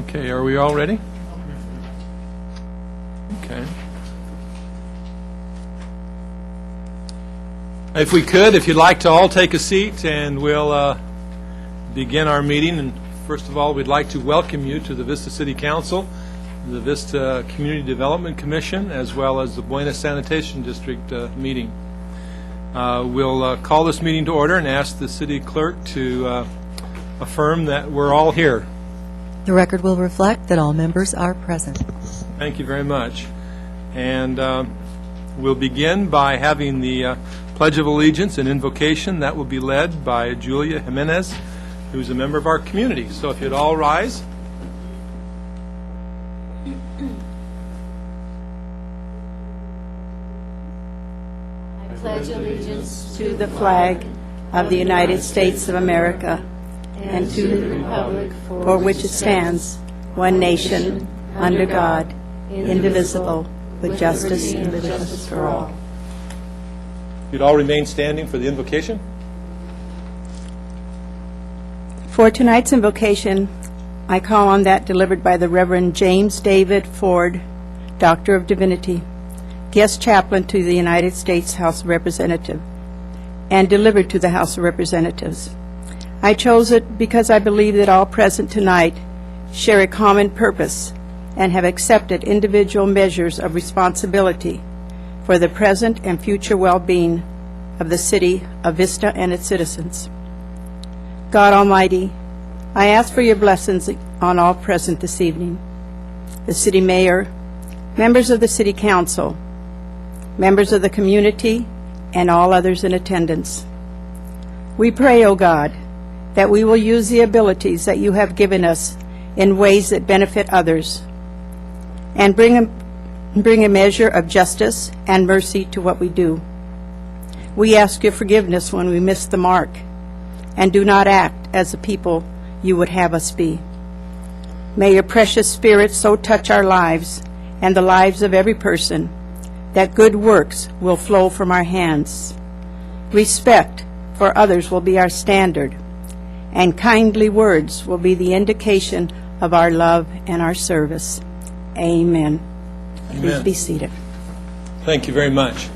Okay, are we all ready? Okay. If you'd like to all take a seat, and we'll begin our meeting. And first of all, we'd like to welcome you to the Vista City Council, the Vista Community Development Commission, as well as the Buena Sanitation District meeting. We'll call this meeting to order and ask the city clerk to affirm that we're all here. The record will reflect that all members are present. Thank you very much. And we'll begin by having the Pledge of Allegiance and Invocation. That will be led by Julia Jimenez, who's a member of our community. So if you'd all rise. I pledge allegiance to the flag of the United States of America and to the republic for which it stands, one nation, under God, indivisible, with justice and justice for all. You'd all remain standing for the invocation. For tonight's invocation, I call on that delivered by the Reverend James David Ford, Doctor of Divinity, Guest Chaplain to the United States House of Representatives, and delivered to the House of Representatives. I chose it because I believe that all present tonight share a common purpose and have accepted individual measures of responsibility for the present and future well-being of the city of Vista and its citizens. God Almighty, I ask for your blessings on all present this evening, the city mayor, members of the city council, members of the community, and all others in attendance. We pray, O God, that we will use the abilities that you have given us in ways that benefit others, and bring a measure of justice and mercy to what we do. We ask your forgiveness when we miss the mark and do not act as the people you would have us be. May your precious Spirit so touch our lives and the lives of every person that good works will flow from our hands. Respect for others will be our standard, and kindly words will be the indication of our love and our service. Amen. Amen. Please be seated. Thank you very much.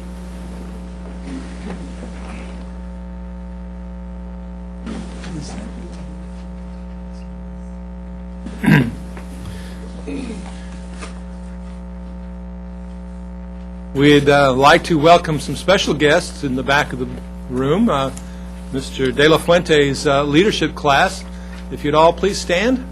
We'd like to welcome some special guests in the back of the room. Mr. De La Fuente's leadership class. If you'd all please stand.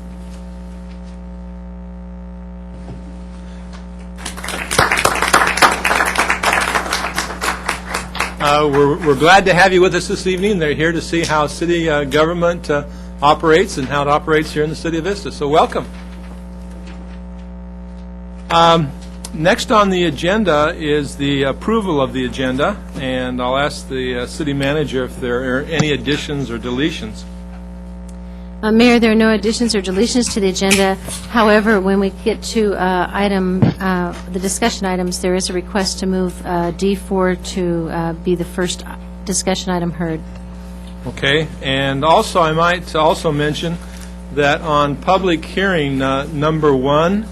We're glad to have you with us this evening. They're here to see how city government operates and how it operates here in the city of Vista. So welcome. Next on the agenda is the approval of the agenda, and I'll ask the city manager if there are any additions or deletions. Mayor, there are no additions or deletions to the agenda. However, when we get to the discussion items, there is a request to move D4 to be the first discussion item heard. Okay, and also I might also mention that on public hearing number 1,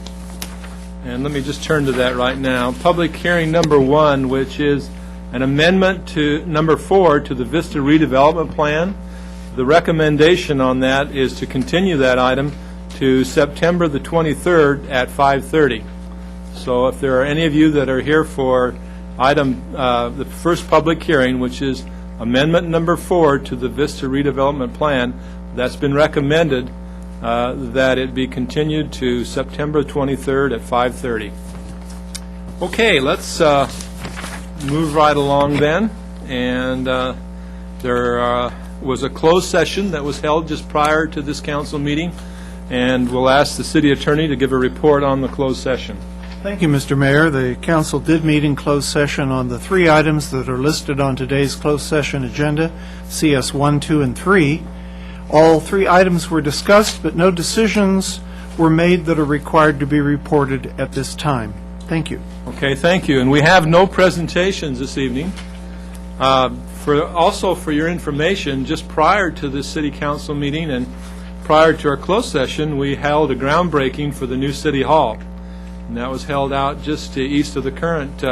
and let me just turn to that right now, public hearing number 1, which is an amendment to number 4 to the Vista redevelopment plan. The recommendation on that is to continue that item to September the 23rd at 5:30. So if there are any of you that are here for item, the first public hearing, which is amendment number 4 to the Vista redevelopment plan, that's been recommended that it be continued to September 23rd at 5:30. Okay, let's move right along then. And there was a closed session that was held just prior to this council meeting, and we'll ask the city attorney to give a report on the closed session. Thank you, Mr. Mayor. The council did meet in closed session on the 3 items that are listed on today's closed session agenda, CS 1, 2, and 3. All 3 items were discussed, but no decisions were made that are required to be reported at this time. Thank you. Okay, thank you. And we have no presentations this evening. Also for your information, just prior to this city council meeting and prior to our closed session, we held a groundbreaking for the new city hall. And that was held out just east of the current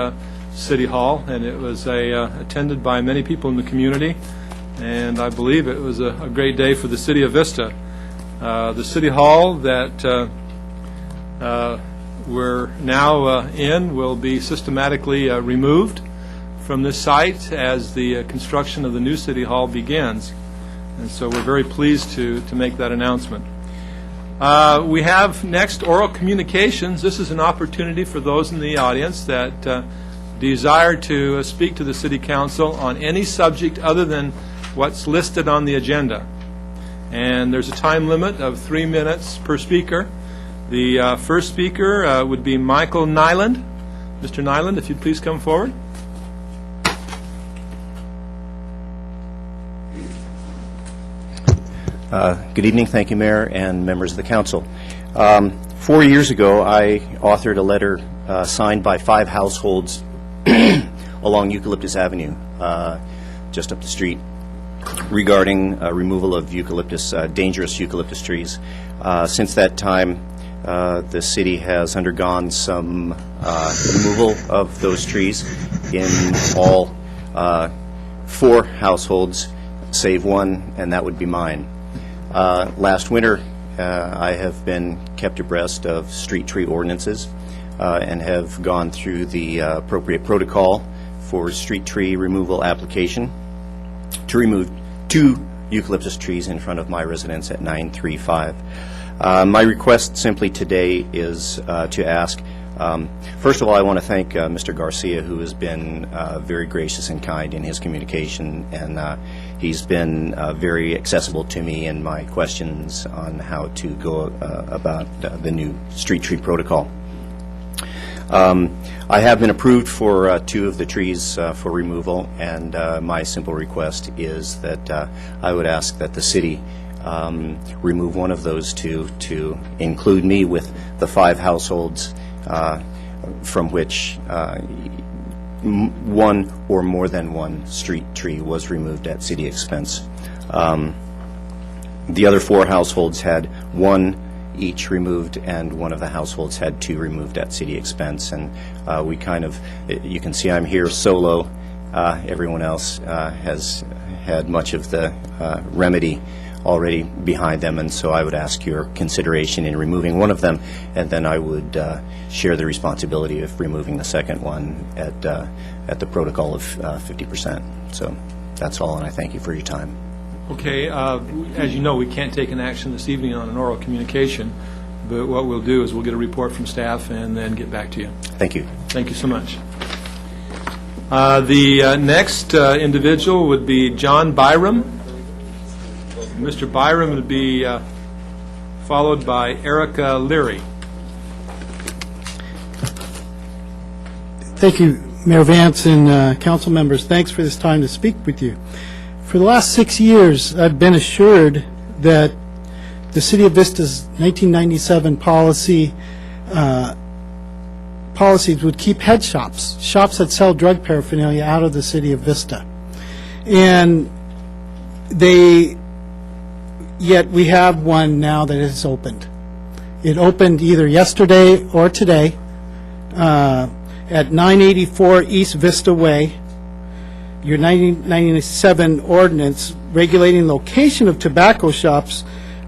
city hall, and it was attended by many people in the community. And I believe it was a great day for the city of Vista. The city hall that we're now in will be systematically removed from this site as the construction of the new city hall begins. And so we're very pleased to make that announcement. We have next oral communications. This is an opportunity for those in the audience that desire to speak to the city council on any subject other than what's listed on the agenda. And there's a time limit of 3 minutes per speaker. The first speaker would be Michael Nyland. Mr. Nyland, if you'd please come forward. Good evening. Thank you, Mayor and members of the council. 4 years ago, I authored a letter signed by 5 households along Eucalyptus Avenue, just up the street, regarding removal of eucalyptus, dangerous eucalyptus trees. Since that time, the city has undergone some removal of those trees in all 4 households, save one, and that would be mine. Last winter, I have been kept abreast of street tree ordinances and have gone through the appropriate protocol for street tree removal application to remove 2 eucalyptus trees in front of my residence at 935. My request simply today is to ask, first of all, I want to thank Mr. Garcia, who has been very gracious and kind in his communication, and he's been very accessible to me in my questions on how to go about the new street tree protocol. I have been approved for 2 of the trees for removal, and my simple request is that I would ask that the city remove one of those 2 to include me with the 5 households from which one or more than one street tree was removed at city expense. The other 4 households had 1 each removed, and one of the households had 2 removed at city expense. And we kind of, you can see I'm here solo. Everyone else has had much of the remedy already behind them, and so I would ask your consideration in removing one of them, and then I would share the responsibility of removing the second one at the protocol of 50%. So that's all, and I thank you for your time. Okay, as you know, we can't take an action this evening on an oral communication, but what we'll do is we'll get a report from staff and then get back to you. Thank you. Thank you so much. The next individual would be John Byram. Mr. Byram would be followed by Erica Leary. Thank you, Mayor Vance and council members. Thanks for this time to speak with you. For the last 6 years, I've been assured that the City of Vista's 1997 policies would keep head shops, shops that sell drug paraphernalia, out of the City of Vista. And yet we have one now that has opened. It opened either yesterday or today at 984 East Vista Way. Your 1997 ordinance regulating location of tobacco shops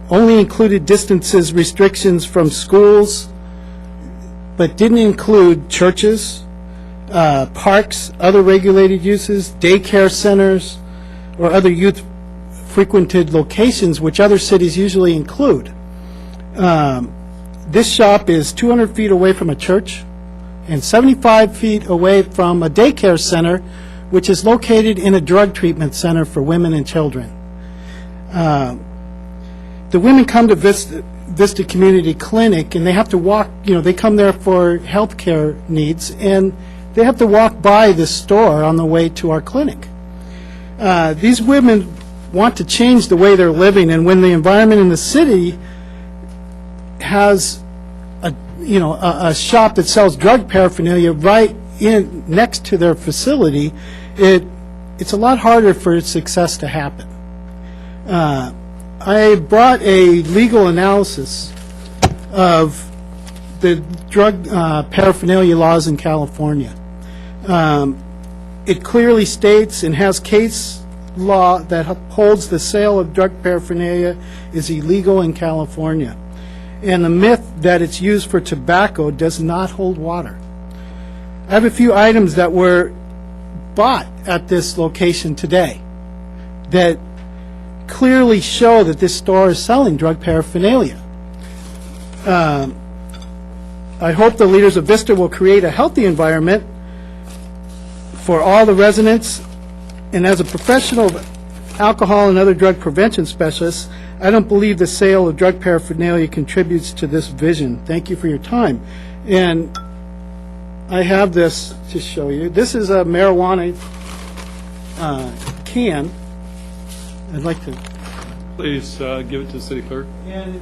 only included distances restrictions from schools, but didn't include churches, parks, other regulated uses, daycare centers, or other youth-frequented locations, which other cities usually include. This shop is 200 feet away from a church and 75 feet away from a daycare center, which is located in a drug treatment center for women and children. The women come to Vista Community Clinic, and they have to walk, they come there for health care needs, and they have to walk by this store on the way to our clinic. These women want to change the way they're living, and when the environment in the city has a shop that sells drug paraphernalia right in next to their facility, it's a lot harder for success to happen. I brought a legal analysis of the drug paraphernalia laws in California. It clearly states and has case law that upholds the sale of drug paraphernalia is illegal in California. And the myth that it's used for tobacco does not hold water. I have a few items that were bought at this location today that clearly show that this store is selling drug paraphernalia. I hope the leaders of Vista will create a healthy environment for all the residents, and as a professional alcohol and other drug prevention specialist, I don't believe the sale of drug paraphernalia contributes to this vision. Thank you for your time. And I have this to show you. This is a marijuana can. I'd like to... Please give it to the city clerk. And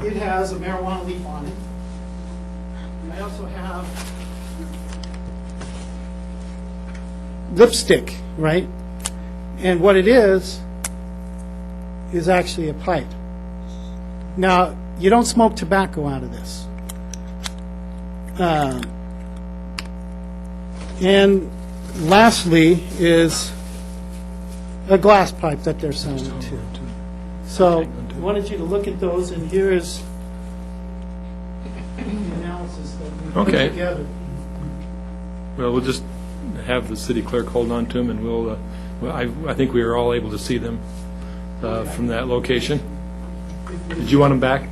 it has a marijuana leaf on it. I also have lipstick, right? And what it is actually a pipe. Now, you don't smoke tobacco out of this. And lastly is a glass pipe that they're selling it to. So I wanted you to look at those, and here is the analysis that we put Okay. together. Well, we'll just have the city clerk hold on to them, and we'll, I think we were all able to see them from that location. Did you want them back?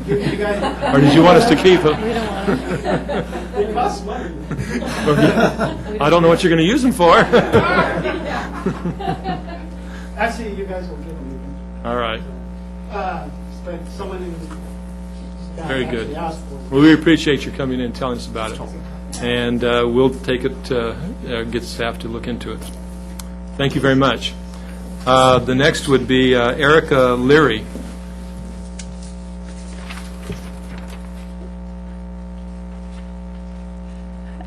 You guys, Or did you want us to keep them? they cost money. I don't know what you're going to use them for. Actually, you guys will get them. All right. But someone in staff Very good. actually asked for it. Well, we appreciate your coming in and telling us about it. And we'll take it, get staff to look into it. Thank you very much. The next would be Erica Leary.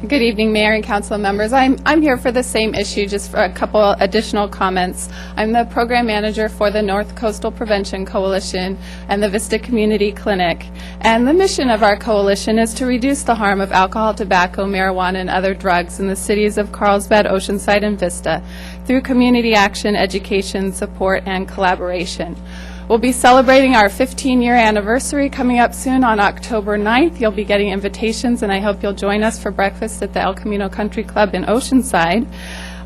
Good evening, Mayor and Council members. I'm here for the same issue, just for a couple additional comments. I'm the Program Manager for the North Coastal Prevention Coalition and the Vista Community Clinic. And the mission of our coalition is to reduce the harm of alcohol, tobacco, marijuana, and other drugs in the cities of Carlsbad, Oceanside, and Vista through community action, education, support, and collaboration. We'll be celebrating our 15-year anniversary coming up soon on October 9th. You'll be getting invitations, and I hope you'll join us for breakfast at the El Camino Country Club in Oceanside.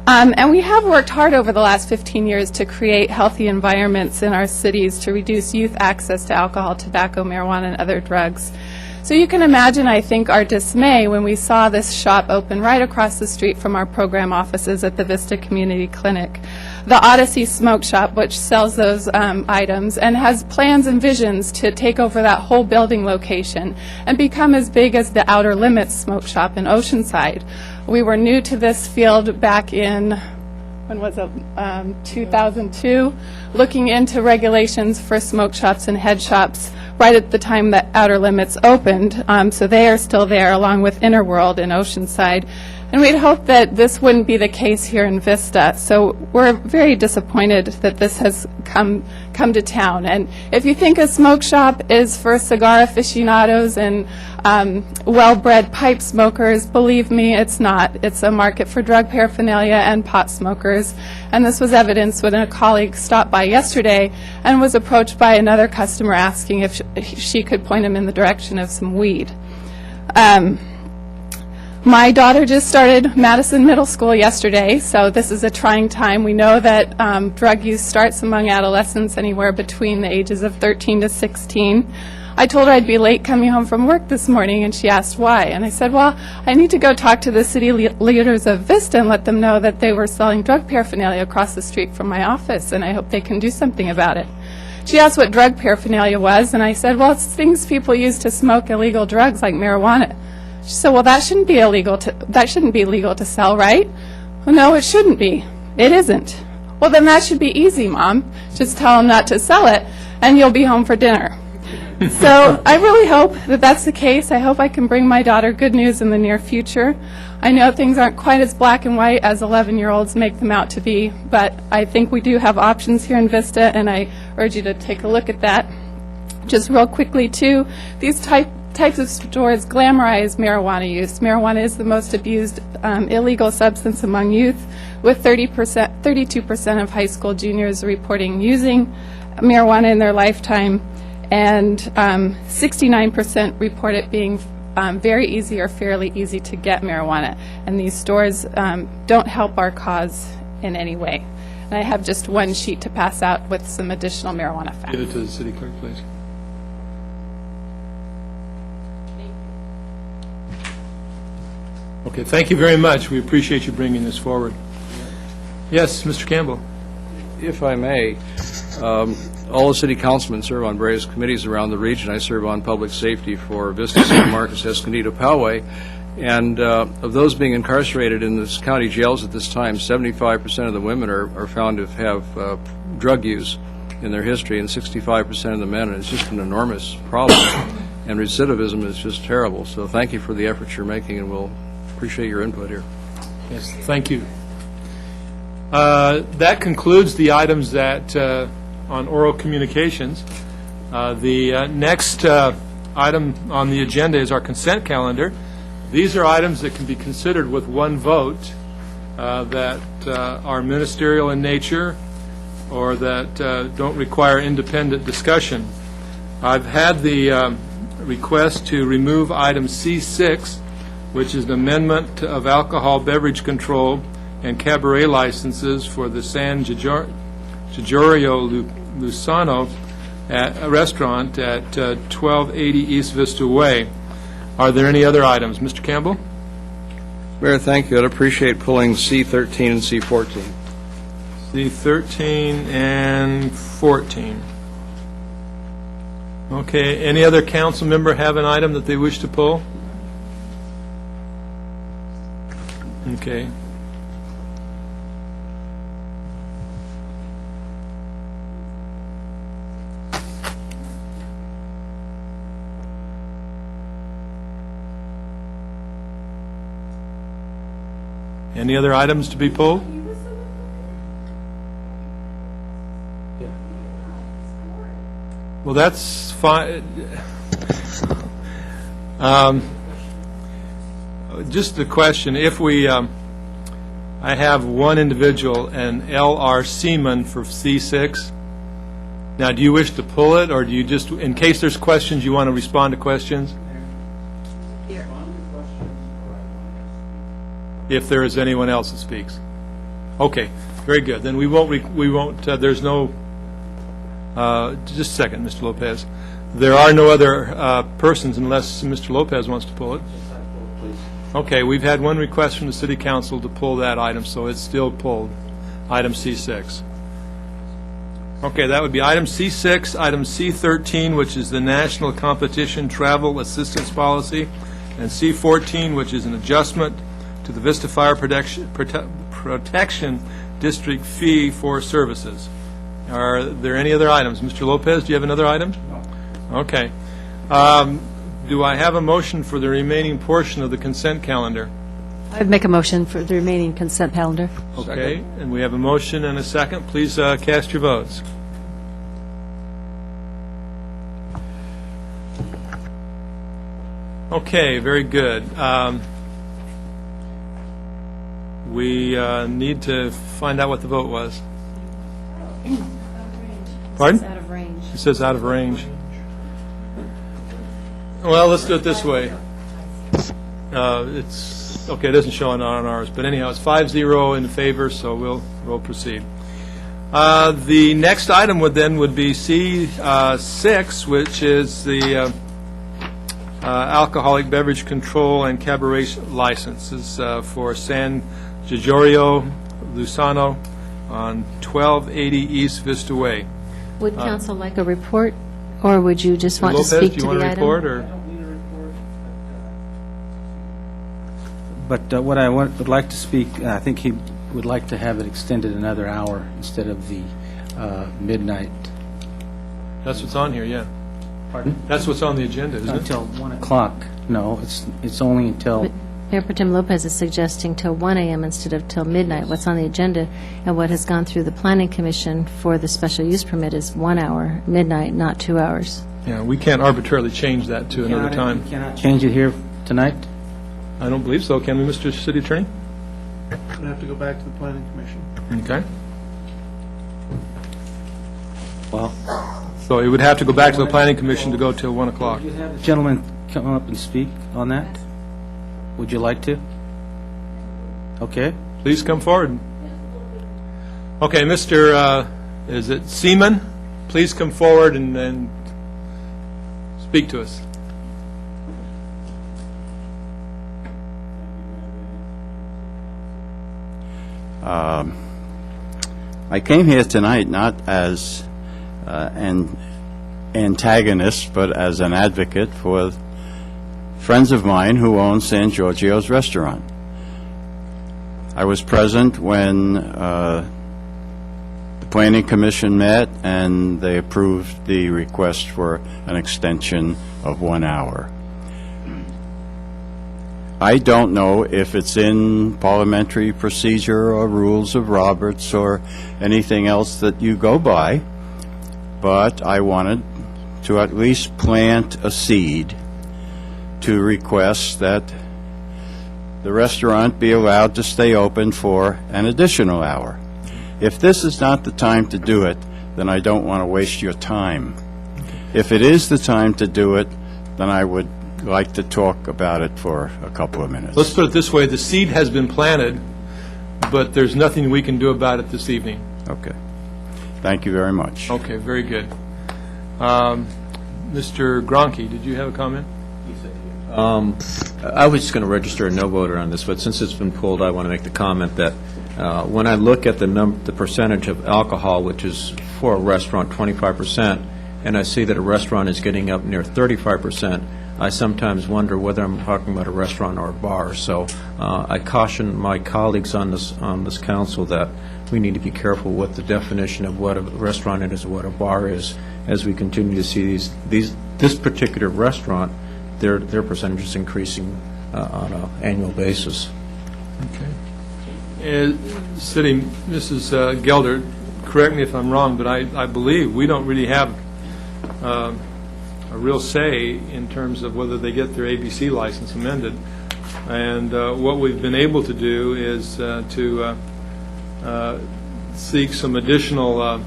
And we have worked hard over the last 15 years to create healthy environments in our cities to reduce youth access to alcohol, tobacco, marijuana, and other drugs. So you can imagine, I think, our dismay when we saw this shop open right across the street from our program offices at the Vista Community Clinic. The Odyssey Smoke Shop, which sells those items and has plans and visions to take over that whole building location and become as big as the Outer Limits Smoke Shop in Oceanside. We were new to this field back in when was it, 2002, looking into regulations for smoke shops and head shops right at the time that Outer Limits opened. So they are still there, along with Inner World in Oceanside. And we'd hoped that this wouldn't be the case here in Vista. So we're very disappointed that this has come to town. And if you think a smoke shop is for cigar aficionados and well-bred pipe smokers, believe me, it's not. It's a market for drug paraphernalia and pot smokers. And this was evidenced when a colleague stopped by yesterday and was approached by another customer asking if she could point him in the direction of some weed. My daughter just started Madison Middle School yesterday, so this is a trying time. We know that drug use starts among adolescents anywhere between the ages of 13 to 16. I told her I'd be late coming home from work this morning, and she asked why. And I said, well, I need to go talk to the city leaders of Vista and let them know that they were selling drug paraphernalia across the street from my office, and I hope they can do something about it. She asked what drug paraphernalia was, and I said, well, it's things people use to smoke illegal drugs like marijuana. She said, well, that shouldn't be legal to sell, right? Well, no, it shouldn't be. It isn't. Well, then that should be easy, Mom. Just tell them not to sell it, and you'll be home for dinner. So I really hope that that's the case. I hope I can bring my daughter good news in the near future. I know things aren't quite as black and white as 11-year-olds make them out to be, but I think we do have options here in Vista, and I urge you to take a look at that. Just real quickly, too, these types of stores glamorize marijuana use. Marijuana is the most abused illegal substance among youth, with 32% of high school juniors reporting using marijuana in their lifetime, and 69% report it being very easy or fairly easy to get marijuana. And these stores don't help our cause in any way. And I have just one sheet to pass out with some additional marijuana facts. Give it to the city clerk, please. Okay, thank you very much. We appreciate you bringing this forward. Yes, Mr. Campbell. If I may, all the city councilmen serve on various committees around the region. I serve on public safety for Vista, San Marcos, Escondido, Poway. And of those being incarcerated in this county jails at this time, 75% of the women are found to have drug use in their history, and 65% of the men. And it's just an enormous problem. And recidivism is just terrible. So thank you for the efforts you're making, and we'll appreciate your input here. Yes, thank you. That concludes the items that on oral communications. The next item on the agenda is our consent calendar. These are items that can be considered with one vote that are ministerial in nature or that don't require independent discussion. I've had the request to remove item C6, which is an amendment of alcohol beverage control and cabaret licenses for the San Giorgio Lusano restaurant at 1280 East Vista Way. Are there any other items? Mr. Campbell? Mayor, thank you. I'd appreciate pulling C13 and C14. C13 and 14. Okay, any other council member have an item that they wish to pull? Okay. Any other items to be pulled? Well, that's fine. Just a question, if we, I have one individual, an L.R. Seaman for C6. Now, do you wish to pull it, or do you just, in case there's questions, you want to respond to questions? If there is anyone else that speaks. Okay, very good. Then we won't, there's no, just a second, Mr. Lopez. There are no other persons unless Mr. Lopez wants to pull it. Okay, we've had one request from the City Council to pull that item, so it's still pulled, item C6. Okay, that would be item C6, item C13, which is the National Competition Travel Assistance Policy, and C14, which is an adjustment to the Vista Fire Protection district fee for services. Are there any other items? Mr. Lopez, do you have another item? No. Okay. Do I have a motion for the remaining portion of the consent calendar? I'd make a motion for the remaining consent calendar. Okay, and we have a motion and a second. Please cast your votes. Okay, very good. We need to find out what the vote was. Pardon? Out of range. It says out of range. Well, let's do it this way. It's, okay, it doesn't show on ours, but anyhow, it's 5-0 in favor, so we'll proceed. The next item would be C6, which is the alcoholic beverage control and cabaret licenses for San Gregorio Lusano on 1280 East Vista Way. Would council like a report, or would you just want to speak to the item? Lopez, do you want to report, or? But what I would like to speak, I think he would like to have it extended another hour instead of the midnight. That's what's on here, yeah. Pardon? That's what's on the agenda, isn't it? Until 1 o'clock. No, it's only until, Mayor Pro Tem Lopez is suggesting till 1 a.m. instead of till midnight. What's on the agenda and what has gone through the Planning Commission for the special use permit is 1 hour, midnight, not 2 hours. Yeah, we can't arbitrarily change that to another time. You cannot change it here tonight? I don't believe so, can we, Mr. City Attorney? We'll have to go back to the Planning Commission. Okay. Well, So it would have to go back to the Planning Commission to go till 1 o'clock. would you have the gentleman come up and speak on that? Would you like to? Okay. Please come forward. Okay, Mr., is it Seaman? Please come forward and speak to us. I came here tonight not as an antagonist, but as an advocate for friends of mine who own San Giorgio's restaurant. I was present when the Planning Commission met and they approved the request for an extension of 1 hour. I don't know if it's in parliamentary procedure or rules of Roberts or anything else that you go by, but I wanted to at least plant a seed to request that the restaurant be allowed to stay open for an additional hour. If this is not the time to do it, then I don't want to waste your time. If it is the time to do it, then I would like to talk about it for a couple of minutes. Let's put it this way, the seed has been planted, but there's nothing we can do about it this evening. Okay. Thank you very much. Okay, very good. Mr. Gronke, did you have a comment? I was just going to register a no voter on this, but since it's been pulled, I want to make the comment that when I look at the percentage of alcohol, which is for a restaurant 25%, and I see that a restaurant is getting up near 35%, I sometimes wonder whether I'm talking about a restaurant or a bar. So I caution my colleagues on this council that we need to be careful with the definition of what a restaurant is and what a bar is as we continue to see this particular restaurant, their percentage is increasing on an annual basis. Okay. City, Mrs. Gelder, correct me if I'm wrong, but I believe we don't really have a real say in terms of whether they get their ABC license amended. And what we've been able to do is to seek some additional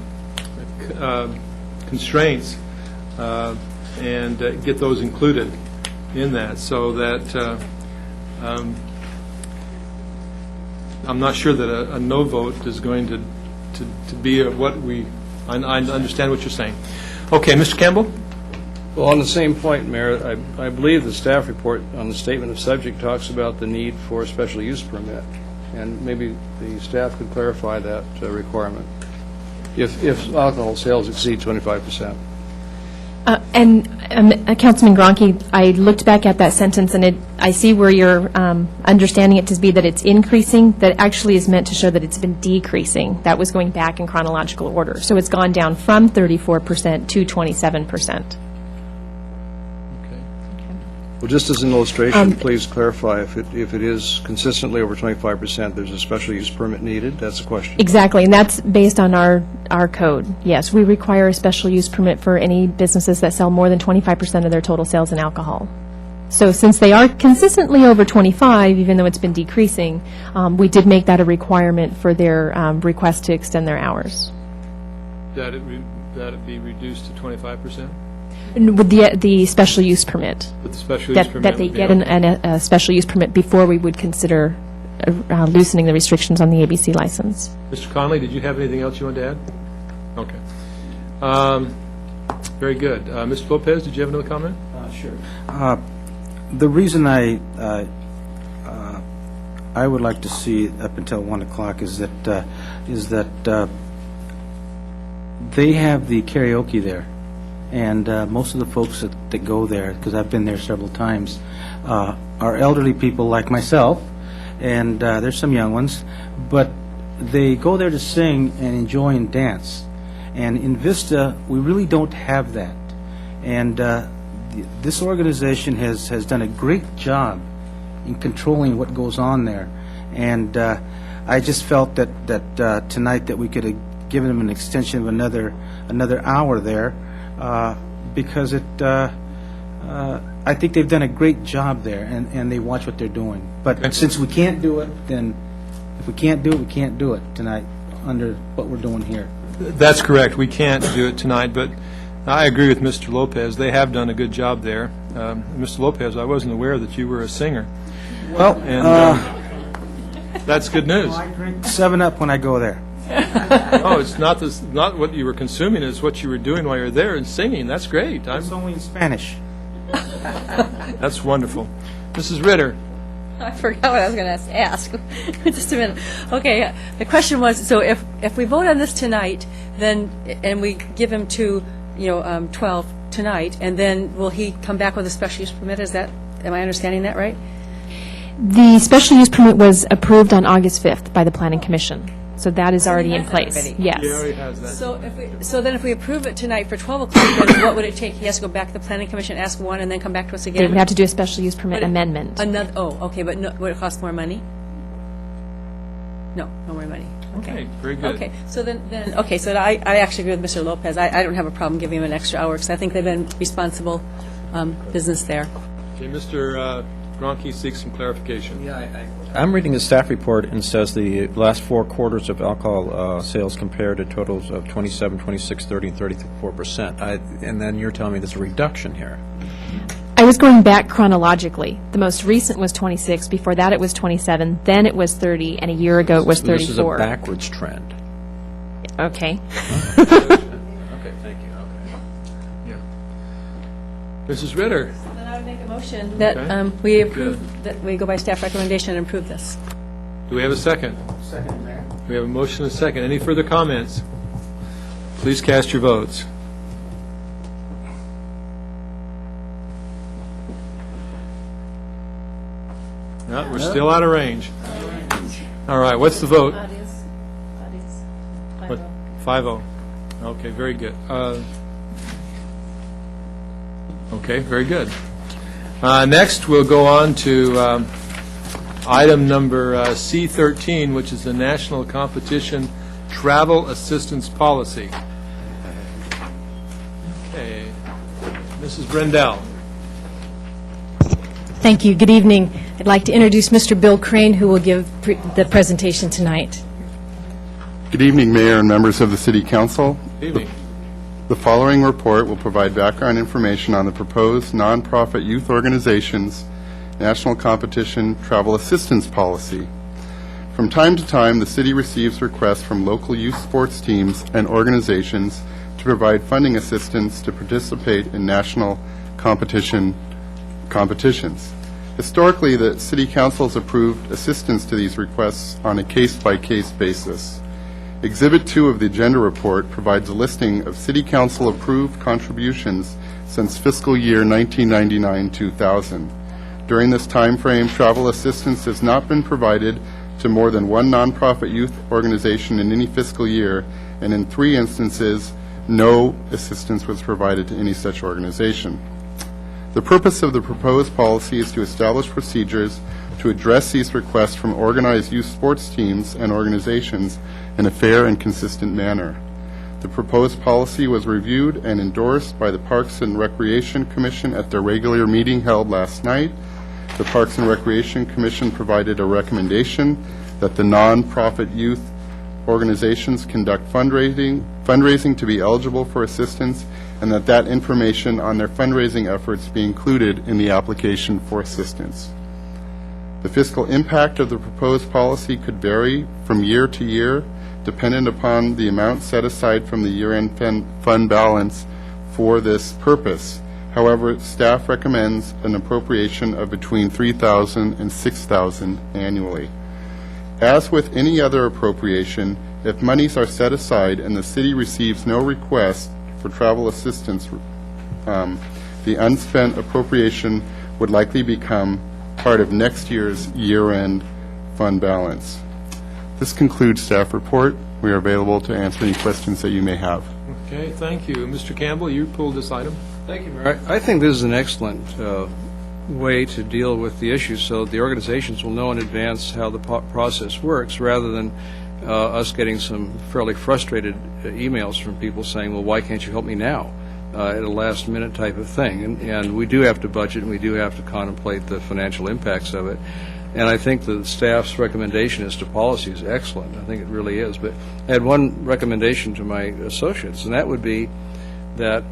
constraints and get those included in that, so that I'm not sure that a no vote is going to be what we, I understand what you're saying. Okay, Mr. Campbell? Well, on the same point, Mayor, I believe the staff report on the statement of subject talks about the need for a special use permit, and maybe the staff could clarify that requirement if alcohol sales exceed 25%. Councilman Gronke, I looked back at that sentence, and I see where you're understanding it to be that it's increasing. That actually is meant to show that it's been decreasing. That was going back in chronological order. So it's gone down from 34% to 27%. Well, just as an illustration, please clarify if it is consistently over 25%, there's a special use permit needed? That's the question. Exactly, and that's based on our code. Yes, we require a special use permit for any businesses that sell more than 25% of their total sales in alcohol. So since they are consistently over 25, even though it's been decreasing, we did make that a requirement for their request to extend their hours. That it be reduced to 25%? With the special use permit. With the special use permit? That they get a special use permit before we would consider loosening the restrictions on the ABC license. Mr. Conley, did you have anything else you wanted to add? Okay. Very good. Mr. Lopez, did you have another comment? Sure. The reason I would like to see up until 1 o'clock is that they have the karaoke there. And most of the folks that go there, because I've been there several times, are elderly people like myself, and there's some young ones, but they go there to sing and enjoy and dance. And in Vista, we really don't have that. And this organization has done a great job in controlling what goes on there. And I just felt that tonight that we could have given them an extension of another hour there, because I think they've done a great job there, and they watch what they're doing. But since we can't do it, then if we can't do it, we can't do it tonight under what we're doing here. That's correct. We can't do it tonight, but I agree with Mr. Lopez. They have done a good job there. Mr. Lopez, I wasn't aware that you were a singer. Well, and that's good news. I drink 7-Up when I go there. Oh, it's not what you were consuming, it's what you were doing while you were there and singing. That's great. It's only in Spanish. That's wonderful. Mrs. Ritter. I forgot what I was going to ask. Just a minute. Okay, the question was, so if we vote on this tonight, then, and we give him to, 12 tonight, and then will he come back with a special use permit? Am I understanding that right? The special use permit was approved on August 5th by the Planning Commission. So that is already in place. Yes. He already has that. So then if we approve it tonight for 12 o'clock, then what would it take? He has to go back to the Planning Commission, ask one, and then come back to us again? They would have to do a special use permit amendment. Okay, but would it cost more money? No more money. Okay, very good. Okay, so so I actually agree with Mr. Lopez. I don't have a problem giving him an extra hour, because I think they've been responsible business there. Okay, Mr. Gronke seeks some clarification. I'm reading the staff report, and says the last 4 quarters of alcohol sales compared to totals of 27, 26, 30, and 34%. And then you're telling me there's a reduction here. I was going back chronologically. The most recent was 26. Before that, it was 27. Then it was 30, and a year ago it was 34. This is a backwards trend. Okay. Okay, thank you. Okay. Yeah. Mrs. Ritter. Then I would make a motion that we approve, that we go by staff recommendation and approve this. Do we have a second? Second, Mayor. We have a motion and a second. Any further comments? Please cast your votes. No, we're still out of range. All right, what's the vote? 5-0. Okay, very good. Okay, very good. Next, we'll go on to item number C13, which is the National Competition Travel Assistance Policy. Okay, Mrs. Brendel. Thank you. Good evening. I'd like to introduce Mr. Bill Crane, who will give the presentation tonight. Good evening, Mayor and members of the City Council. Good evening. The following report will provide background information on the proposed nonprofit youth organizations National Competition Travel Assistance Policy. From time to time, the city receives requests from local youth sports teams and organizations to provide funding assistance to participate in national competitions. Historically, the City Council has approved assistance to these requests on a case-by-case basis. Exhibit 2 of the agenda report provides a listing of City Council approved contributions since fiscal year 1999-2000. During this time frame, travel assistance has not been provided to more than one nonprofit youth organization in any fiscal year, and in 3 instances, no assistance was provided to any such organization. The purpose of the proposed policy is to establish procedures to address these requests from organized youth sports teams and organizations in a fair and consistent manner. The proposed policy was reviewed and endorsed by the Parks and Recreation Commission at their regular meeting held last night. The Parks and Recreation Commission provided a recommendation that the nonprofit youth organizations conduct fundraising to be eligible for assistance, and that information on their fundraising efforts be included in the application for assistance. The fiscal impact of the proposed policy could vary from year to year, dependent upon the amount set aside from the year-end fund balance for this purpose. However, staff recommends an appropriation of between $3,000 and $6,000 annually. As with any other appropriation, if monies are set aside and the city receives no request for travel assistance, the unspent appropriation would likely become part of next year's year-end fund balance. This concludes staff report. We are available to answer any questions that you may have. Okay, thank you. Mr. Campbell, you pulled this item. Thank you, Mayor. I think this is an excellent way to deal with the issue, so the organizations will know in advance how the process works, rather than us getting some fairly frustrated emails from people saying, well, why can't you help me now, at a last-minute type of thing. And we do have to budget, and we do have to contemplate the financial impacts of it. And I think the staff's recommendation as to policy is excellent. I think it really is. But I had one recommendation to my associates, and that would be that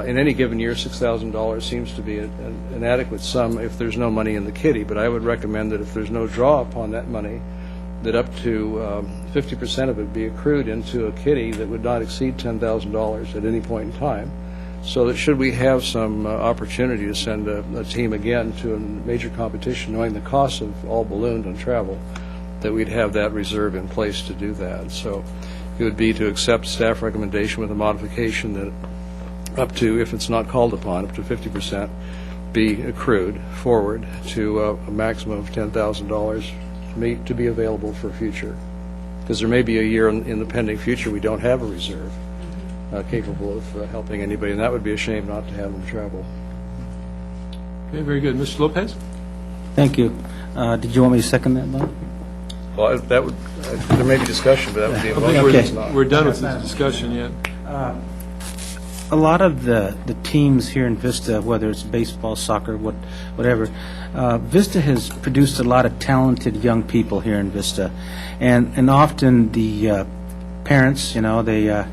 in any given year, $6,000 seems to be an adequate sum if there's no money in the kitty. But I would recommend that if there's no draw upon that money, that up to 50% of it be accrued into a kitty that would not exceed $10,000 at any point in time, so that should we have some opportunity to send a team again to a major competition, knowing the costs have all ballooned on travel, that we'd have that reserve in place to do that. So it would be to accept staff recommendation with a modification that up to, if it's not called upon, up to 50% be accrued forward to a maximum of $10,000 to be available for future. Because there may be a year in the pending future we don't have a reserve capable of helping anybody, and that would be a shame not to have them travel. Okay, very good. Mr. Lopez? Thank you. Did you want me to second that, Bob? Well, that would, there may be discussion, but that would be a motion. Okay. We're done with this discussion yet. A lot of the teams here in Vista, whether it's baseball, soccer, whatever, Vista has produced a lot of talented young people here in Vista, and often the parents, they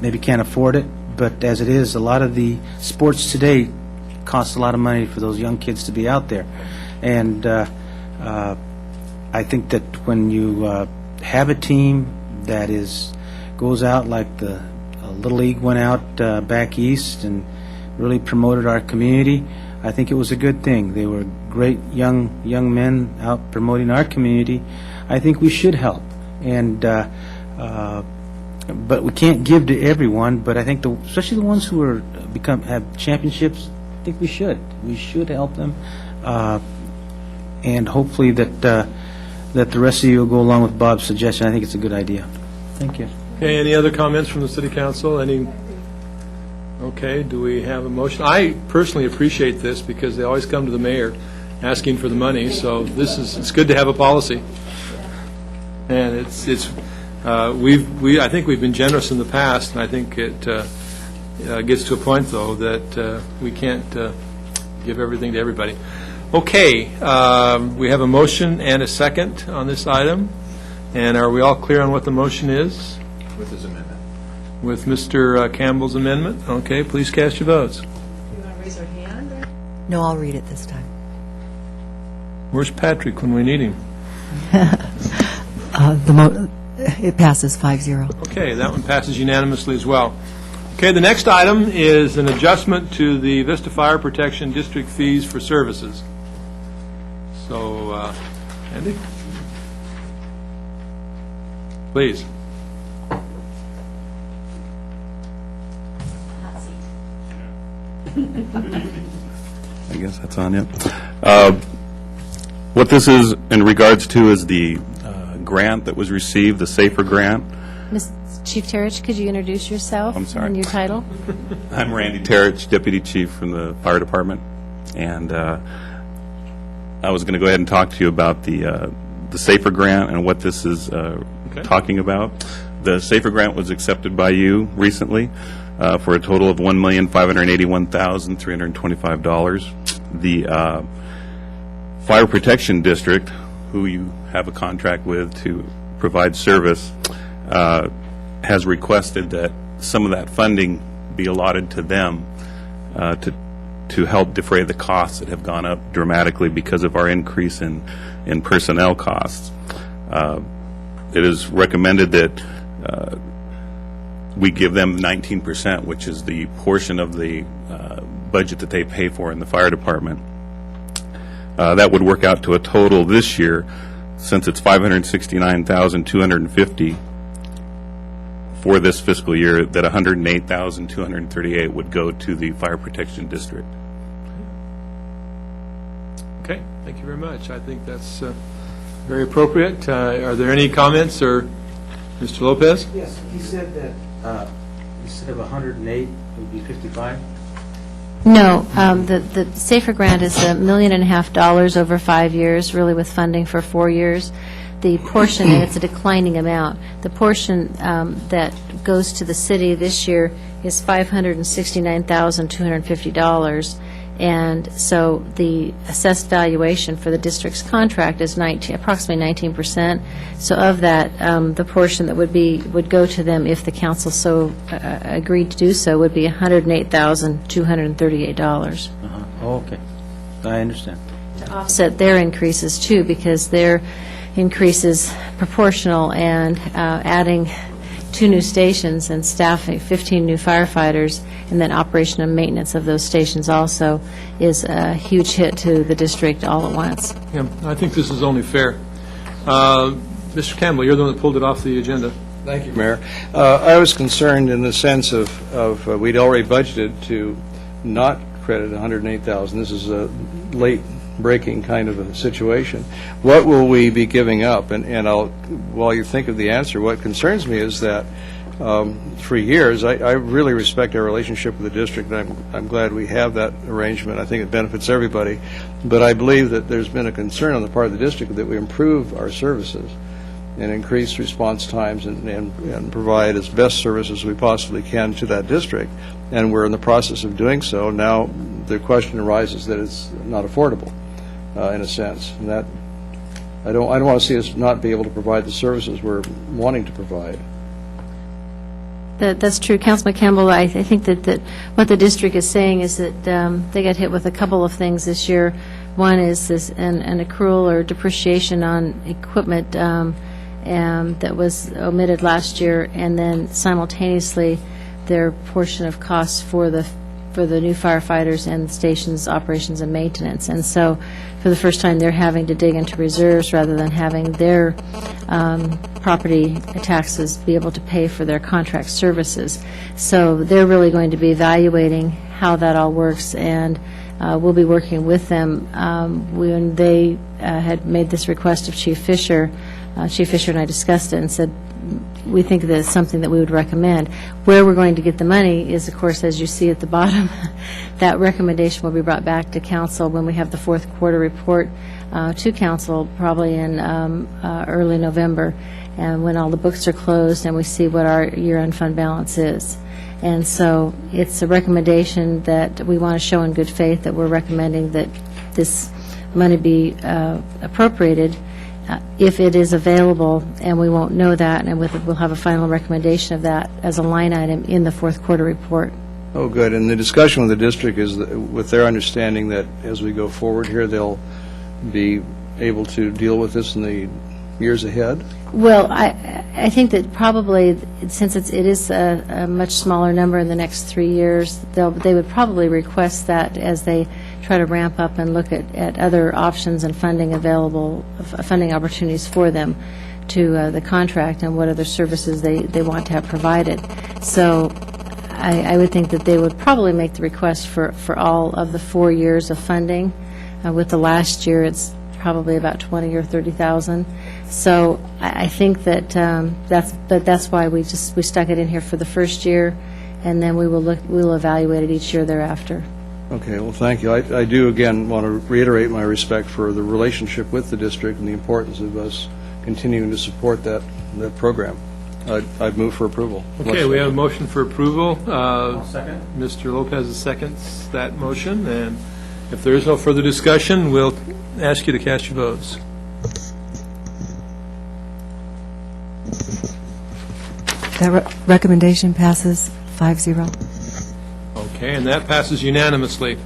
maybe can't afford it, but as it is, a lot of the sports today cost a lot of money for those young kids to be out there, and I think that when you have a team that goes out like the Little League went out back east and really promoted our community, I think it was a good thing. They were great young men out promoting our community. I think we should help, and but we can't give to everyone. But I think especially the ones who have championships, I think we should help them, and hopefully that the rest of you will go along with Bob's suggestion. I think it's a good idea. Thank you. Okay, any other comments from the City Council? Okay, do we have a motion? I personally appreciate this because they always come to the mayor asking for the money, so it's good to have a policy. And I think we've been generous in the past, and I think it gets to a point, though, that we can't give everything to everybody. Okay, we have a motion and a second on this item, and are we all clear on what the motion is? With his amendment. With Mr. Campbell's amendment? Okay, please cast your votes. Do you want to raise your hand? No, I'll read it this time. Where's Patrick when we need him? It passes 5-0. Okay, that one passes unanimously as well. Okay, the next item is an adjustment to the Vista Fire Protection District fees for services. So, Andy? Please. I guess that's on it. What this is in regards to is the grant that was received, the SAFER grant. Chief Terich, could you introduce yourself? I'm sorry. And your title? I'm Randy Terich, Deputy Chief from the Fire Department, and I was going to go ahead and talk to you about the SAFER grant and what this is talking about. The SAFER grant was accepted by you recently for a total of $1,581,325. The Fire Protection District, who you have a contract with to provide service, has requested that some of that funding be allotted to them to help defray the costs that have gone up dramatically because of our increase in personnel costs. It is recommended that we give them 19%, which is the portion of the budget that they pay for in the fire department. That would work out to a total this year, since it's $569,250 for this fiscal year, that $108,238 would go to the Fire Protection District. Okay, thank you very much. I think that's very appropriate. Are there any comments, or Mr. Lopez? Yes, he said that instead of 108, it would be 55. No, the SAFER grant is $1.5 million over 5 years, really with funding for 4 years. The portion, and it's a declining amount, the portion that goes to the city this year is $569,250. And so the assessed valuation for the district's contract is approximately 19%. So of that, the portion that would go to them if the council so agreed to do so would be $108,238. Oh, okay. I understand. To offset their increases too, because their increase is proportional, and adding 2 new stations and staffing 15 new firefighters, and then operation and maintenance of those stations also is a huge hit to the district all at once. Yeah, I think this is only fair. Mr. Campbell, you're the one that pulled it off the agenda. Thank you, Mayor. I was concerned in the sense of we'd already budgeted to not credit $108,000. This is a late-breaking kind of a situation. What will we be giving up? And while you think of the answer, what concerns me is that for years, I really respect our relationship with the district, and I'm glad we have that arrangement. I think it benefits everybody. But I believe that there's been a concern on the part of the district that we improve our services and increase response times and provide as best service as we possibly can to that district. And we're in the process of doing so. Now the question arises that it's not affordable in a sense. And that I don't want to see us not be able to provide the services we're wanting to provide. That's true. Councilman Campbell, I think that what the district is saying is that they got hit with a couple of things this year. One is an accrual or depreciation on equipment that was omitted last year, and then simultaneously their portion of costs for the new firefighters and stations operations and maintenance. And so for the first time, they're having to dig into reserves rather than having their property taxes be able to pay for their contract services. So they're really going to be evaluating how that all works, and we'll be working with them. When they had made this request of Chief Fisher and I discussed it and said, we think that it's something that we would recommend. Where we're going to get the money is, of course, as you see at the bottom, that recommendation will be brought back to council when we have the fourth quarter report to council, probably in early November, and when all the books are closed and we see what our year-end fund balance is. And so it's a recommendation that we want to show in good faith that we're recommending that this money be appropriated if it is available, and we won't know that, and we'll have a final recommendation of that as a line item in the fourth quarter report. Oh, good. And the discussion with the district is with their understanding that as we go forward here, they'll be able to deal with this in the years ahead? Well, I think that probably, since it is a much smaller number in the next 3 years, they would probably request that as they try to ramp up and look at other options and funding opportunities for them to the contract and what other services they want to have provided. So I would think that they would probably make the request for all of the 4 years of funding. With the last year, it's probably about 20 or 30,000. So I think that that's why we stuck it in here for the first year, and then we'll evaluate it each year thereafter. Okay, well, thank you. I do, again, want to reiterate my respect for the relationship with the district and the importance of us continuing to support that program. I'd move for approval. Okay, we have a motion for approval. Second. Mr. Lopez seconds that motion, and if there is no further discussion, we'll ask you to cast your votes. That recommendation passes 5-0. Okay, and that passes unanimously.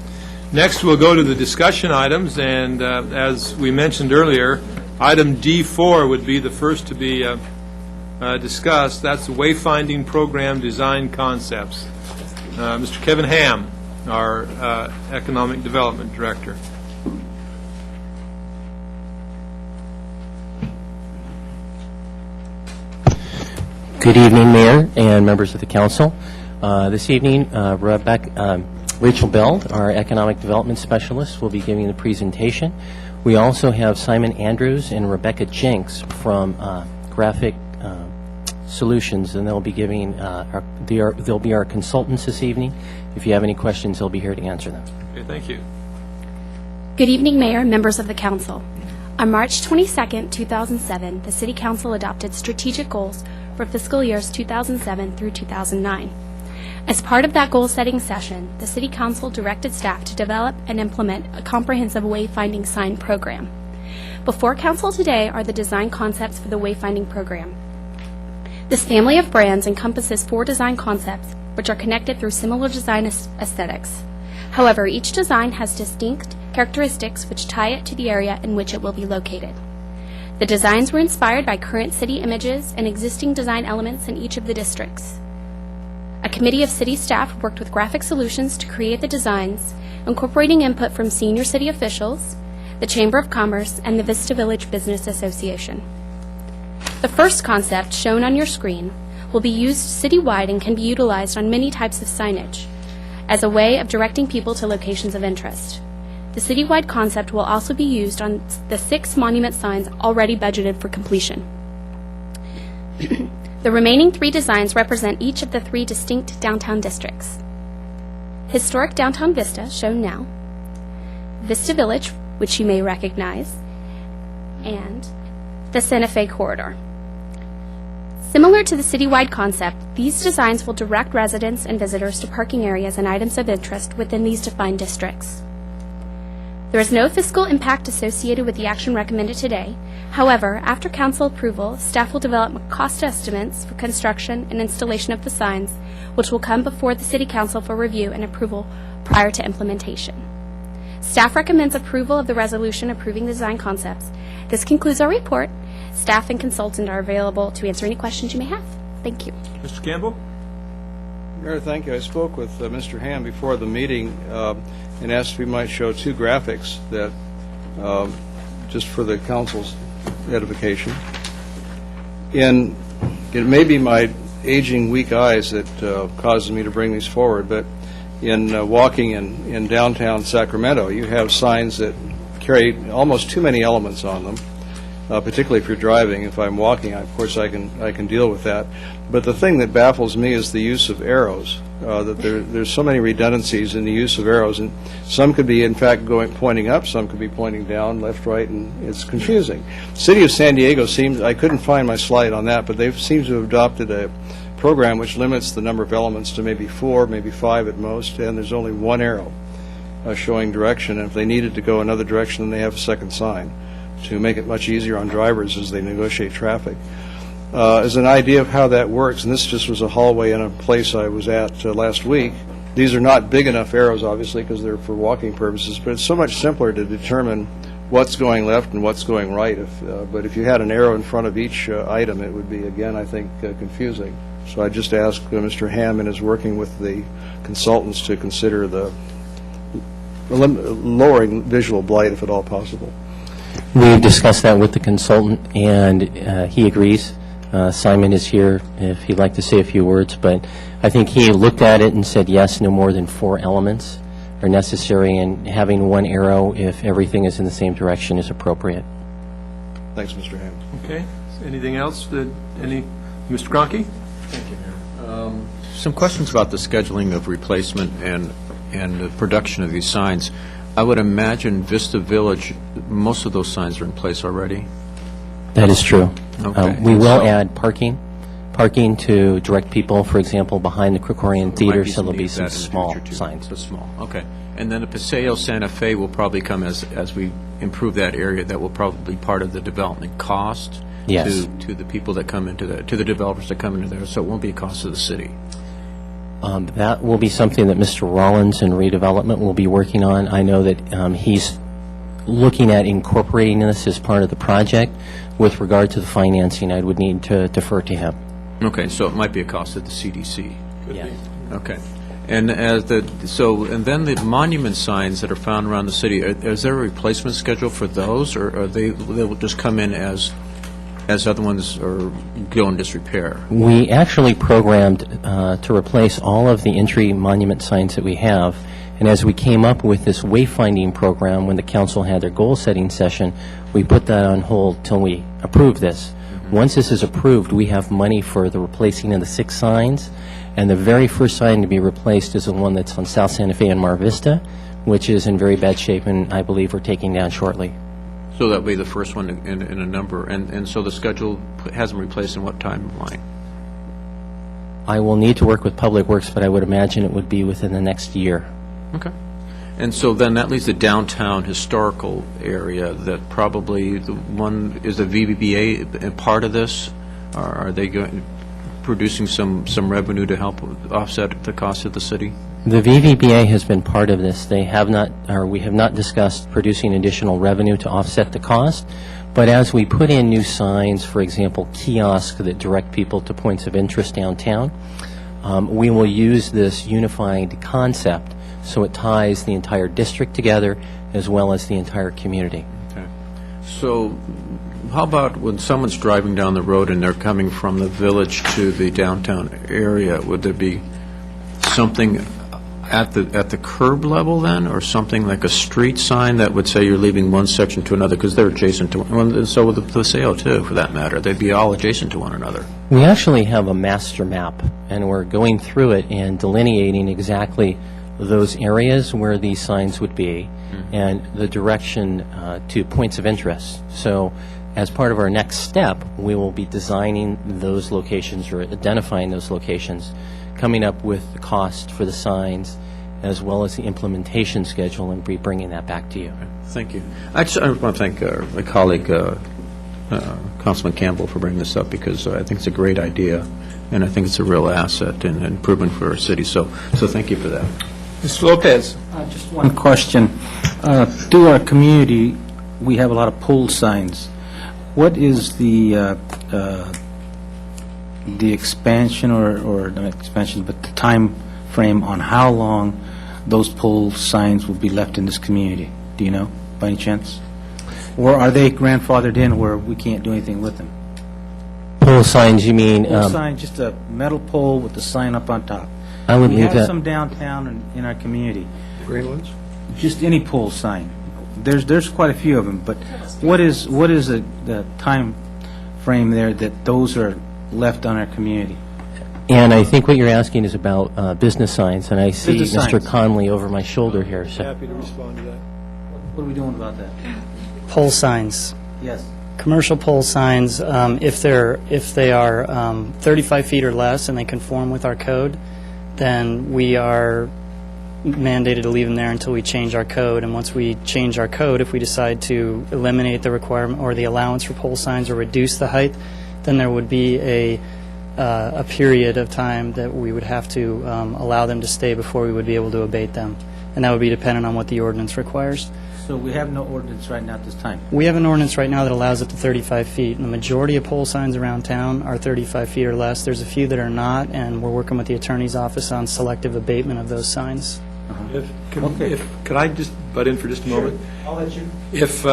Next, we'll go to the discussion items, and as we mentioned earlier, item D4 would be the first to be discussed. That's the Wayfinding Program Design Concepts. Mr. Kevin Ham, our Economic Development Director. Good evening, Mayor and members of the Council. This evening, Rachel Bell, our Economic Development Specialist, will be giving the presentation. We also have Simon Andrews and Rebecca Jenks from Graphic Solutions, and they'll be giving they'll be our consultants this evening. If you have any questions, they'll be here to answer them. Okay, thank you. Good evening, Mayor and members of the Council. On March 22, 2007, the City Council adopted strategic goals for fiscal years 2007 through 2009. As part of that goal-setting session, the City Council directed staff to develop and implement a comprehensive wayfinding sign program. Before Council today are the design concepts for the wayfinding program. This family of brands encompasses 4 design concepts, which are connected through similar design aesthetics. However, each design has distinct characteristics which tie it to the area in which it will be located. The designs were inspired by current city images and existing design elements in each of the districts. A committee of city staff worked with Graphic Solutions to create the designs, incorporating input from senior city officials, the Chamber of Commerce, and the Vista Village Business Association. The first concept, shown on your screen, will be used citywide and can be utilized on many types of signage as a way of directing people to locations of interest. The citywide concept will also be used on the 6 monument signs already budgeted for completion. The remaining 3 designs represent each of the 3 distinct downtown districts. Historic Downtown Vista, shown now, Vista Village, which you may recognize, and the Santa Fe Corridor. Similar to the citywide concept, these designs will direct residents and visitors to parking areas and items of interest within these defined districts. There is no fiscal impact associated with the action recommended today. However, after Council approval, staff will develop cost estimates for construction and installation of the signs, which will come before the City Council for review and approval prior to implementation. Staff recommends approval of the resolution approving the design concepts. This concludes our report. Staff and consultant are available to answer any questions you may have. Thank you. Mr. Campbell? Mayor, thank you. I spoke with Mr. Ham before the meeting and asked if we might show 2 graphics that, just for the council's edification. It may be my aging, weak eyes that causes me to bring these forward, but in walking in downtown Sacramento, you have signs that carry almost too many elements on them. Particularly if you're driving. If I'm walking, of course, I can deal with that. But the thing that baffles me is the use of arrows. That there's so many redundancies in the use of arrows, and some could be, in fact, pointing up, some could be pointing down, left, right, and it's confusing. City of San Diego I couldn't find my slide on that, but they seem to have adopted a program which limits the number of elements to maybe 4, maybe 5 at most, and there's only 1 arrow showing direction. And if they needed to go another direction, then they have a second sign to make it much easier on drivers as they negotiate traffic. As an idea of how that works, and this just was a hallway in a place I was at last week, these are not big enough arrows, obviously, because they're for walking purposes, but it's so much simpler to determine what's going left and what's going right. But if you had an arrow in front of each item, it would be, again, I think, confusing. So I just asked Mr. Ham and is working with the consultants to consider the lowering visual blight, if at all possible. We've discussed that with the consultant, and he agrees Simon is here if he'd like to say a few words, but I think he looked at it and said, yes, no more than 4 elements are necessary, and having one arrow, if everything is in the same direction, is appropriate. Thanks, Mr. Ham. Okay. Anything else? Mr. Cronky? Some questions about the scheduling of replacement and the production of these signs. I would imagine Vista Village, most of those signs are in place already. That is true. Okay. We will add parking to direct people, for example, behind the Krikorian Theater, so there'll be some small signs. Small, okay. And then the Paseo Santa Fe will probably come as we improve that area. That will probably be part of the development cost. Yes. To the people that come into that, to the developers that come into there, so it won't be a cost to the city. That will be something that Mr. Rollins in redevelopment will be working on. I know that he's looking at incorporating this as part of the project. With regard to the financing, I would need to defer to him. Okay, so it might be a cost to the CDC. Yes. Okay. And and then the monument signs that are found around the city, is there a replacement schedule for those, or are they will just come in as other ones or go in disrepair? We actually programmed to replace all of the entry monument signs that we have, and as we came up with this wayfinding program, when the council had their goal-setting session, we put that on hold till we approve this. Once this is approved, we have money for the replacing of the 6 signs, and the very first sign to be replaced is the one that's on South Santa Fe and Mar Vista, which is in very bad shape, and I believe we're taking down shortly. So that will be the first one in a number, and so the schedule has them replaced in what timeline? I will need to work with Public Works, but I would imagine it would be within the next year. Okay. And so then that leaves the downtown historical area that probably the one, is the VBBA a part of this? Or are they producing some revenue to help offset the cost of the city? The VVBA has been part of this. They have not, or we have not discussed producing additional revenue to offset the cost, but as we put in new signs, for example, kiosks that direct people to points of interest downtown, we will use this unified concept so it ties the entire district together as well as the entire community. Okay. So how about when someone's driving down the road and they're coming from the village to the downtown area, would there be something at the curb level then, or something like a street sign that would say you're leaving one section to another, because they're adjacent to one, and so would the Paseo too, for that matter. They'd be all adjacent to one another. We actually have a master map, and we're going through it and delineating exactly those areas where these signs would be and the direction to points of interest. So as part of our next step, we will be designing those locations or identifying those locations, coming up with the cost for the signs, as well as the implementation schedule, and be bringing that back to you. Thank you. I want to thank my colleague, Councilman Campbell, for bringing this up, because I think it's a great idea, and I think it's a real asset and improvement for our city. So thank you for that. Mr. Lopez. Just one question. Through our community, we have a lot of pole signs. What is the expansion, or not expansion, but the time frame on how long those pole signs will be left in this community? Do you know, by any chance? Or are they grandfathered in where we can't do anything with them? Pole signs, you mean? Pole sign, just a metal pole with the sign up on top. I would we leave have that. some downtown in our community. Green ones? Just any pole sign. There's quite a few of them, but what is the time frame there that those are left on our community? And I think what you're asking is about business signs, and I see Business Mr. signs. Conley over my shoulder here. So. Happy to respond to that. What are we doing about that? Pole signs. Yes. Commercial pole signs, if they are 35 feet or less and they conform with our code, then we are mandated to leave them there until we change our code. And once we change our code, if we decide to eliminate the requirement or the allowance for pole signs or reduce the height, then there would be a period of time that we would have to allow them to stay before we would be able to abate them. And that would be dependent on what the ordinance requires. So we have no ordinance right now at this time? We have an ordinance right now that allows up to 35 feet, and the majority of pole signs around town are 35 feet or less. There's a few that are not, and we're working with the Attorney's Office on selective abatement of those signs. Could I just butt in for just a moment? I'll let you. If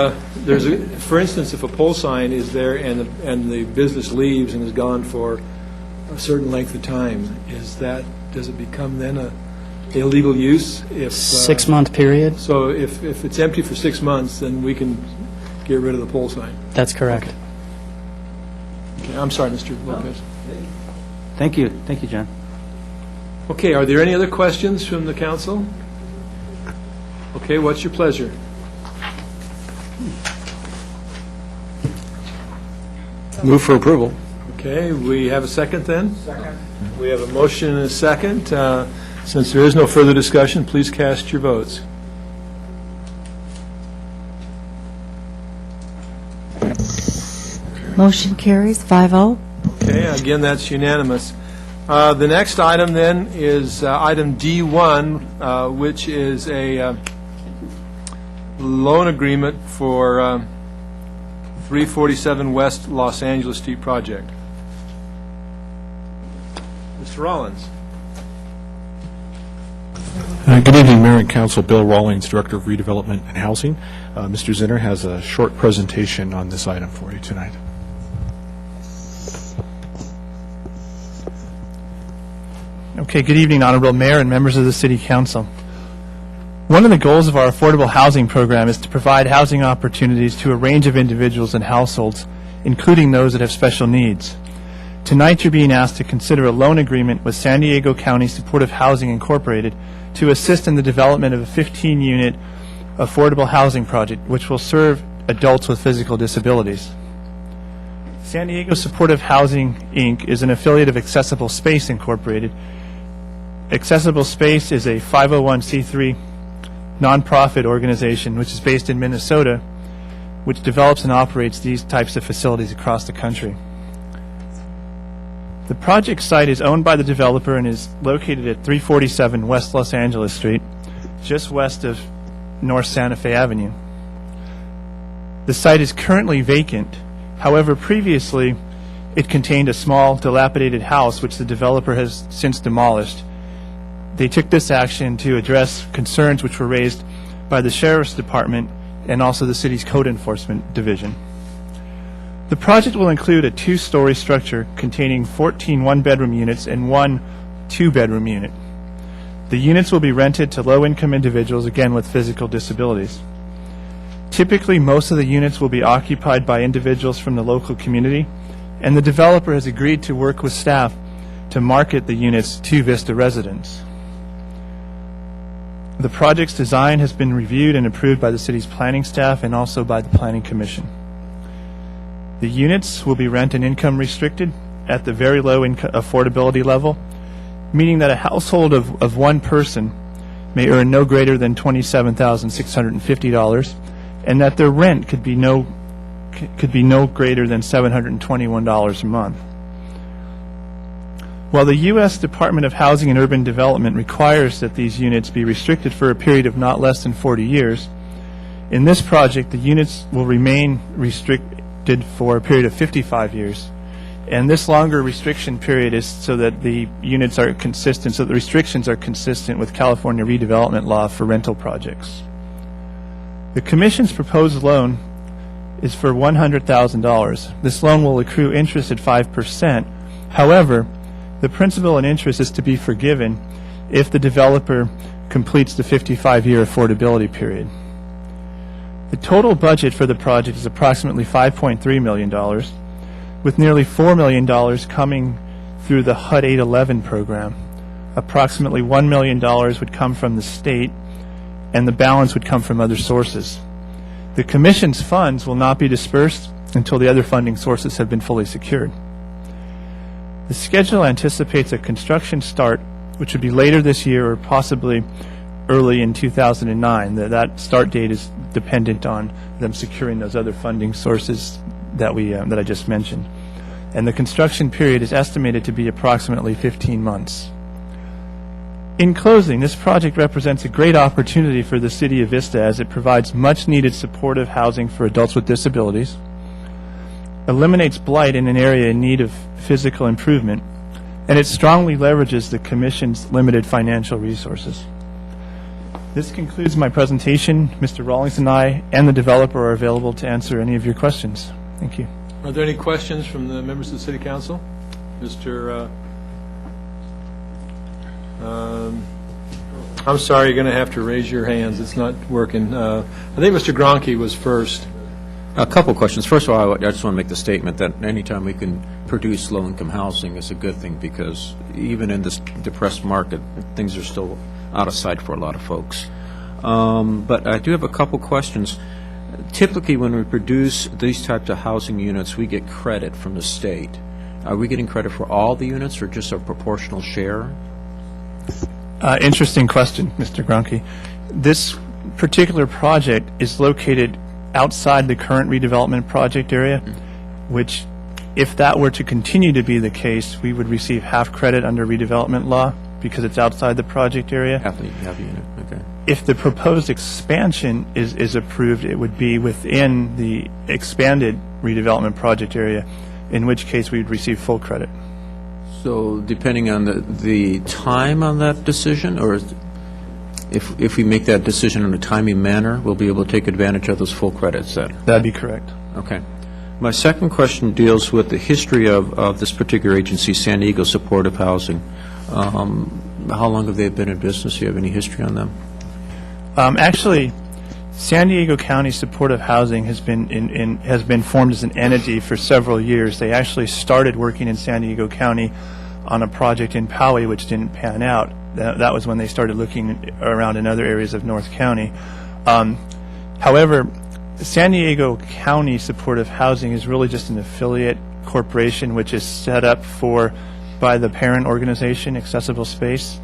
there's a, for instance, if a pole sign is there and the business leaves and is gone for a certain length of time, does it become then a illegal use? If 6-month period? So if it's empty for 6 months, then we can get rid of the pole sign. That's correct. Okay, I'm sorry, Mr. Lopez. Thank you, John. Okay, are there any other questions from the council? Okay, what's your pleasure? Move for approval. Okay, we have a second then? Second. We have a motion and a second. Since there is no further discussion, please cast your votes. Motion carries 5-0. Okay, again, that's unanimous. The next item then is item D1, which is a loan agreement for 347 West Los Angeles Street project. Mr. Rollins. Good evening, Mayor and Council. Bill Rawlings, Director of Redevelopment and Housing. Mr. Zinner has a short presentation on this item for you tonight. Okay, good evening, Honorable Mayor and members of the City Council. One of the goals of our affordable housing program is to provide housing opportunities to a range of individuals and households, including those that have special needs. Tonight, you're being asked to consider a loan agreement with San Diego County Supportive Housing Incorporated to assist in the development of a 15-unit affordable housing project, which will serve adults with physical disabilities. San Diego Supportive Housing, Inc. is an affiliate of Accessible Space Incorporated. Accessible Space is a 501c3 nonprofit organization which is based in Minnesota, which develops and operates these types of facilities across the country. The project site is owned by the developer and is located at 347 West Los Angeles Street, just west of North Santa Fe Avenue. The site is currently vacant. However, previously it contained a small, dilapidated house which the developer has since demolished. They took this action to address concerns which were raised by the Sheriff's Department and also the city's Code Enforcement Division. The project will include a 2-story structure containing 14 one-bedroom units and 1 2-bedroom unit. The units will be rented to low-income individuals, again with physical disabilities. Typically, most of the units will be occupied by individuals from the local community, and the developer has agreed to work with staff to market the units to Vista residents. The project's design has been reviewed and approved by the city's planning staff and also by the Planning Commission. The units will be rent and income restricted at the very low affordability level, meaning that a household of one person may earn no greater than $27,650, and that their rent could be no greater than $721 a month. While the U.S. Department of Housing and Urban Development requires that these units be restricted for a period of not less than 40 years, in this project the units will remain restricted for a period of 55 years. And this longer restriction period is so that the units are consistent, so the restrictions are consistent with California redevelopment law for rental projects. The Commission's proposed loan is for $100,000. This loan will accrue interest at 5%. However, the principal and interest is to be forgiven if the developer completes the 55-year affordability period. The total budget for the project is approximately $5.3 million, with nearly $4 million coming through the HUD 811 program. Approximately $1 million would come from the state, and the balance would come from other sources. The Commission's funds will not be dispersed until the other funding sources have been fully secured. The schedule anticipates a construction start, which would be later this year or possibly early in 2009. That start date is dependent on them securing those other funding sources that I just mentioned. And the construction period is estimated to be approximately 15 months. In closing, this project represents a great opportunity for the City of Vista as it provides much-needed supportive housing for adults with disabilities, eliminates blight in an area in need of physical improvement, and it strongly leverages the Commission's limited financial resources. This concludes my presentation. Mr. Rawlings and I and the developer are available to answer any of your questions. Thank you. Are there any questions from the members of the City Council? Mr. I'm sorry, you're going to have to raise your hands. It's not working. I think Mr. Gronke was first. A couple questions. First of all, I just want to make the statement that anytime we can produce low-income housing is a good thing, because even in this depressed market, things are still out of sight for a lot of folks. But I do have a couple questions. Typically, when we produce these types of housing units, we get credit from the state. Are we getting credit for all the units or just a proportional share? Interesting question, Mr. Gronke. This particular project is located outside the current redevelopment project area, which, if that were to continue to be the case, we would receive half credit under redevelopment law because it's outside the project area. Half the unit, okay. If the proposed expansion is approved, it would be within the expanded redevelopment project area, in which case we would receive full credit. So depending on the time on that decision, or if we make that decision in a timely manner, we'll be able to take advantage of those full credits then? That'd be correct. Okay. My second question deals with the history of this particular agency, San Diego Supportive Housing. How long have they been in business? Do you have any history on them? Actually, San Diego County Supportive Housing has been formed as an entity for several years. They actually started working in San Diego County on a project in Poway, which didn't pan out. That was when they started looking around in other areas of North County. However, San Diego County Supportive Housing is really just an affiliate corporation which is set up by the parent organization, Accessible Space.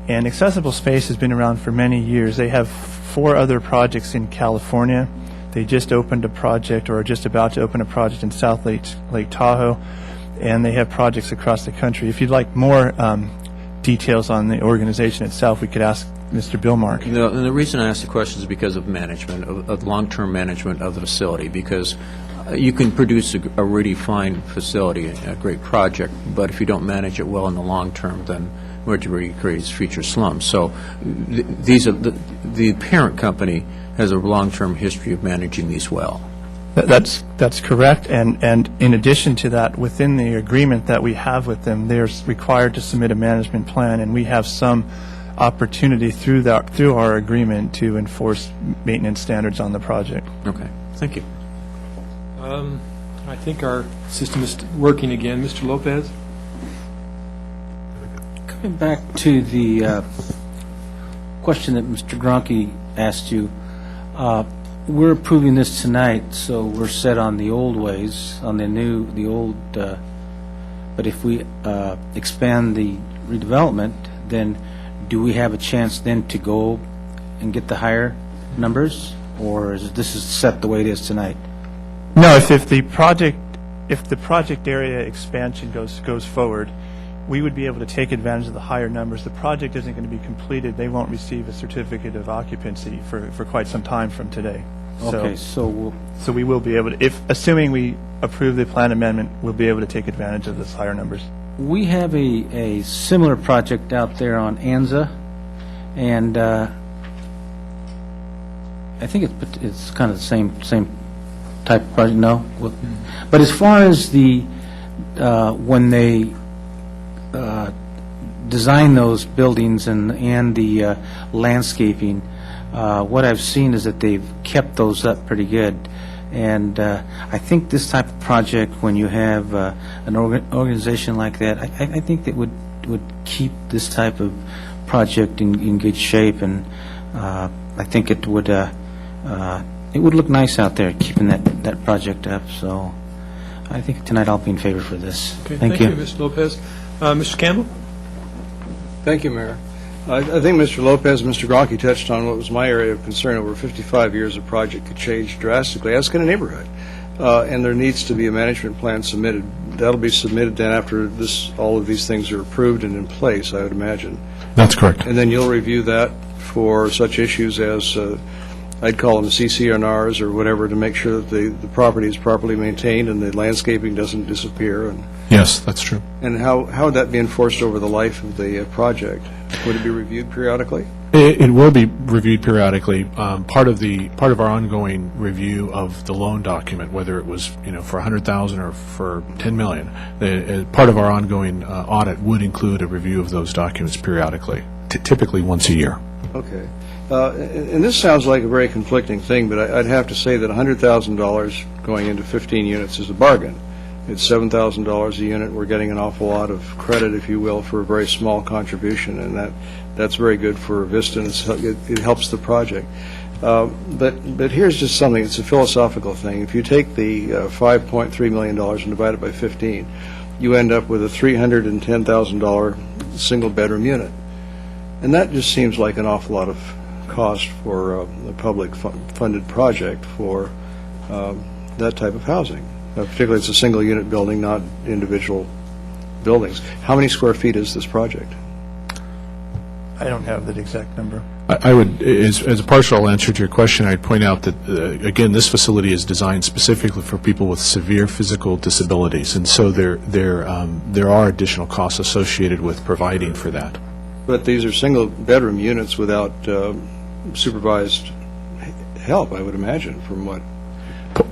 And Accessible Space has been around for many years. They have 4 other projects in California. They just opened a project, or are just about to open a project in South Lake Tahoe, and they have projects across the country. If you'd like more details on the organization itself, we could ask Mr. Billmark. And the reason I ask the question is because of management, of long-term management of the facility, because you can produce a really fine facility, a great project, but if you don't manage it well in the long term, then it really creates future slums. So the parent company has a long-term history of managing these well. That's correct, and in addition to that, within the agreement that we have with them, they're required to submit a management plan, and we have some opportunity through our agreement to enforce maintenance standards on the project. Okay, thank you. I think our system is working again. Mr. Lopez? Coming back to the question that Mr. Gronke asked you, we're approving this tonight, so we're set on the old ways, on the old, but if we expand the redevelopment, then do we have a chance then to go and get the higher numbers, or is this set the way it is tonight? No, if the project area expansion goes forward, we would be able to take advantage of the higher numbers. The project isn't going to be completed. They won't receive a certificate of occupancy for quite some time from today. Okay, so we will be able to, assuming we approve the plan amendment, we'll be able to take advantage of those higher numbers. We have a similar project out there on Anza, and I think it's kind of the same type of project. No, but as far as the when they design those buildings and the landscaping, what I've seen is that they've kept those up pretty good. And I think this type of project, when you have an organization like that, I think that would keep this type of project in good shape, and I think it would look nice out there, keeping that project up. So I think tonight I'll be in favor for this. Okay, thank you. Mr. Lopez. Mr. Campbell? Thank you, Mayor. I think Mr. Lopez and Mr. Gronke touched on what was my area of concern. Over 55 years, a project could change drastically. Ask in a neighborhood. And there needs to be a management plan submitted. That'll be submitted then after all of these things are approved and in place, I would imagine. That's correct. And then you'll review that for such issues as, I'd call them CCNRs or whatever, to make sure that the property is properly maintained and the landscaping doesn't disappear. Yes, that's true. And how would that be enforced over the life of the project? Would it be reviewed periodically? It will be reviewed periodically. Part of our ongoing review of the loan document, whether it was for $100,000 or for $10 million, part of our ongoing audit would include a review of those documents periodically, typically once a year. Okay. And this sounds like a very conflicting thing, but I'd have to say that $100,000 going into 15 units is a bargain. It's $7,000 a unit. We're getting an awful lot of credit, if you will, for a very small contribution, and that's very good for Vista, and it helps the project. But here's just something. It's a philosophical thing. If you take the $5.3 million and divide it by 15, you end up with a $310,000 single-bedroom unit. And that just seems like an awful lot of cost for a public-funded project for that type of housing. Particularly, it's a single-unit building, not individual buildings. How many square feet is this project? I don't have that exact number. I would, as a partial answer to your question, I'd point out that, again, this facility is designed specifically for people with severe physical disabilities, and so there are additional costs associated with providing for that. But these are single-bedroom units without supervised help, I would imagine, from what?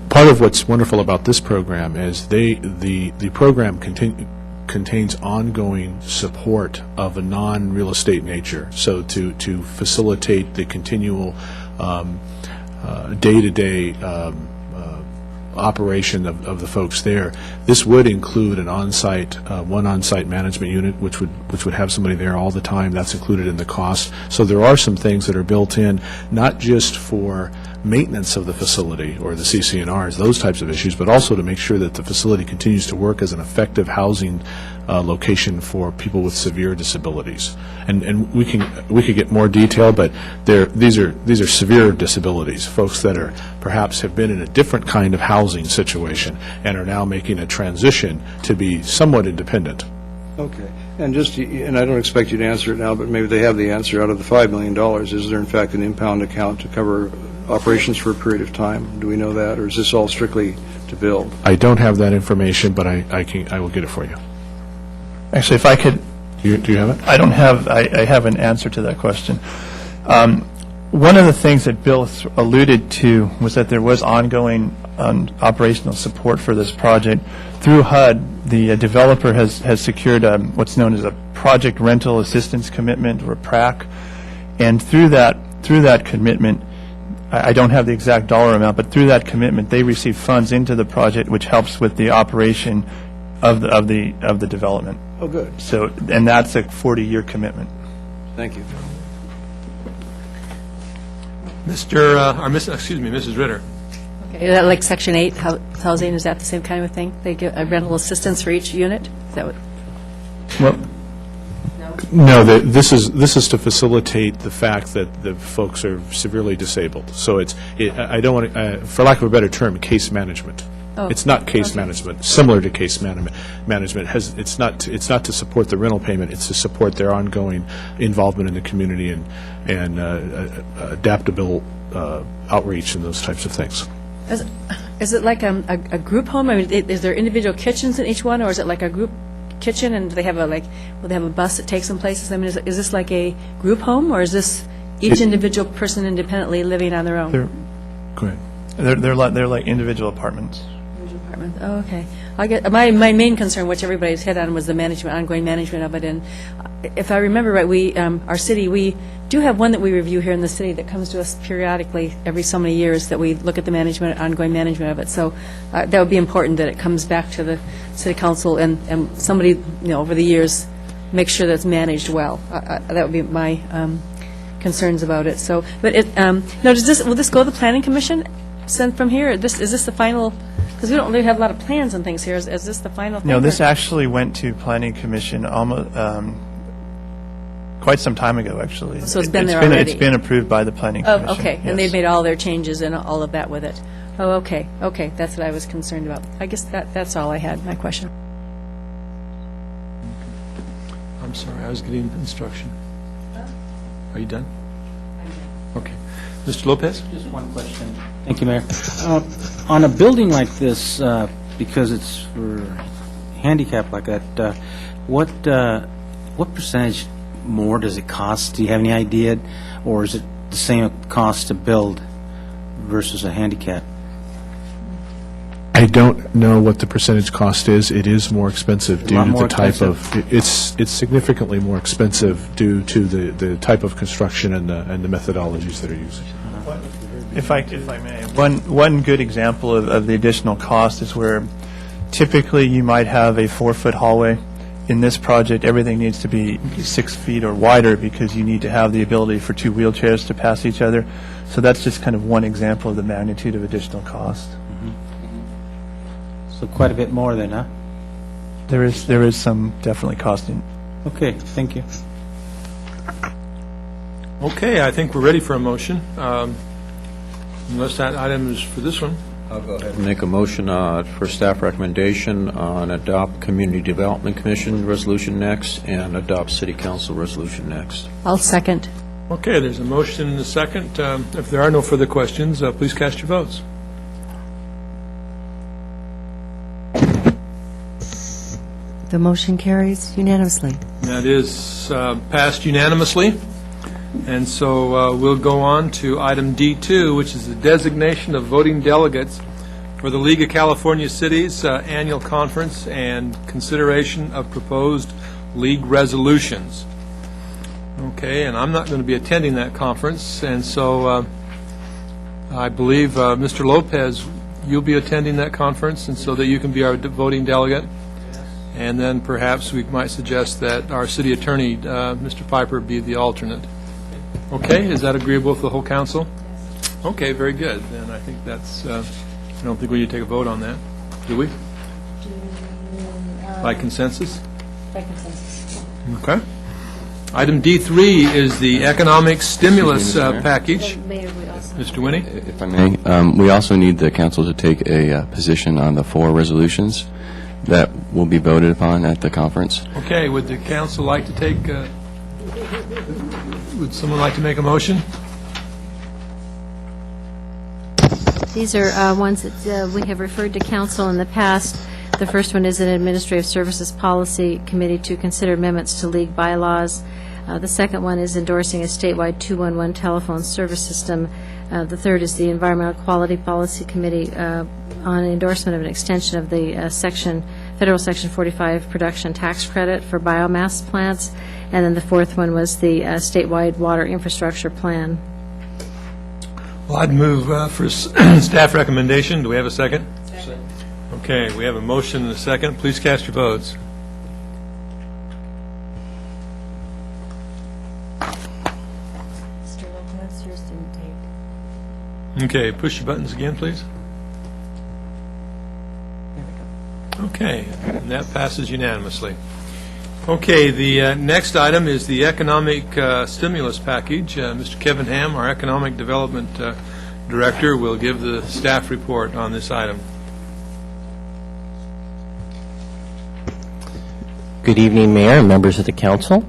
Part of what's wonderful about this program is the program contains ongoing support of a non-real estate nature, so to facilitate the continual day-to-day operation of the folks there. This would include an one on-site management unit, which would have somebody there all the time. That's included in the cost. So there are some things that are built in, not just for maintenance of the facility or the CC&Rs, those types of issues, but also to make sure that the facility continues to work as an effective housing location for people with severe disabilities. And we could get more detail, but these are severe disabilities, folks that are perhaps have been in a different kind of housing situation and are now making a transition to be somewhat independent. Okay. And I don't expect you to answer it now, but maybe they have the answer. Out of the $5 million, is there in fact an impound account to cover operations for a period of time? Do we know that, or is this all strictly to build? I don't have that information, but I will get it for you. Actually, if I could... Do you have it? I don't have... I have an answer to that question. One of the things that Bill alluded to was that there was ongoing operational support for this project. Through HUD, the developer has secured what's known as a Project Rental Assistance Commitment, or PRAC, and through that commitment, I don't have the exact dollar amount, but through that commitment, they receive funds into the project, which helps with the operation of the development. Oh, good. So, and that's a 40-year commitment. Thank you. Mrs. Ritter. Okay, is that like Section 8 housing, is that the same kind of thing? They give a rental assistance for each unit? Is that what? Well, no, this is to facilitate the fact that the folks are severely disabled. So I don't want to, for lack of a better term, case management. Oh, it's not case management. Similar to case management, it's not to support the rental payment. It's to support their ongoing involvement in the community and adaptable outreach and those types of things. Is it like a group home? I mean, is there individual kitchens in each one, or is it like a group kitchen, and do they have will they have a bus that takes them places? I mean, is this like a group home, or is this each individual person independently living on their own? Go ahead. They're like individual apartments. Apartment. Oh, okay. I get my main concern, which everybody's hit on, was the ongoing management of it. And if I remember right, our city, we do have one that we review here in the city that comes to us periodically every so many years, that we look at the ongoing management of it. So that would be important, that it comes back to the city council and somebody, over the years, make sure that it's managed well. That would be my concerns about it. So, but will this go to the planning commission? Sent from here? Is this the final? Because we don't really have a lot of plans and things here. Is this the final thing? No, this actually went to Planning Commission almost quite some time ago, actually. So it's been there already? It's been approved by the Planning Commission. Oh, okay. Yes. And they've made all their changes and all of that with it. Oh, okay. Okay, that's what I was concerned about. I guess that's all I had, my question. I'm sorry, I was getting instruction. Are you done? Okay. Mr. Lopez? Just one question. Thank you, Mayor. On a building like this, because it's for handicap like that, what percentage more does it cost? Do you have any idea? Or is it the same cost to build versus a handicap? I don't know what the percentage cost is. It is more expensive due lot to more the type of, expensive? it's significantly more expensive due to the type of construction and the methodologies that are used. If I may, one good example of the additional cost is where typically you might have a 4-foot hallway. In this project, everything needs to be 6 feet or wider because you need to have the ability for 2 wheelchairs to pass each other. So that's just kind of one example of the magnitude of additional cost. So quite a bit more then, huh? There is some definitely costing. Okay, thank you. Okay, I think we're ready for a motion, unless that item is for this one. I'll go ahead and make a motion for staff recommendation on adopt Community Development Commission resolution next and adopt City Council resolution next. I'll second. Okay, there's a motion and a second. If there are no further questions, please cast your votes. The motion carries unanimously. That is passed unanimously. And so we'll go on to item D2, which is the designation of voting delegates for the League of California Cities annual conference and consideration of proposed league resolutions. Okay, and I'm not going to be attending that conference, and so I believe, Mr. Lopez, you'll be attending that conference, and so that you can be our voting delegate. And then perhaps we might suggest that our city attorney, Mr. Piper, be the alternate. Okay, is that agreeable with the whole council? Okay, very good. Then I think that's, I don't think we need to take a vote on that, do we? By consensus? By consensus. Okay. Item D3 is the economic stimulus package. Mr. Winnie? If I may, we also need the council to take a position on the 4 resolutions that will be voted upon at the conference. Okay, would the council like to take, would someone like to make a motion? These are ones that we have referred to council in the past. The first one is an Administrative Services Policy Committee to consider amendments to league bylaws. The second one is endorsing a statewide 211 telephone service system. The third is the Environmental Quality Policy Committee on endorsement of an extension of the Federal Section 45 production tax credit for biomass plants. And then the fourth one was the statewide water infrastructure plan. Well, I'd move for staff recommendation. Do we have a second? Second. Okay, we have a motion and a second. Please cast your votes. Mr. Lopez, yours didn't take. Okay, push your buttons again, please. Okay, and that passes unanimously. Okay, the next item is the economic stimulus package. Mr. Kevin Ham, our Economic Development Director, will give the staff report on this item. Good evening, Mayor and members of the Council.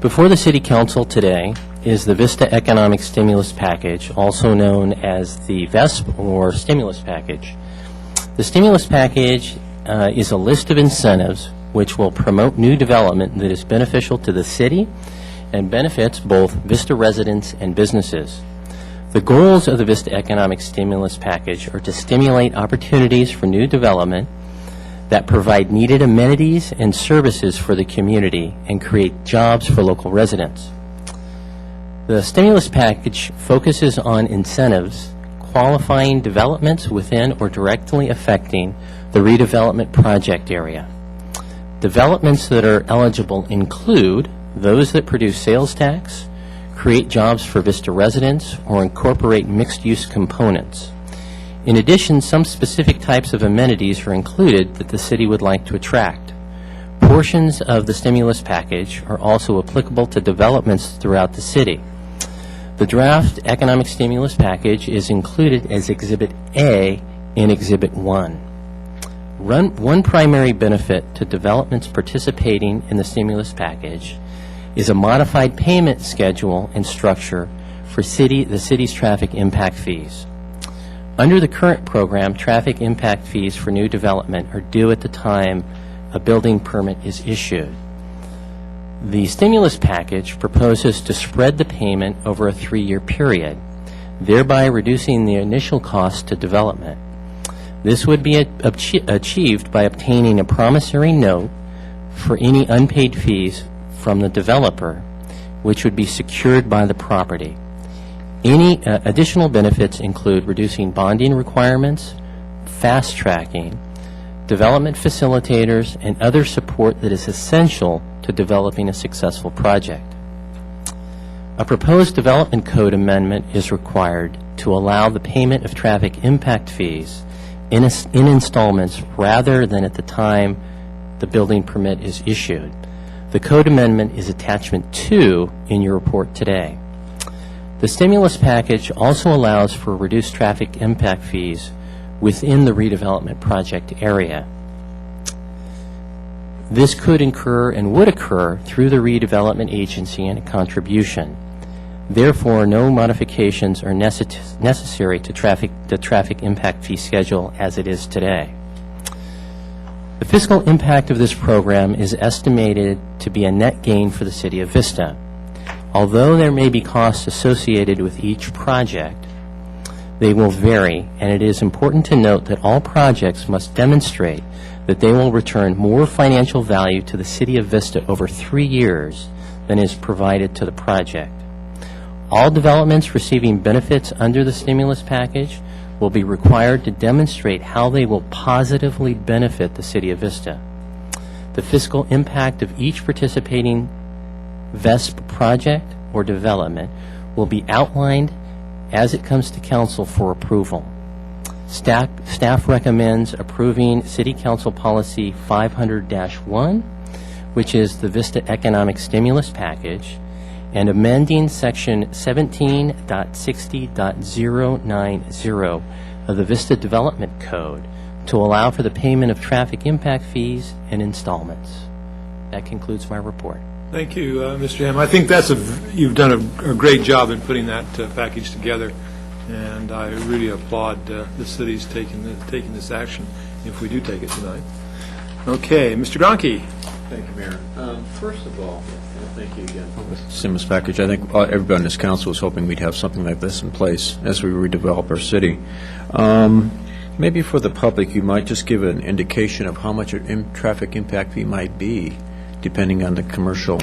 Before the City Council today is the Vista Economic Stimulus Package, also known as the VESP or Stimulus Package. The Stimulus Package is a list of incentives which will promote new development that is beneficial to the city and benefits both Vista residents and businesses. The goals of the Vista Economic Stimulus Package are to stimulate opportunities for new development that provide needed amenities and services for the community and create jobs for local residents. The stimulus package focuses on incentives qualifying developments within or directly affecting the redevelopment project area. Developments that are eligible include those that produce sales tax, create jobs for Vista residents, or incorporate mixed-use components. In addition, some specific types of amenities are included that the city would like to attract. Portions of the stimulus package are also applicable to developments throughout the city. The draft economic stimulus package is included as Exhibit A in Exhibit 1. One primary benefit to developments participating in the stimulus package is a modified payment schedule and structure for the city's traffic impact fees. Under the current program, traffic impact fees for new development are due at the time a building permit is issued. The stimulus package proposes to spread the payment over a 3-year period, thereby reducing the initial cost to development. This would be achieved by obtaining a promissory note for any unpaid fees from the developer, which would be secured by the property. Any additional benefits include reducing bonding requirements, fast-tracking, development facilitators, and other support that is essential to developing a successful project. A proposed development code amendment is required to allow the payment of traffic impact fees in installments rather than at the time the building permit is issued. The code amendment is attachment 2 in your report today. The stimulus package also allows for reduced traffic impact fees within the redevelopment project area. This could incur and would occur through the redevelopment agency and a contribution. Therefore, no modifications are necessary to the traffic impact fee schedule as it is today. The fiscal impact of this program is estimated to be a net gain for the City of Vista. Although there may be costs associated with each project, they will vary, and it is important to note that all projects must demonstrate that they will return more financial value to the City of Vista over 3 years than is provided to the project. All developments receiving benefits under the stimulus package will be required to demonstrate how they will positively benefit the City of Vista. The fiscal impact of each participating VESP project or development will be outlined as it comes to Council for approval. Staff recommends approving City Council Policy 500-1, which is the Vista Economic Stimulus Package, and amending Section 17.60.090 of the Vista Development Code to allow for the payment of traffic impact fees and installments. That concludes my report. Thank you, Mr. Ham. I think you've done a great job in putting that package together, and I really applaud the city's taking this action if we do take it tonight. Okay, Mr. Gronke. Thank you, Mayor. First of all, thank you again for the stimulus package. I think everybody on this council was hoping we'd have something like this in place as we redevelop our city. Maybe for the public, you might just give an indication of how much a traffic impact fee might be, depending on the commercial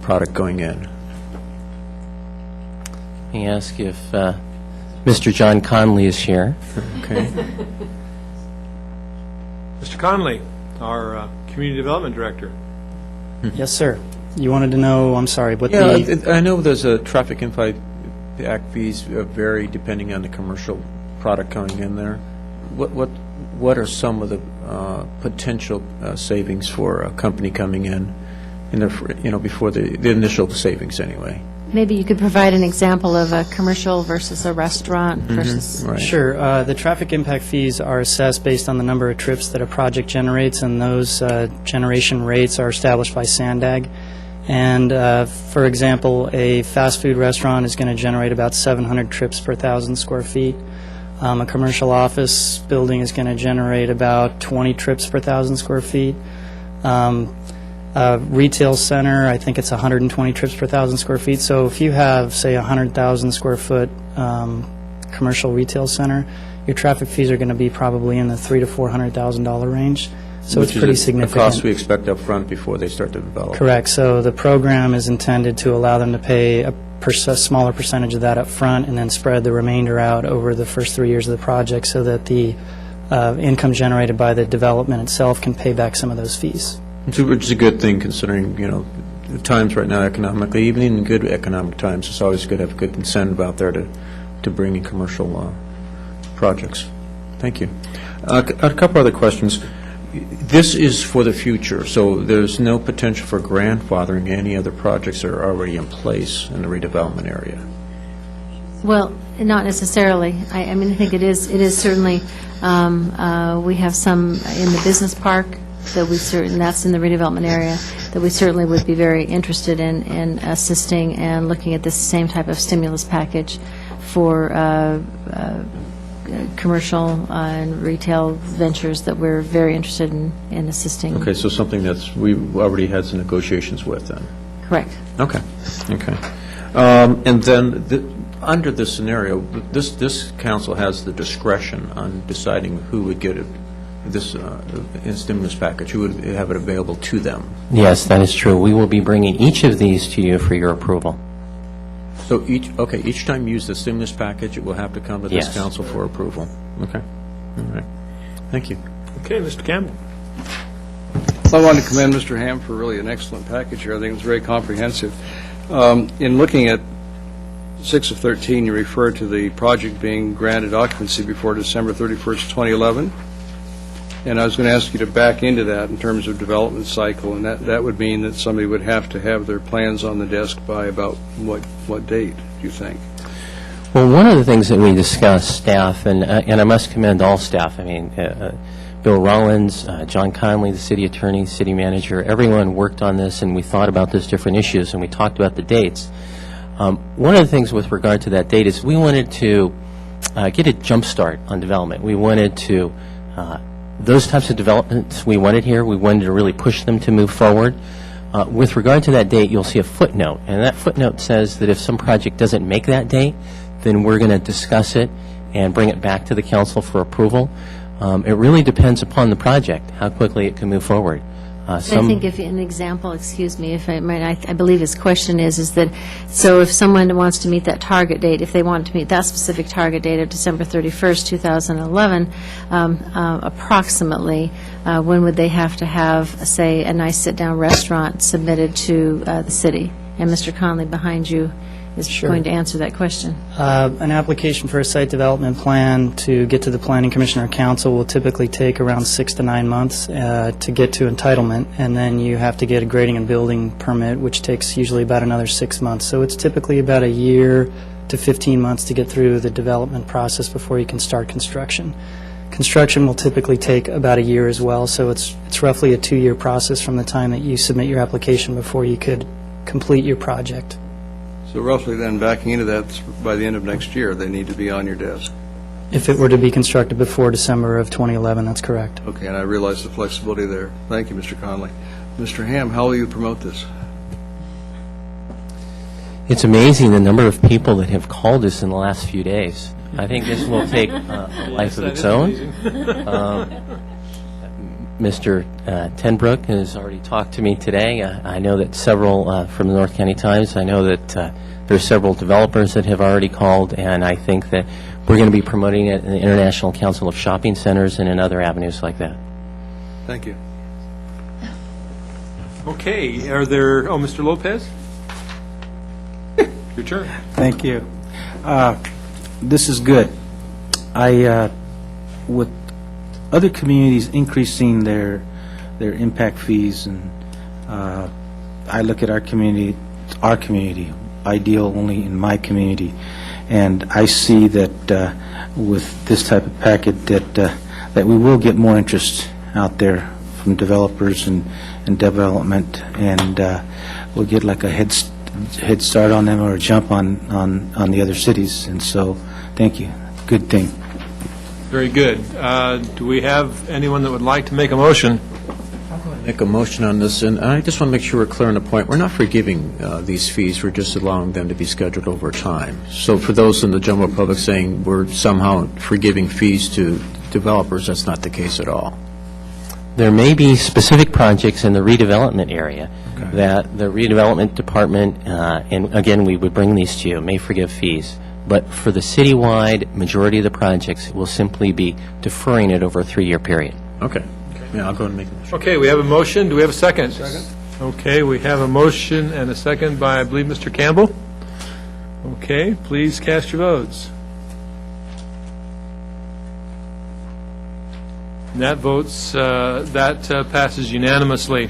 product going in. Let me ask if Mr. John Conley is here. Okay. Mr. Conley, our Community Development Director. Yes, sir. You wanted to know, I'm sorry, what I know there's a traffic impact fees vary depending on the commercial product coming in there. What are some of the potential savings for a company coming in before the initial savings anyway? Maybe you could provide an example of a commercial versus a restaurant versus... Right. Sure. The traffic impact fees are assessed based on the number of trips that a project generates, and those generation rates are established by SANDAG. And, for example, a fast food restaurant is going to generate about 700 trips per 1,000 square feet. A commercial office building is going to generate about 20 trips per 1,000 square feet. A retail center, I think it's 120 trips per 1,000 square feet. So if you have, say, a 100,000 square foot commercial retail center, your traffic fees are going to be probably in the $300,000 to $400,000 range. So it's pretty significant. The cost we expect up front before they start to develop. Correct. So the program is intended to allow them to pay a smaller percentage of that up front and then spread the remainder out over the first 3 years of the project so that the income generated by the development itself can pay back some of those fees. Which is a good thing considering, the times right now economically, even in good economic times, it's always good to have good incentive out there to bring in commercial projects. Thank you. A couple other questions. This is for the future, so there's no potential for grandfathering any other projects that are already in place in the redevelopment area. Well, not necessarily. I think it is certainly, we have some in the business park that that's in the redevelopment area, that we certainly would be very interested in assisting and looking at this same type of stimulus package for commercial and retail ventures that we're very interested in assisting. Okay, so something we already had some negotiations with then? Correct. Okay, okay. And then, under this scenario, this council has the discretion on deciding who would get this stimulus package, who would have it available to them. Yes, that is true. We will be bringing each of these to you for your approval. So each time you use the stimulus package, it will have to come to this Yes. council for approval. Okay, all right. Thank you. Okay, Mr. Campbell. I want to commend Mr. Ham for really an excellent package here. I think it's very comprehensive. In looking at 6 of 13, you refer to the project being granted occupancy before December 31st, 2011. And I was going to ask you to back into that in terms of development cycle, and that would mean that somebody would have to have their plans on the desk by about what date, do you think? Well, one of the things that we discussed, staff, and I must commend all staff, I mean, Bill Rollins, John Conley, the city attorney, city manager, everyone worked on this, and we thought about those different issues, and we talked about the dates. One of the things with regard to that date is we wanted to get a jump start on development. We wanted to, those types of developments we wanted here, we wanted to really push them to move forward. With regard to that date, you'll see a footnote, and that footnote says that if some project doesn't make that date, then we're going to discuss it and bring it back to the council for approval. It really depends upon the project, how quickly it can move forward. I think if an example, excuse me, if I might, I believe his question is that, so if someone wants to meet that target date, if they want to meet that specific target date of December 31st, 2011, approximately, when would they have to have, say, a nice sit-down restaurant submitted to the city? And Mr. Conley behind you is going to answer that question. An application for a site development plan to get to the Planning Commission or Council will typically take around 6 to 9 months to get to entitlement, and then you have to get a grading and building permit, which takes usually about another 6 months. So it's typically about a year to 15 months to get through the development process before you can start construction. Construction will typically take about a year as well, so it's roughly a 2-year process from the time that you submit your application before you could complete your project. So roughly then, backing into that, by the end of next year, they need to be on your desk. If it were to be constructed before December of 2011, that's correct. Okay, and I realize the flexibility there. Thank you, Mr. Conley. Mr. Ham, how will you promote this? It's amazing the number of people that have called us in the last few days. I think this will take a life of its own. Mr. Tenbrook has already talked to me today. I know that several from the North County Times, I know that there's several developers that have already called, and I think that we're going to be promoting it in the International Council of Shopping Centers and in other avenues like that. Thank you. Okay, are there, Mr. Lopez? Your turn. Thank you. This is good. With other communities increasing their impact fees, and I look at our community, ideal only in my community, and I see that with this type of package that we will get more interest out there from developers and development, and we'll get like a head start on them or a jump on the other cities, and so thank you. Good thing. Very good. Do we have anyone that would like to make a motion? Make a motion on this, and I just want to make sure we're clear on the point. We're not forgiving these fees. We're just allowing them to be scheduled over time. So for those in the general public saying we're somehow forgiving fees to developers, that's not the case at all. There may be specific projects in the redevelopment area that the redevelopment department, and again, we would bring these to you, may forgive fees. But for the citywide majority of the projects, it will simply be deferring it over a 3-year period. Okay. Yeah, I'll go ahead and make a motion. Okay, we have a motion. Do we have a second? Second. Okay, we have a motion and a second by, I believe, Mr. Campbell. Okay, please cast your votes. And that passes unanimously.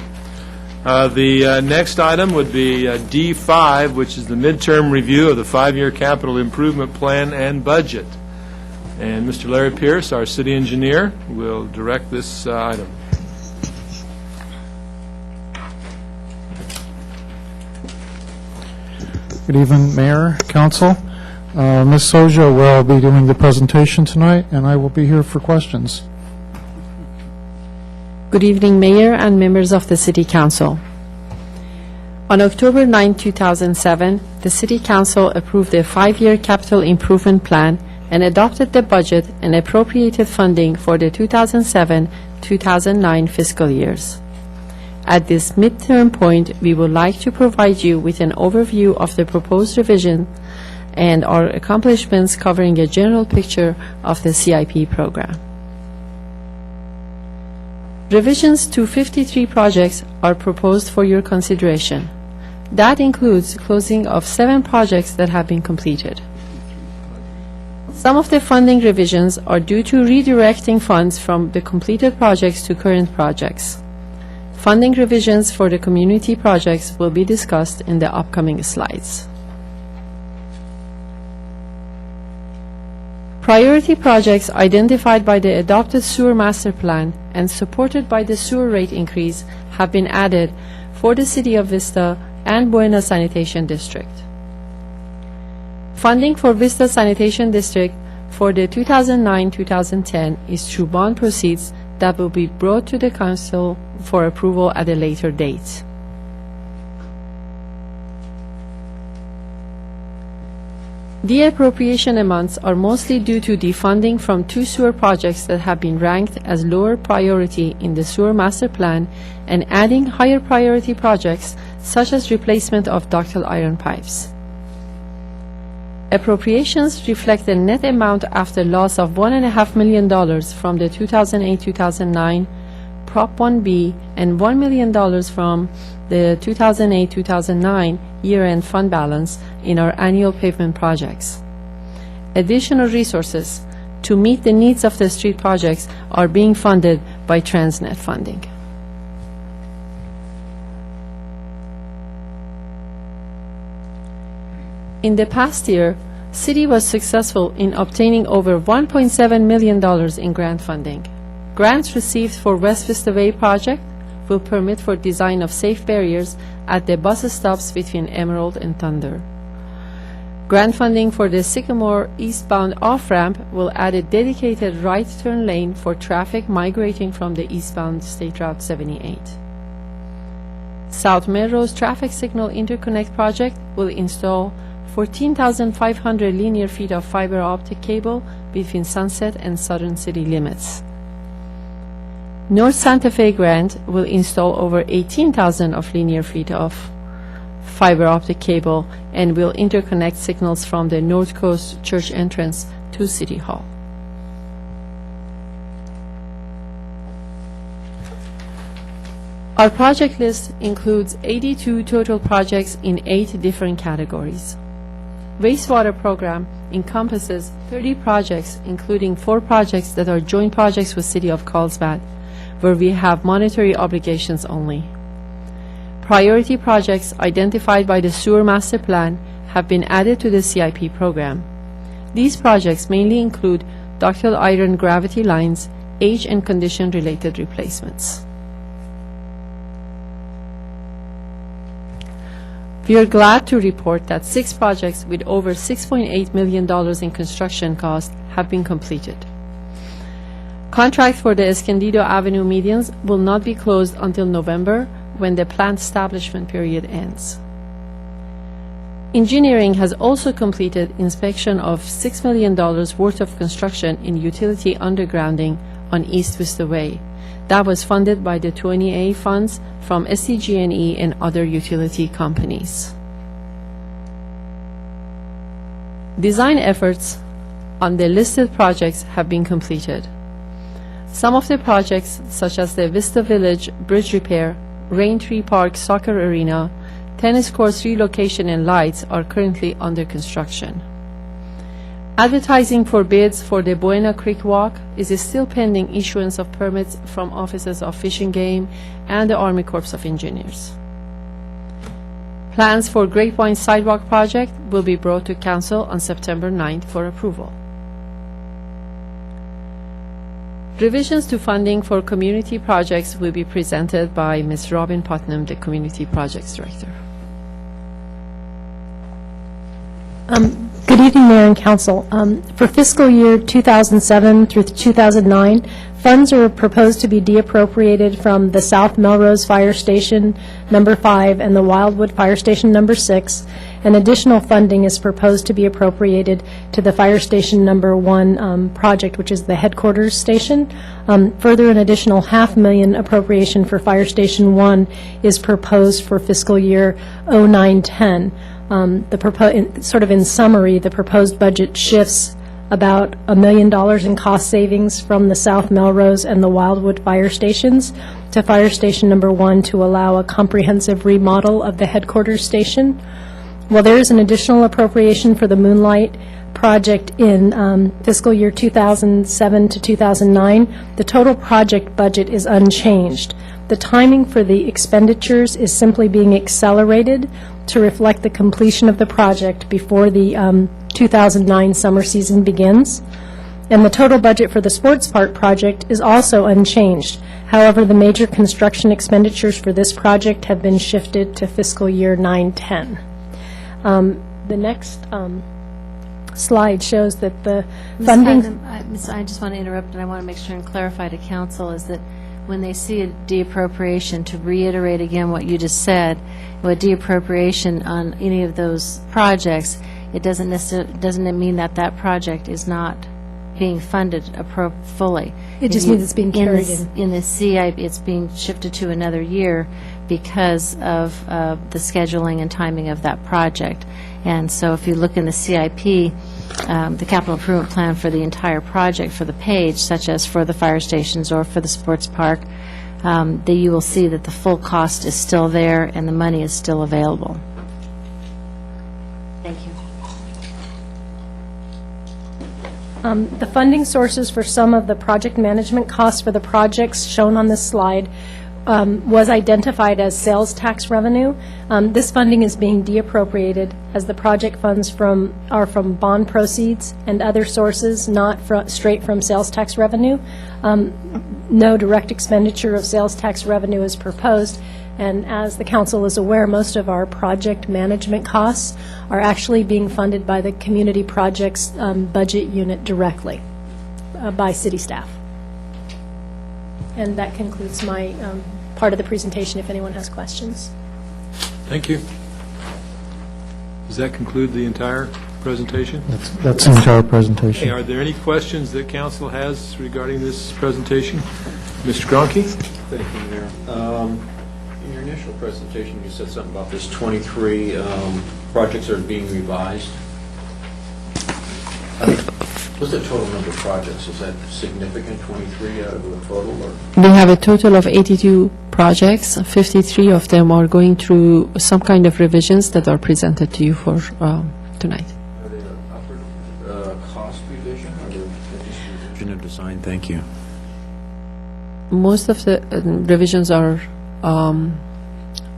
The next item would be D5, which is the midterm review of the 5-year capital improvement plan and budget. And Mr. Larry Pierce, our city engineer, will direct this item. Good evening, Mayor, Council. Ms. Soja will be doing the presentation tonight, and I will be here for questions. Good evening, Mayor and members of the City Council. On October 9, 2007, the City Council approved a 5-year capital improvement plan and adopted the budget and appropriated funding for the 2007-2009 fiscal years. At this midterm point, we would like to provide you with an overview of the proposed revision and our accomplishments, covering a general picture of the CIP program. Revisions to 53 projects are proposed for your consideration. That includes closing of 7 projects that have been completed. Some of the funding revisions are due to redirecting funds from the completed projects to current projects. Funding revisions for the community projects will be discussed in the upcoming slides. Priority projects identified by the adopted sewer master plan and supported by the sewer rate increase have been added for the City of Vista and Buena Sanitation District. Funding for Vista Sanitation District for the 2009-2010 is through bond proceeds that will be brought to the Council for approval at a later date. The appropriation amounts are mostly due to defunding from 2 sewer projects that have been ranked as lower priority in the sewer master plan and adding higher priority projects such as replacement of ductile iron pipes. Appropriations reflect a net amount after loss of $1.5 million from the 2008-2009 Prop 1B and $1 million from the 2008-2009 year-end fund balance in our annual pavement projects. Additional resources to meet the needs of the street projects are being funded by Transnet funding. In the past year, City was successful in obtaining over $1.7 million in grant funding. Grants received for West Vista Way project will permit for design of safe barriers at the bus stops between Emerald and Thunder. Grant funding for the Sycamore eastbound off-ramp will add a dedicated right turn lane for traffic migrating from the eastbound State Route 78. South Melrose traffic signal interconnect project will install 14,500 linear feet of fiber optic cable between Sunset and Southern city limits. North Santa Fe grant will install over 18,000 of linear feet of fiber optic cable and will interconnect signals from the North Coast Church entrance to City Hall. Our project list includes 82 total projects in 8 different categories. Wastewater program encompasses 30 projects, including 4 projects that are joint projects with City of Carlsbad, where we have monetary obligations only. Priority projects identified by the Sewer Master Plan have been added to the CIP program. These projects mainly include ductile iron gravity lines, age and condition-related replacements. We are glad to report that 6 projects with over $6.8 million in construction costs have been completed. Contract for the Escondido Avenue medians will not be closed until November, when the plant establishment period ends. Engineering has also completed inspection of $6 million worth of construction in utility undergrounding on East Vista Way. That was funded by the 20A funds from SDG&E and other utility companies. Design efforts on the listed projects have been completed. Some of the projects, such as the Vista Village Bridge Repair, Raintree Park Soccer Arena, tennis courts relocation and lights, are currently under construction. Advertising for bids for the Buena Creek Walk is still pending issuance of permits from offices of Fish and Game and the Army Corps of Engineers. Plans for Grapevine Sidewalk project will be brought to Council on September 9th for approval. Revisions to funding for community projects will be presented by Ms. Robin Putnam, the Community Projects Director. Good evening, Mayor and Council. For fiscal year 2007 through 2009, funds are proposed to be deappropriated from the South Melrose Fire Station number 5 and the Wildwood Fire Station number 6, and additional funding is proposed to be appropriated to the Fire Station number 1 project, which is the headquarters station. Further, an additional $500,000 appropriation for Fire Station 1 is proposed for fiscal year 09-10. Sort of in summary, the proposed budget shifts about $1 million in cost savings from the South Melrose and the Wildwood fire stations to Fire Station number 1 to allow a comprehensive remodel of the headquarters station. While there is an additional appropriation for the Moonlight project in fiscal year 2007 to 2009, the total project budget is unchanged. The timing for the expenditures is simply being accelerated to reflect the completion of the project before the 2009 summer season begins. And the total budget for the Sports Park project is also unchanged. However, the major construction expenditures for this project have been shifted to fiscal year 9-10. The next slide shows that the funding... I just want to interrupt, and I want to make sure and clarify to council is that when they see a deappropriation, to reiterate again what you just said, what deappropriation on any of those projects, it doesn't mean that that project is not being funded fully. It just means it's being carried in. In the CIP, it's being shifted to another year because of the scheduling and timing of that project. And so if you look in the CIP, the capital improvement plan for the entire project for the page, such as for the fire stations or for the sports park, you will see that the full cost is still there and the money is still available. Thank you. The funding sources for some of the project management costs for the projects shown on this slide was identified as sales tax revenue. This funding is being deappropriated as the project funds are from bond proceeds and other sources, not straight from sales tax revenue. No direct expenditure of sales tax revenue is proposed, and as the council is aware, most of our project management costs are actually being funded by the community projects budget unit directly by city staff. And that concludes my part of the presentation, if anyone has questions. Thank you. Does that conclude the entire presentation? That's the entire presentation. Okay, are there any questions that council has regarding this presentation? Mr. Gronke? Thank you, Mayor. In your initial presentation, you said something about this 23 projects that are being revised. What's the total number of projects? Is that significant, 23 out of the total? Or? We have a total of 82 projects. 53 of them are going through some kind of revisions that are presented to you for tonight. Are they an upward cost revision or just revision of design? Thank you. Most of the revisions are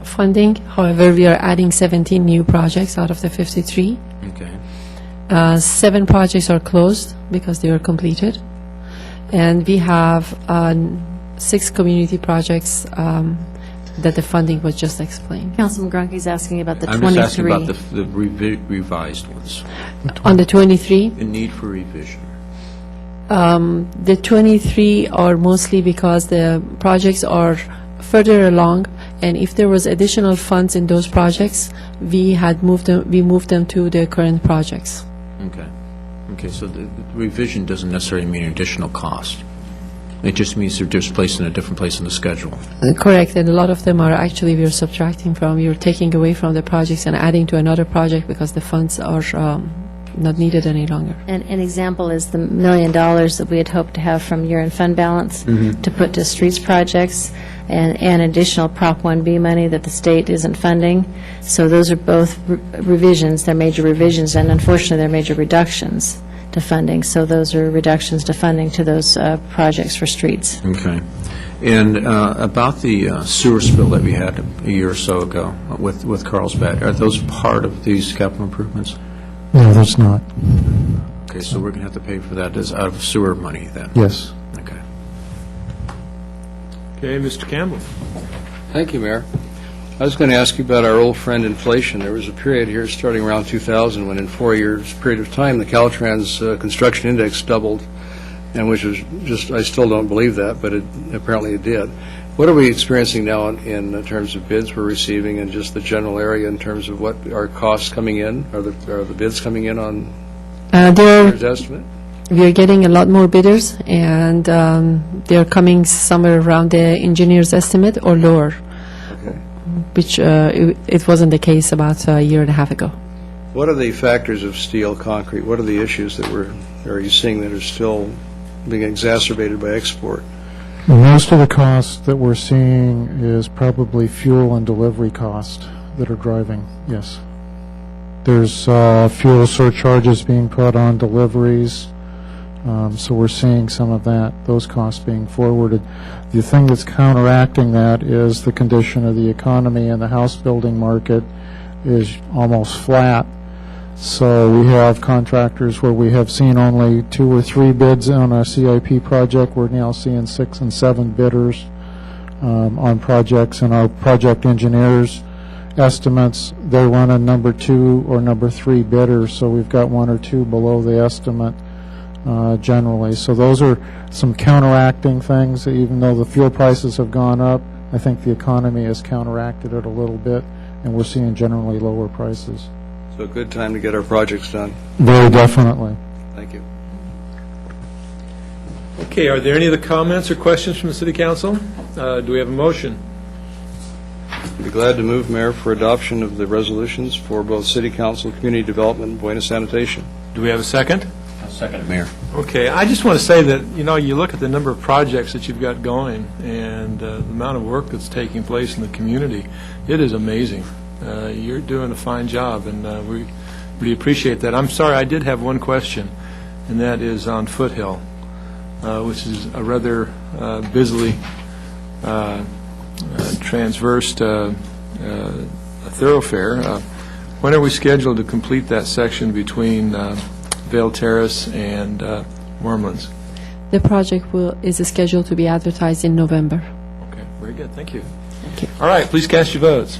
funding. However, we are adding 17 new projects out of the 53. Okay. 7 projects are closed because they were completed. And we have 6 community projects that the funding was just explained. Councilman Gronke is asking about the 23. I'm just asking about the revised ones. On the 23? The need for revision. The 23 are mostly because the projects are further along, and if there was additional funds in those projects, we moved them to the current projects. Okay. Okay, so the revision doesn't necessarily mean additional cost. It just means they're just placed in a different place in the schedule. Correct, and a lot of them are actually we're subtracting from, you're taking away from the projects and adding to another project because the funds are not needed any longer. An example is the $1 million that we had hoped to have from year-end fund balance to put to streets projects, and additional Prop 1B money that the state isn't funding. So those are both revisions. They're major revisions, and unfortunately, they're major reductions to funding. So those are reductions to funding to those projects for streets. Okay. And about the sewer spill that we had a year or so ago with Carlsbad, are those part of these capital improvements? No, that's not. Okay, so we're going to have to pay for that as out of sewer money then? Yes. Okay. Okay, Mr. Campbell. Thank you, Mayor. I was going to ask you about our old friend inflation. There was a period here starting around 2000 when in 4 years period of time the Caltrans construction index doubled, and which was just, I still don't believe that, but apparently it did. What are we experiencing now in terms of bids we're receiving and just the general area in terms of what are costs coming in? Are the bids coming in on your estimate? We are getting a lot more bidders, and they're coming somewhere around the engineer's estimate or lower, which it wasn't the case about a year and a half ago. What are the factors of steel, concrete? What are the issues that are you seeing that are still being exacerbated by export? Most of the costs that we're seeing is probably fuel and delivery cost that are driving, yes. There's fuel surcharges being put on deliveries, so we're seeing some of that, those costs being forwarded. The thing that's counteracting that is the condition of the economy, and the house building market is almost flat. So we have contractors where we have seen only 2 or 3 bids on our CIP project. We're now seeing 6 and 7 bidders on projects, and our project engineers' estimates, they run a number 2 or number 3 bidder, so we've got 1 or 2 below the estimate generally. So those are some counteracting things. Even though the fuel prices have gone up, I think the economy has counteracted it a little bit, and we're seeing generally lower prices. So a good time to get our projects done. Very definitely. Thank you. Okay, are there any other comments or questions from the City Council? Do we have a motion? I'd be glad to move, Mayor, for adoption of the resolutions for both City Council, Community Development, and Buena Sanitation. Do we have a second? I'll second it, Mayor. Okay, I just want to say that, you look at the number of projects that you've got going and the amount of work that's taking place in the community, it is amazing. You're doing a fine job, and we really appreciate that. I'm sorry, I did have one question, and that is on Foothill, which is a rather busily transversed thoroughfare. When are we scheduled to complete that section between Vale Terrace and Wormlands? The project is scheduled to be advertised in November. Okay, very good. Thank you. Thank you. All right, please cast your votes.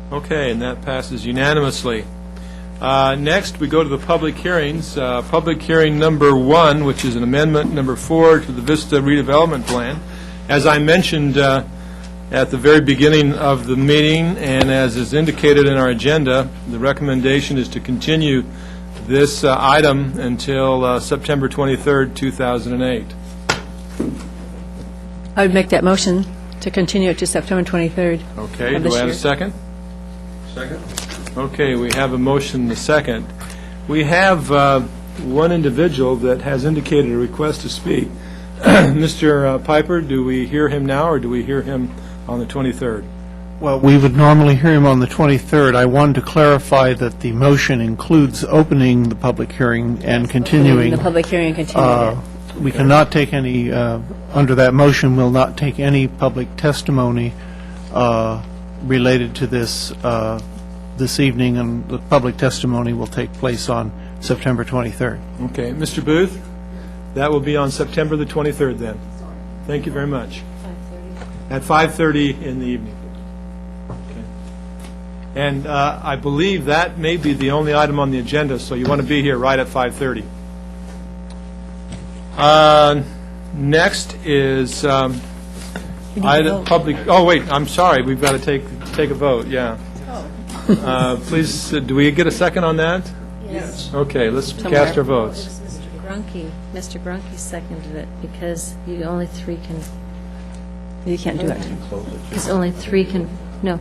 Okay, and that passes unanimously. Next, we go to the public hearings. Public hearing number 1, which is an amendment number 4 to the Vista redevelopment plan. As I mentioned at the very beginning of the meeting, and as is indicated in our agenda, the recommendation is to continue this item until September 23rd, 2008. I would make that motion to continue it to September 23rd. Okay, do I have a second? Second. Okay, we have a motion and a second. We have one individual that has indicated a request to speak. Mr. Piper, do we hear him now, or do we hear him on the 23rd? Well, we would normally hear him on the 23rd. I wanted to clarify that the motion includes opening the public hearing and continuing. The public hearing and continuing. We cannot take any, under that motion, we'll not take any public testimony related to this this evening, and the public testimony will take place on September 23rd. Okay. Mr. Booth, that will be on September the 23rd then. Thank you very much. 5:30. At 5:30 in the evening. Okay. And I believe that may be the only item on the agenda, so you want to be here right at 5:30. Next is item public. Oh wait, I'm sorry. We've got to take a vote. Yeah. Please, do we get a second on that? Yes. Okay, let's cast our votes. Mr. Grunke seconded it because you only 3 can. You can't do it. Because only 3 can. No,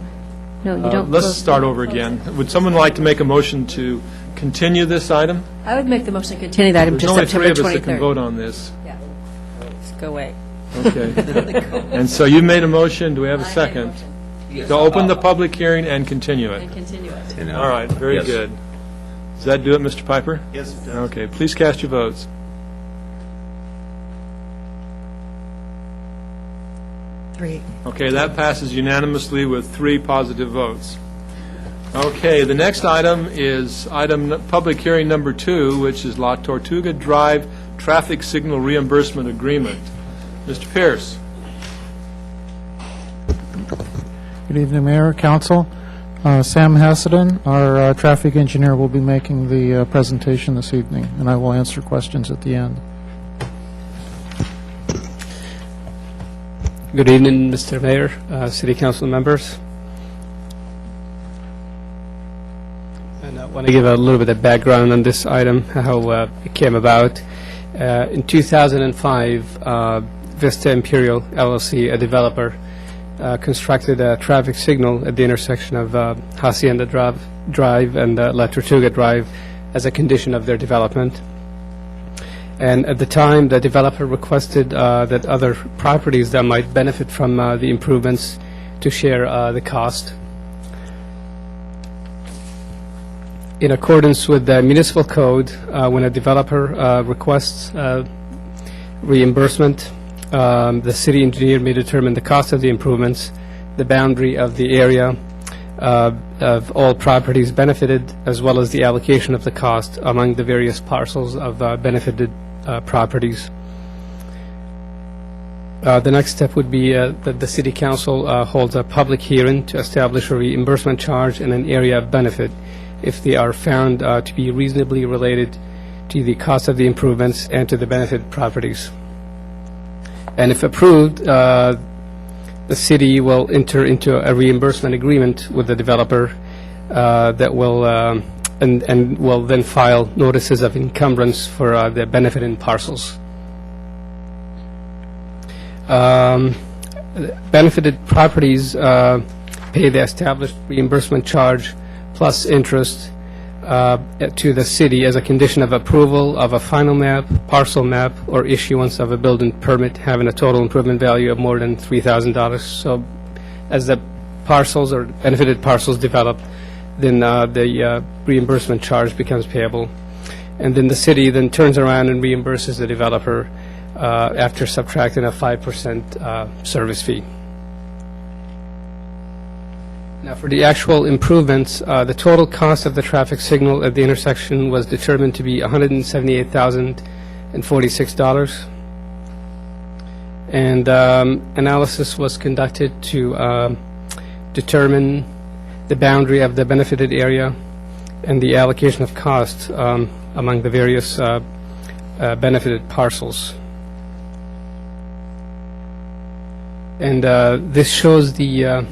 you don't. Let's start over again. Would someone like to make a motion to continue this item? I would make the motion to continue that item to There's only 3 September of us 23rd. that can vote on this. Yeah. Just go away. Okay. And so you made a motion. Do we have a second? To open the public hearing and continue it. And continue it. All right, very Yes. good. Does that do it, Mr. Piper? Yes, it does. Okay, please cast your votes. Three. Okay, that passes unanimously with 3 positive votes. Okay, the next item is public hearing number 2, which is La Tortuga Drive traffic signal reimbursement agreement. Mr. Pierce. Good evening, Mayor, Council. Sam Hasseden, our traffic engineer, will be making the presentation this evening, and I will answer questions at the end. Good evening, Mr. Mayor, City Council members. And I want to give a little bit of background on this item, how it came about. In 2005, Vista Imperial LLC, a developer, constructed a traffic signal at the intersection of Hacienda Drive and La Tortuga Drive as a condition of their development. And at the time, the developer requested that other properties that might benefit from the improvements to share the cost. In accordance with the municipal code, when a developer requests reimbursement, the city engineer may determine the cost of the improvements, the boundary of the area of all properties benefited, as well as the allocation of the cost among the various parcels of benefited properties. The next step would be that the City Council holds a public hearing to establish a reimbursement charge and an area of benefit if they are found to be reasonably related to the cost of the improvements and to the benefit properties. And if approved, the city will enter into a reimbursement agreement with the developer that will and will then file notices of encumbrance for the benefiting parcels. Benefited properties pay the established reimbursement charge plus interest to the city as a condition of approval of a final map, parcel map, or issuance of a building permit having a total improvement value of more than $3,000. So as the parcels or benefited parcels develop, then the reimbursement charge becomes payable. And then the city then turns around and reimburses the developer after subtracting a 5% service fee. Now, for the actual improvements, the total cost of the traffic signal at the intersection was determined to be $178,046. And analysis was conducted to determine the boundary of the benefited area and the allocation of costs among the various benefited parcels. And this shows the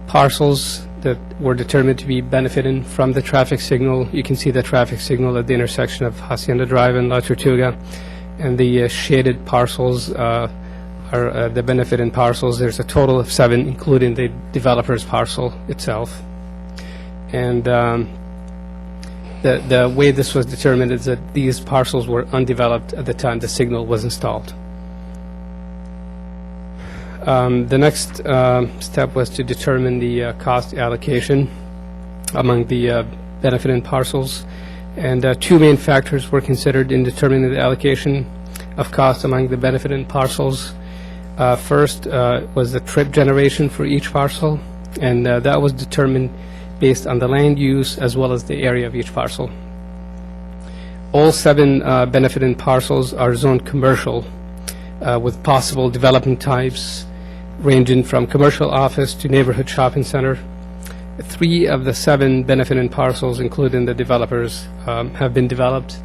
parcels that were determined to be benefiting from the traffic signal. You can see the traffic signal at the intersection of Hacienda Drive and La Tortuga, and the shaded parcels are the benefiting parcels. There's a total of 7, including the developer's parcel itself. And the way this was determined is that these parcels were undeveloped at the time the signal was installed. The next step was to determine the cost allocation among the benefiting parcels, and 2 main factors were considered in determining the allocation of cost among the benefiting parcels. First was the trip generation for each parcel, and that was determined based on the land use as well as the area of each parcel. All 7 benefiting parcels are zoned commercial with possible development types ranging from commercial office to neighborhood shopping center. 3 of the 7 benefiting parcels, including the developers, have been developed,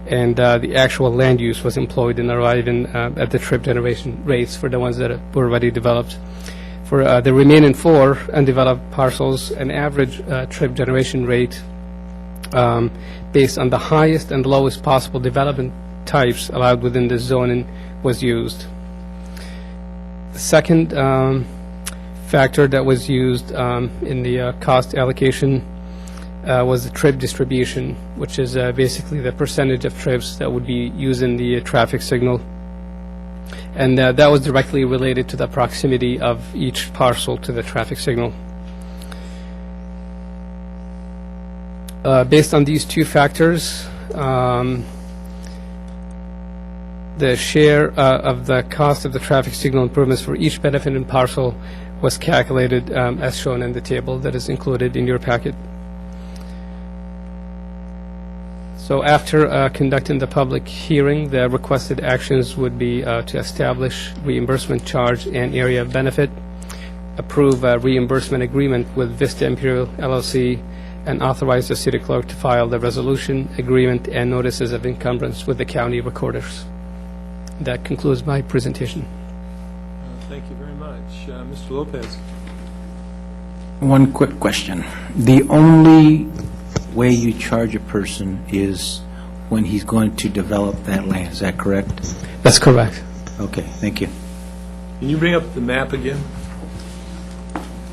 and the actual land use was employed in arriving at the trip generation rates for the ones that were already developed. For the remaining 4 undeveloped parcels, an average trip generation rate based on the highest and lowest possible development types allowed within the zoning was used. The second factor that was used in the cost allocation was the trip distribution, which is basically the percentage of trips that would be using the traffic signal. And that was directly related to the proximity of each parcel to the traffic signal. Based on these 2 factors, the share of the cost of the traffic signal improvements for each benefiting parcel was calculated as shown in the table that is included in your packet. So So after conducting the public hearing, the requested actions would be to establish reimbursement charge and area of benefit, approve a reimbursement agreement with Vista Imperial LLC, and authorize the city clerk to file the resolution, agreement, and notices of encumbrance with the county recorders. That concludes my presentation. Thank you very much. Mr. Lopez. One quick question. The only way you charge a person is when he's going to develop that land, is that correct? That's correct. Okay, thank you. Can you bring up the map again?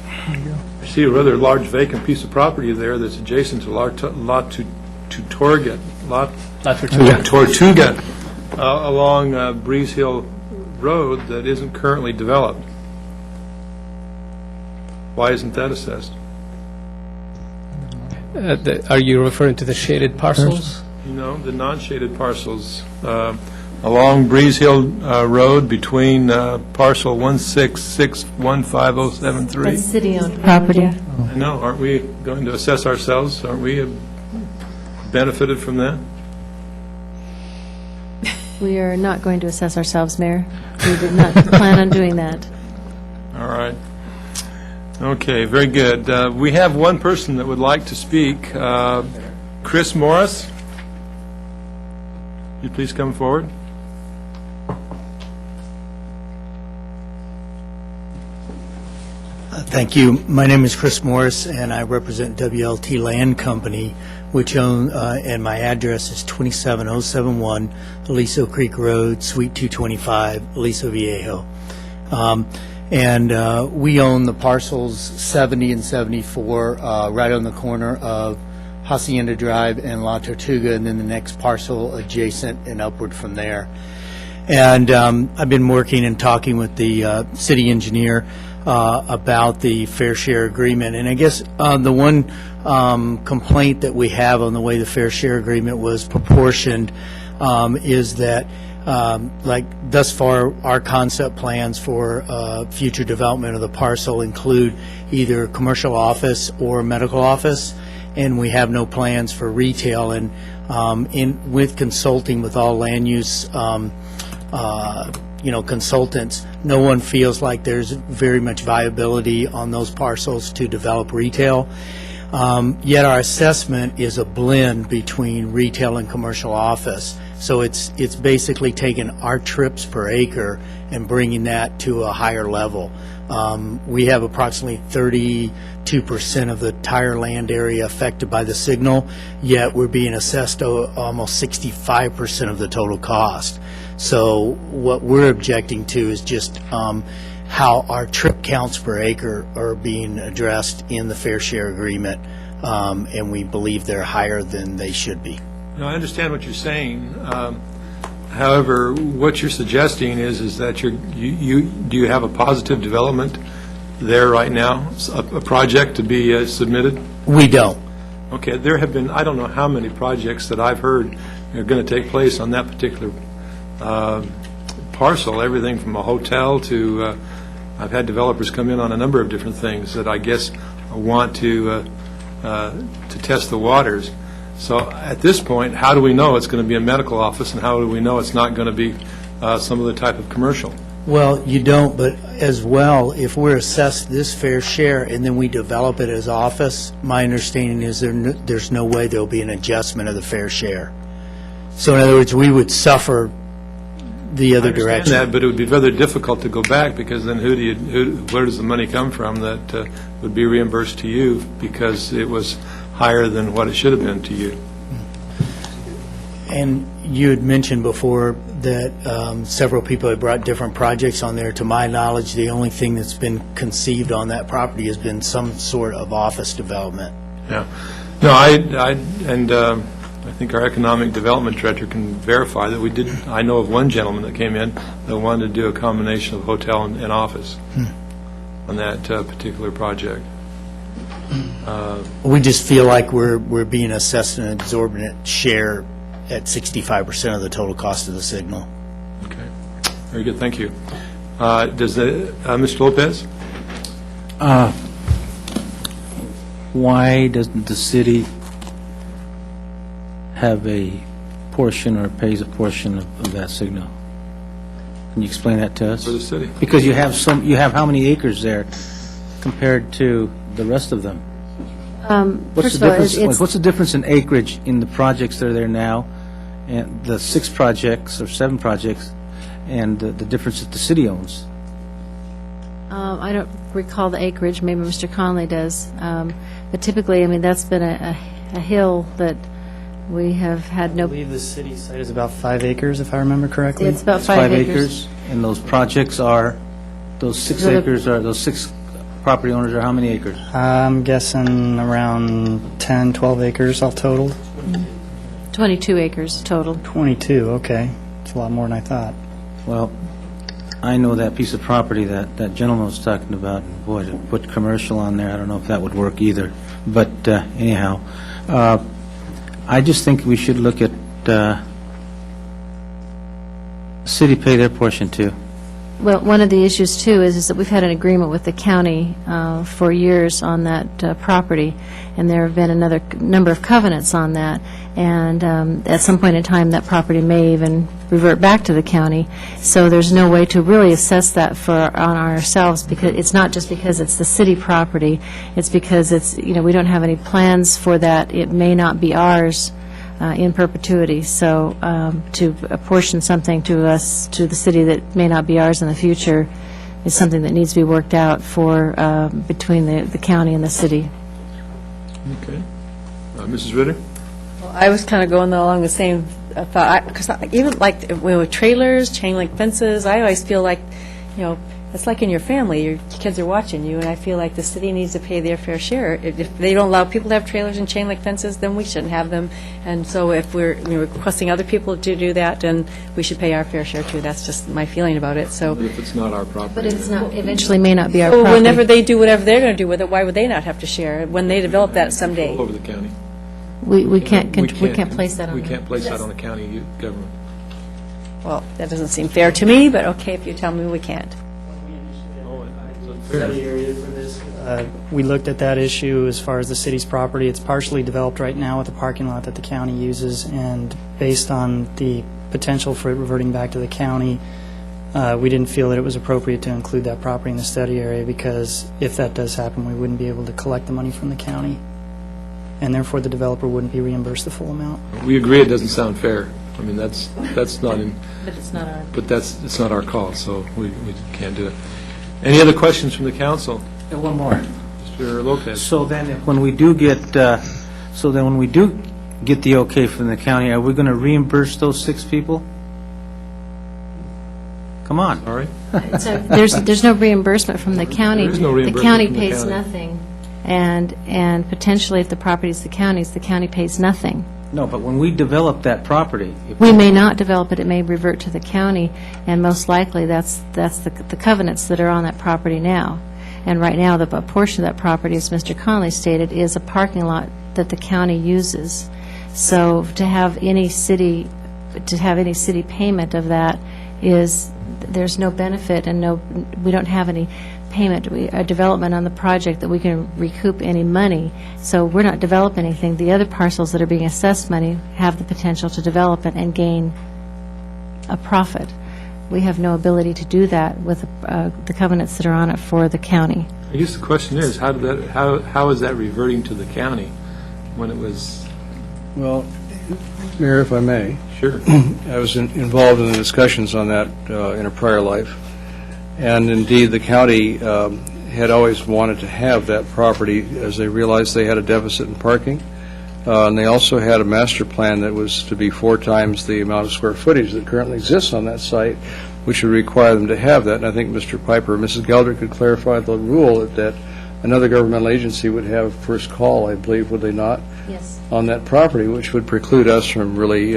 I see a rather large vacant piece of property there that's adjacent to lot Tortuga, Tortuga, along Breeze Hill Road that isn't currently developed. Why isn't that assessed? Are you referring to the shaded parcels? No, the non-shaded parcels along Breeze Hill Road between parcel 166150773. That's city-owned property. I know, aren't we going to assess ourselves? Aren't we benefited from that? We are not going to assess ourselves, Mayor. We did not plan on doing that. All right. Okay, very good. We have one person that would like to speak. Chris Morris. Would you please come forward? Thank you. My name is Chris Morris, and I represent WLT Land Company, which own, and my address is 27071 Aliso Creek Road, Suite 225, Aliso Viejo. And we own the parcels 70 and 74 right on the corner of Hacienda Drive and La Tortuga, and then the next parcel adjacent and upward from there. And I've been working and talking with the city engineer about the fair share agreement. And I guess the one complaint that we have on the way the fair share agreement was proportioned is that like thus far, our concept plans for future development of the parcel include either commercial office or medical office, and we have no plans for retail. And with consulting with all land use consultants, no one feels like there's very much viability on those parcels to develop retail. Yet our assessment is a blend between retail and commercial office. So it's basically taking our trips per acre and bringing that to a higher level. We have approximately 32% of the entire land area affected by the signal, yet we're being assessed almost 65% of the total cost. So what we're objecting to is just how our trip counts per acre are being addressed in the fair share agreement, and we believe they're higher than they should be. No, I understand what you're saying. However, what you're suggesting is that do you have a positive development there right now, a project to be submitted? We don't. Okay, there have been, I don't know how many projects that I've heard are going to take place on that particular parcel, everything from a hotel to, I've had developers come in on a number of different things that I guess want to test the waters. So at this point, how do we know it's going to be a medical office, and how do we know it's not going to be some other type of commercial? Well, you don't, but as well, if we're assessed this fair share and then we develop it as office, my understanding is there's no way there'll be an adjustment of the fair share. So in other words, we would suffer the other direction. That, but it would be rather difficult to go back, because then where does the money come from that would be reimbursed to you because it was higher than what it should have been to you? And you had mentioned before that several people had brought different projects on there. To my knowledge, the only thing that's been conceived on that property has been some sort of office development. Yeah. No, I think our economic development director can verify that we did. I know of one gentleman that came in that wanted to do a combination of hotel and office on that particular project. We just feel like we're being assessed an exorbitant share at 65% of the total cost of the signal. Okay. Very good. Thank you. Mr. Lopez? Why doesn't the city have a portion or pays a portion of that signal? Can you explain that to us? For the city. Because you have how many acres there compared to the rest of them? First of all, it's What's the difference in acreage in the projects that are there now, and the 6 projects or 7 projects, and the difference that the city owns? I don't recall the acreage, maybe Mr. Conley does. But typically, I mean, that's been a hill that we have had I no, believe the city site is about 5 acres, if I remember correctly. it's about It's 5 acres. And those projects are, those 6 So the- acres are, those 6 property owners are how many acres? I'm guessing around 10, 12 acres all total. 22 acres total. 22, okay. It's a lot more than I thought. Well, I know that piece of property that gentleman was talking about, and boy, to put commercial on there, I don't know if that would work either. But anyhow, I just think we should look at city pay their portion too. Well, one of the issues, too, is that we've had an agreement with the county for years on that property, and there have been another number of covenants on that, and at some point in time, that property may even revert back to the county, so there's no way to really assess that on ourselves, because it's not just because it's the city property, it's because it's, we don't have any plans for that. It may not be ours in perpetuity. So to apportion something to us, to the city that may not be ours in the future, is something that needs to be worked out for between the county and the city. Okay. Mrs. Ritter? Well, I was kind of going along the same thought, because even like with trailers, chain link fences, I always feel like, it's like in your family, your kids are watching you, and I feel like the city needs to pay their fair share. If they don't allow people to have trailers and chain link fences, then we shouldn't have them. And so if we're requesting other people to do that, then we should pay our fair share too. That's just my feeling about it, so. But if it's not our property. But it's not, eventually may not be our Well, property. whenever they do whatever they're going to do with it, why would they not have to share when they develop that someday? All over the county. We can't place that on. We can't place that on the county government. Well, that doesn't seem fair to me, but okay, if you tell me we can't. Study area for this. We looked at that issue as far as the city's property. It's partially developed right now with a parking lot that the county uses, and based on the potential for it reverting back to the county, we didn't feel that it was appropriate to include that property in the study area, because if that does happen, we wouldn't be able to collect the money from the county, and therefore the developer wouldn't be reimbursed the full amount. We agree it doesn't sound fair. I mean, that's not in... But it's not our... But it's not our call, so we can't do it. Any other questions from the council? One more. Mr. Lopez? So then, when we do get, the okay from the county, are we going to reimburse those 6 people? Come on. All right. So there's no reimbursement from the county. There is no reimbursement The county from the pays county. nothing, and potentially if the property is the county's, the county pays nothing. No, but when we develop that property, We may not develop it, it may revert to the county, and most likely that's the covenants that are on that property now. And right now, a portion of that property, as Mr. Conley stated, is a parking lot that the county uses. So to have any city payment of that there's no benefit, and we don't have any payment, a development on the project that we can recoup any money. So we're not developing anything. The other parcels that are being assessed money have the potential to develop it and gain a profit. We have no ability to do that with the covenants that are on it for the county. I guess the question is, how is that reverting to the county when it was... Well, Mayor, if I may. Sure. I was involved in the discussions on that in a prior life. And indeed, the county had always wanted to have that property as they realized they had a deficit in parking. And they also had a master plan that was to be 4 times the amount of square footage that currently exists on that site, which would require them to have that. And I think Mr. Piper or Mrs. Gelder could clarify the rule that another governmental agency would have first call, I believe, would they not? Yes. On that property, which would preclude us from really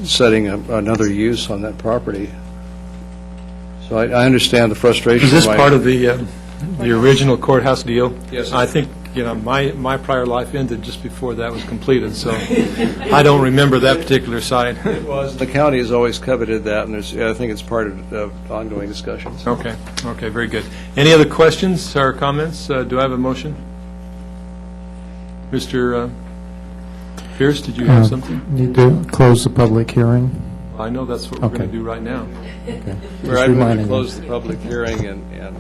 setting another use on that property. So I understand the frustration. Is this part of the original courthouse deal? Yes. I think, my prior life ended just before that was completed, so I don't remember that particular site. It was. The county has always coveted that, and I think it's part of ongoing discussions. Okay, very good. Any other questions or comments? Do I have a motion? Mr. Pierce, did you have something? Need to close the public hearing. I know that's what we're going Okay. to do right now. Mayor, I move to close the public hearing and get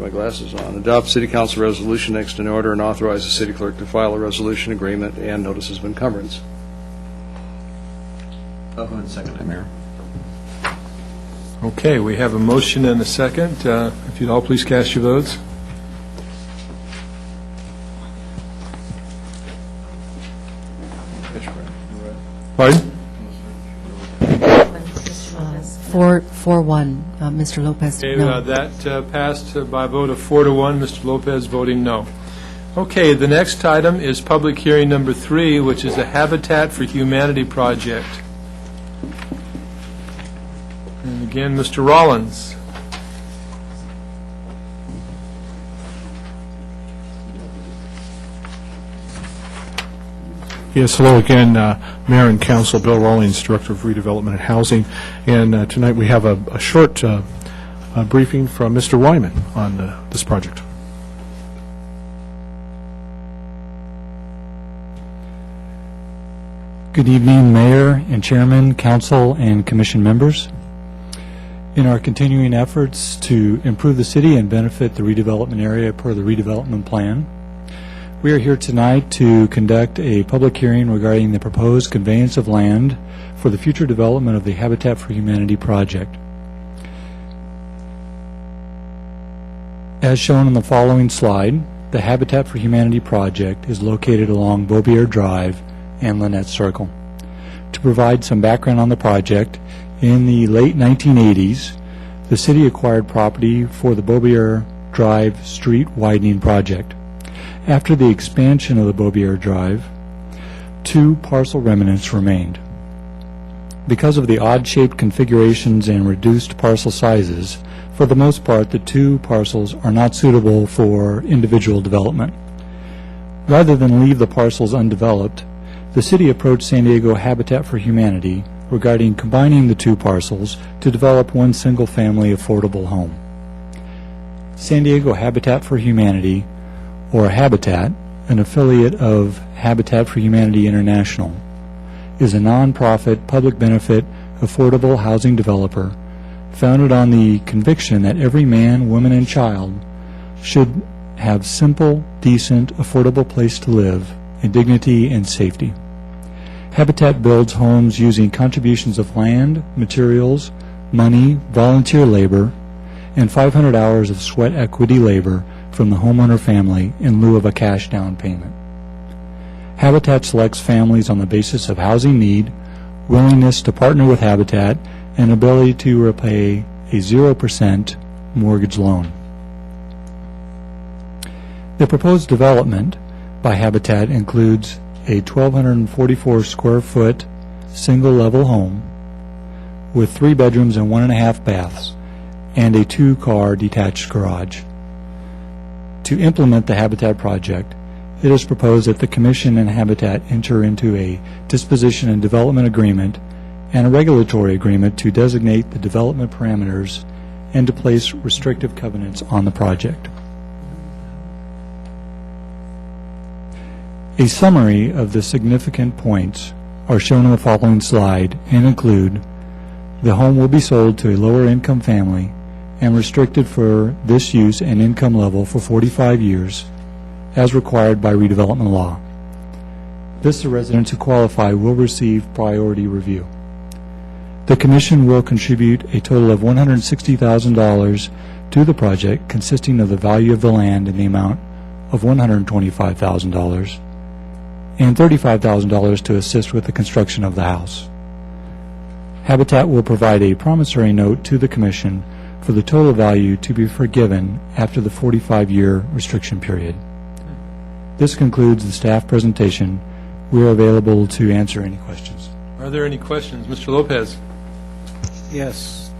my glasses on. Adopt City Council resolution next in order and authorize the city clerk to file a resolution agreement and notices of encumbrance. I'll go ahead and second that, Mayor. Okay, we have a motion and a second. If you'd all please cast your votes. Pardon? 4-1, Mr. Lopez, Okay, no. that passed by a vote of 4-1, Mr. Lopez voting no. Okay, the next item is public hearing number 3, which is the Habitat for Humanity project. And again, Mr. Rollins. Yes, hello again, Mayor and Council. Bill Rawlings, Director of Redevelopment and Housing. And tonight we have a short briefing from Mr. Wyman on this project. Good evening, Mayor and Chairman, Council, and Commission members. In our continuing efforts to improve the city and benefit the redevelopment area per the redevelopment plan, we are here tonight to conduct a public hearing regarding the proposed conveyance of land for the future development of the Habitat for Humanity project. As shown on the following slide, the Habitat for Humanity project is located along Beaubier Drive and Lynette Circle. To provide some background on the project, in the late 1980s, the city acquired property for the Beaubier Drive street widening project. After the expansion of the Beaubier Drive, 2 parcel remnants remained. Because of the odd-shaped configurations and reduced parcel sizes, for the most part, the 2 parcels are not suitable for individual development. Rather than leave the parcels undeveloped, the city approached San Diego Habitat for Humanity regarding combining the 2 parcels to develop one single-family affordable home. San Diego Habitat for Humanity, or Habitat, an affiliate of Habitat for Humanity International, is a nonprofit, public benefit, affordable housing developer founded on the conviction that every man, woman, and child should have simple, decent, affordable place to live in dignity and safety. Habitat builds homes using contributions of land, materials, money, volunteer labor, and 500 hours of sweat equity labor from the homeowner family in lieu of a cash down payment. Habitat selects families on the basis of housing need, willingness to partner with Habitat, and ability to repay a 0% mortgage loan. The proposed development by Habitat includes a 1,244 square foot single-level home with 3 bedrooms and 1.5 baths and a 2-car detached garage. To implement the Habitat project, it is proposed that the Commission and Habitat enter into a disposition and development agreement and a regulatory agreement to designate the development parameters and to place restrictive covenants on the project. A summary of the significant points are shown on the following slide and include: the home will be sold to a lower-income family and restricted for this use and income level for 45 years, as required by redevelopment law. Vista residents who qualify will receive priority review. The Commission will contribute a total of $160,000 to the project, consisting of the value of the land in the amount of $125,000 and $35,000 to assist with the construction of the house. Habitat will provide a promissory note to the Commission for the total value to be forgiven after the 45-year restriction period. This concludes the staff presentation. We are available to answer any questions. Are there any questions? Mr. Lopez? Yes.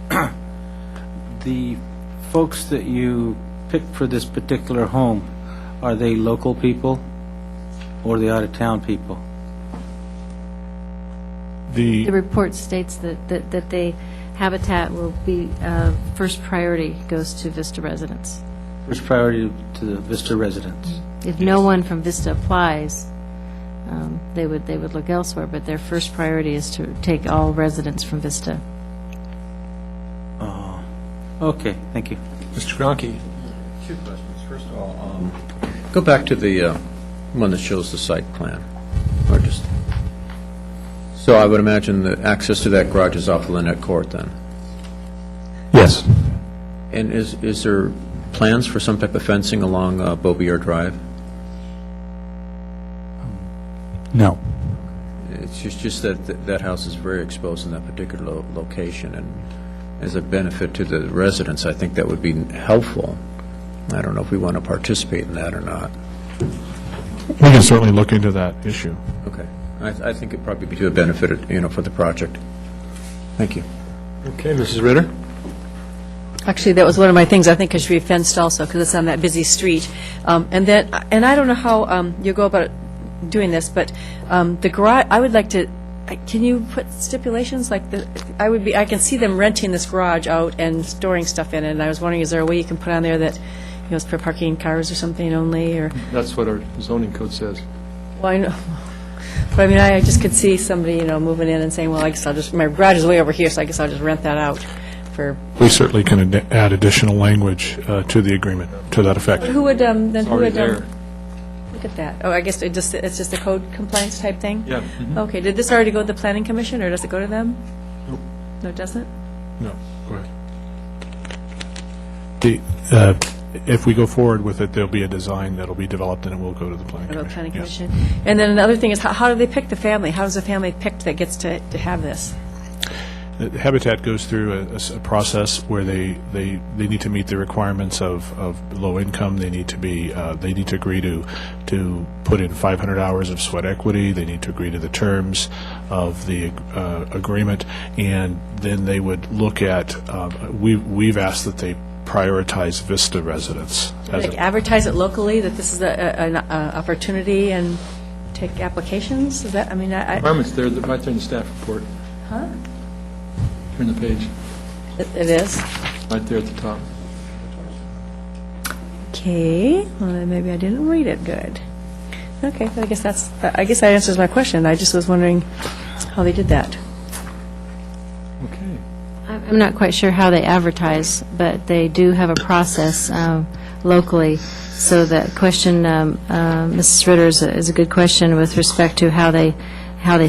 The folks that you picked for this particular home, are they local people or the out-of-town people? The report states that they Habitat will be, first priority goes to Vista residents. First priority to the Vista residents. If no one from Vista applies, they would look elsewhere, but their first priority is to take all residents from Vista. Okay, thank you. Mr. Gronke? Two questions. First of all, go back to the one that shows the site plan. Or just, so I would imagine that access to that garage is off Lynette Court then? Yes. And is there plans for some type of fencing along Beaubier Drive? No. It's just that that house is very exposed in that particular location, and as a benefit to the residents, I think that would be helpful. I don't know if we want to participate in that or not. We can certainly look into that issue. Okay. I think it'd probably be to a benefit, for the project. Thank you. Okay, Mrs. Ritter? Actually, that was one of my things, I think it should be fenced also, because it's on that busy street. And I don't know how you go about doing this, but the garage, I would like to, can you put stipulations, like, I can see them renting this garage out and storing stuff in it, and I was wondering, is there a way you can put on there that, it's for parking cars or something only, or? That's what our zoning code says. Well, I know, but I mean, I just could see somebody, moving in and saying, well, I guess I'll just, my garage is way over here, so I guess I'll just rent that out for. We certainly can add additional language to the agreement to that effect. Who would, then It's who would, already there. look at that? Oh, I guess it's just a code compliance type thing? Yeah. Okay, did this already go to the planning commission, or does it go to them? Nope. No, it doesn't? No, go ahead. If we go forward with it, there'll be a design that'll be developed, and it will go to the planning Go to the commission. planning Yes. commission? And then another thing is, how do they pick the family? How does the family pick that gets to have this? Habitat goes through a process where they need to meet the requirements of low income. They need to be they need to agree to put in 500 hours of sweat equity. They need to agree to the terms of the agreement, and then they would look at. We've asked that they prioritize Vista residents. Like advertise it locally, that this is an opportunity, and take applications? Is that, I mean, Requirements there, right there in the staff report. Huh? Turn the page. It is? Right there at the top. Okay, well, then maybe I didn't read it good. Okay, I guess that answers my question. I just was wondering how they did that. Okay. I'm not quite sure how they advertise, but they do have a process locally. So that question, Mrs. Ritter, is a good question with respect to how they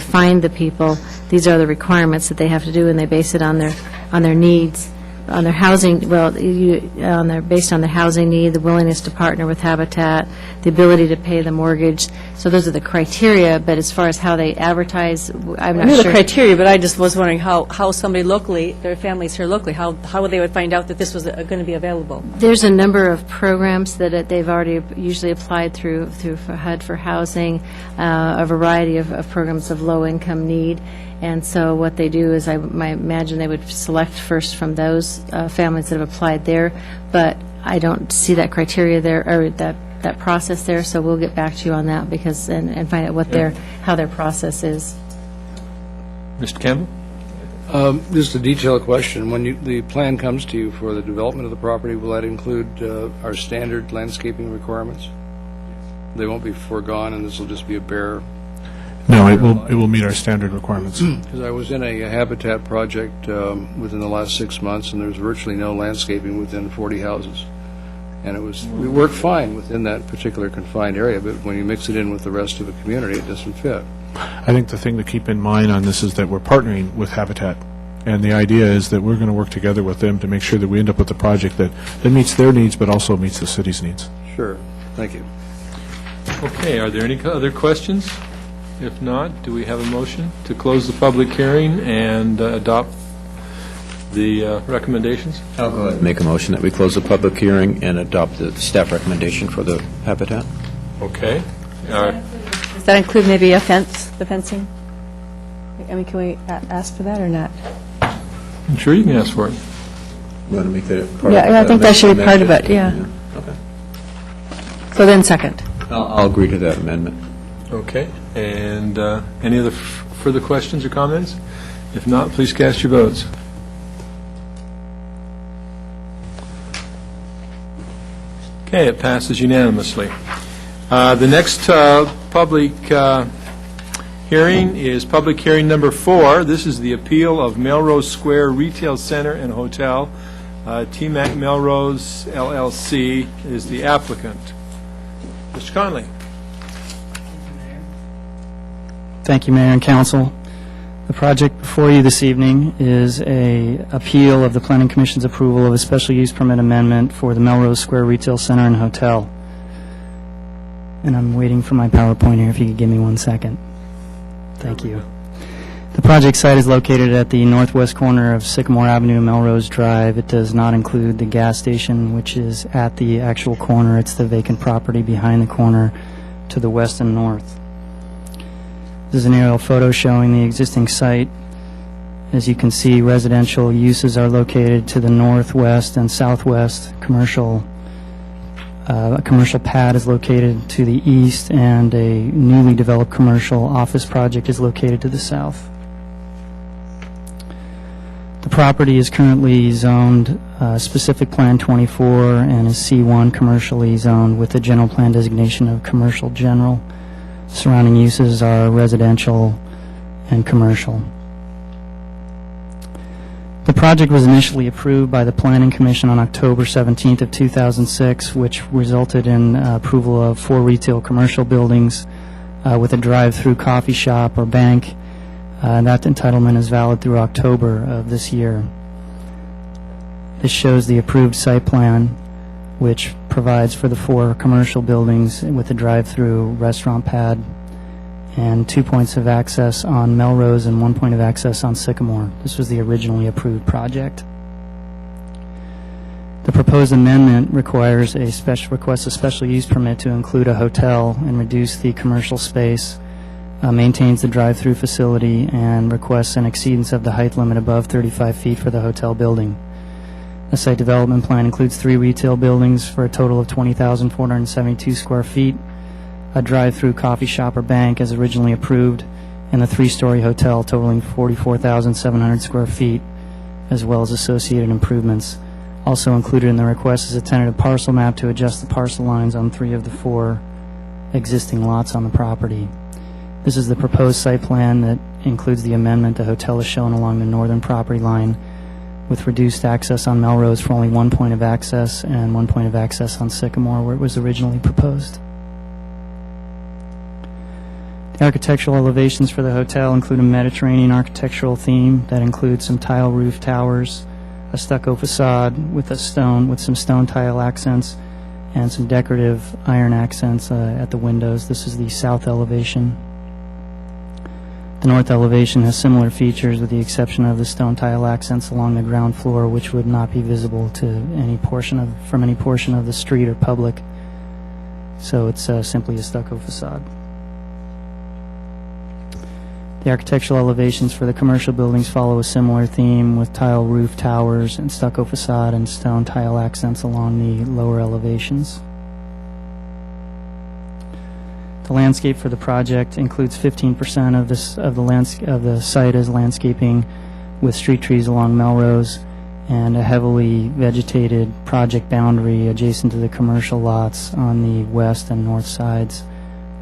find the people. These are the requirements that they have to do, and they base it on their needs, on their housing. Well, based on their housing need, the willingness to partner with Habitat, the ability to pay the mortgage. So those are the criteria. But as far as how they advertise, I'm not I knew sure. the criteria, but I just was wondering how somebody locally, their families here locally, how they would find out that this was going to be available. There's a number of programs that they've already usually applied through HUD for housing, a variety of programs of low-income need. And so what they do is, I imagine they would select first from those families that have applied there, but I don't see that criteria there, or that process there, so we'll get back to you on that, because, and find out how their process is. Mr. Campbell? Just a detailed question. When the plan comes to you for the development of the property, will that include our standard landscaping requirements? They won't be foregone, and this will just be a bare... No, it will meet our standard requirements. Because I was in a Habitat project within the last 6 months, and there was virtually no landscaping within 40 houses. And we worked fine within that particular confined area, but when you mix it in with the rest of the community, it doesn't fit. I think the thing to keep in mind on this is that we're partnering with Habitat, and the idea is that we're going to work together with them to make sure that we end up with a project that meets their needs but also meets the city's needs. Sure. Thank you. Okay, are there any other questions? If not, do we have a motion to close the public hearing and adopt the recommendations? I'll go ahead and make a motion that we close the public hearing and adopt the staff recommendation for the Habitat. Okay. Does that include maybe the fencing? I mean, can we ask for that or not? I'm sure you can ask for it. You want to make that part Yeah, of I think that should be part of it, yeah. Okay. So then second. I'll agree to that amendment. Okay. And any other further questions or comments? If not, please cast your votes. Okay, it passes unanimously. The next public hearing is public hearing number 4. This is the appeal of Melrose Square Retail Center and Hotel. T-Mac Melrose LLC is the applicant. Mr. Conley. Thank you, Mayor and Council. The project before you this evening is a appeal of the Planning Commission's approval of a special use permit amendment for the Melrose Square Retail Center and Hotel. And I'm waiting for my PowerPoint here, if you could give me 1 second. Thank you. The project site is located at the northwest corner of Sycamore Avenue and Melrose Drive. It does not include the gas station, which is at the actual corner. It's the vacant property behind the corner to the west and north. This is an aerial photo showing the existing site. As you can see, residential uses are located to the northwest and southwest. A commercial pad is located to the east, and a newly developed commercial office project is located to the south. The property is currently zoned Specific Plan 24 and is C1 commercially zoned with the general plan designation of Commercial General. Surrounding uses are residential and commercial. The project was initially approved by the Planning Commission on October 17th of 2006, which resulted in approval of 4 retail commercial buildings with a drive-through coffee shop or bank. That entitlement is valid through October of this year. This shows the approved site plan, which provides for the 4 commercial buildings with a drive-through restaurant pad and 2 points of access on Melrose and 1 point of access on Sycamore. This was the originally approved project. The proposed amendment requires requests a special use permit to include a hotel and reduce the commercial space, maintains the drive-through facility, and requests an exceedance of the height limit above 35 feet for the hotel building. The site development plan includes 3 retail buildings for a total of 20,472 square feet, a drive-through coffee shop or bank as originally approved, and a 3-story hotel totaling 44,700 square feet, as well as associated improvements. Also included in the request is a tentative parcel map to adjust the parcel lines on 3 of the 4 existing lots on the property. This is the proposed site plan that includes the amendment. The hotel is shown along the northern property line, with reduced access on Melrose for only 1 point of access and 1 point of access on Sycamore, where it was originally proposed. The architectural elevations for the hotel include a Mediterranean architectural theme that includes some tile roof towers, a stucco facade with some stone tile accents, and some decorative iron accents at the windows. This is the south elevation. The north elevation has similar features with the exception of the stone tile accents along the ground floor, which would not be visible to from any portion of the street or public. So it's simply a stucco facade. The architectural elevations for the commercial buildings follow a similar theme with tile roof towers and stucco facade and stone tile accents along the lower elevations. The landscape for the project includes 15% of the site as landscaping with street trees along Melrose and a heavily vegetated project boundary adjacent to the commercial lots on the west and north sides,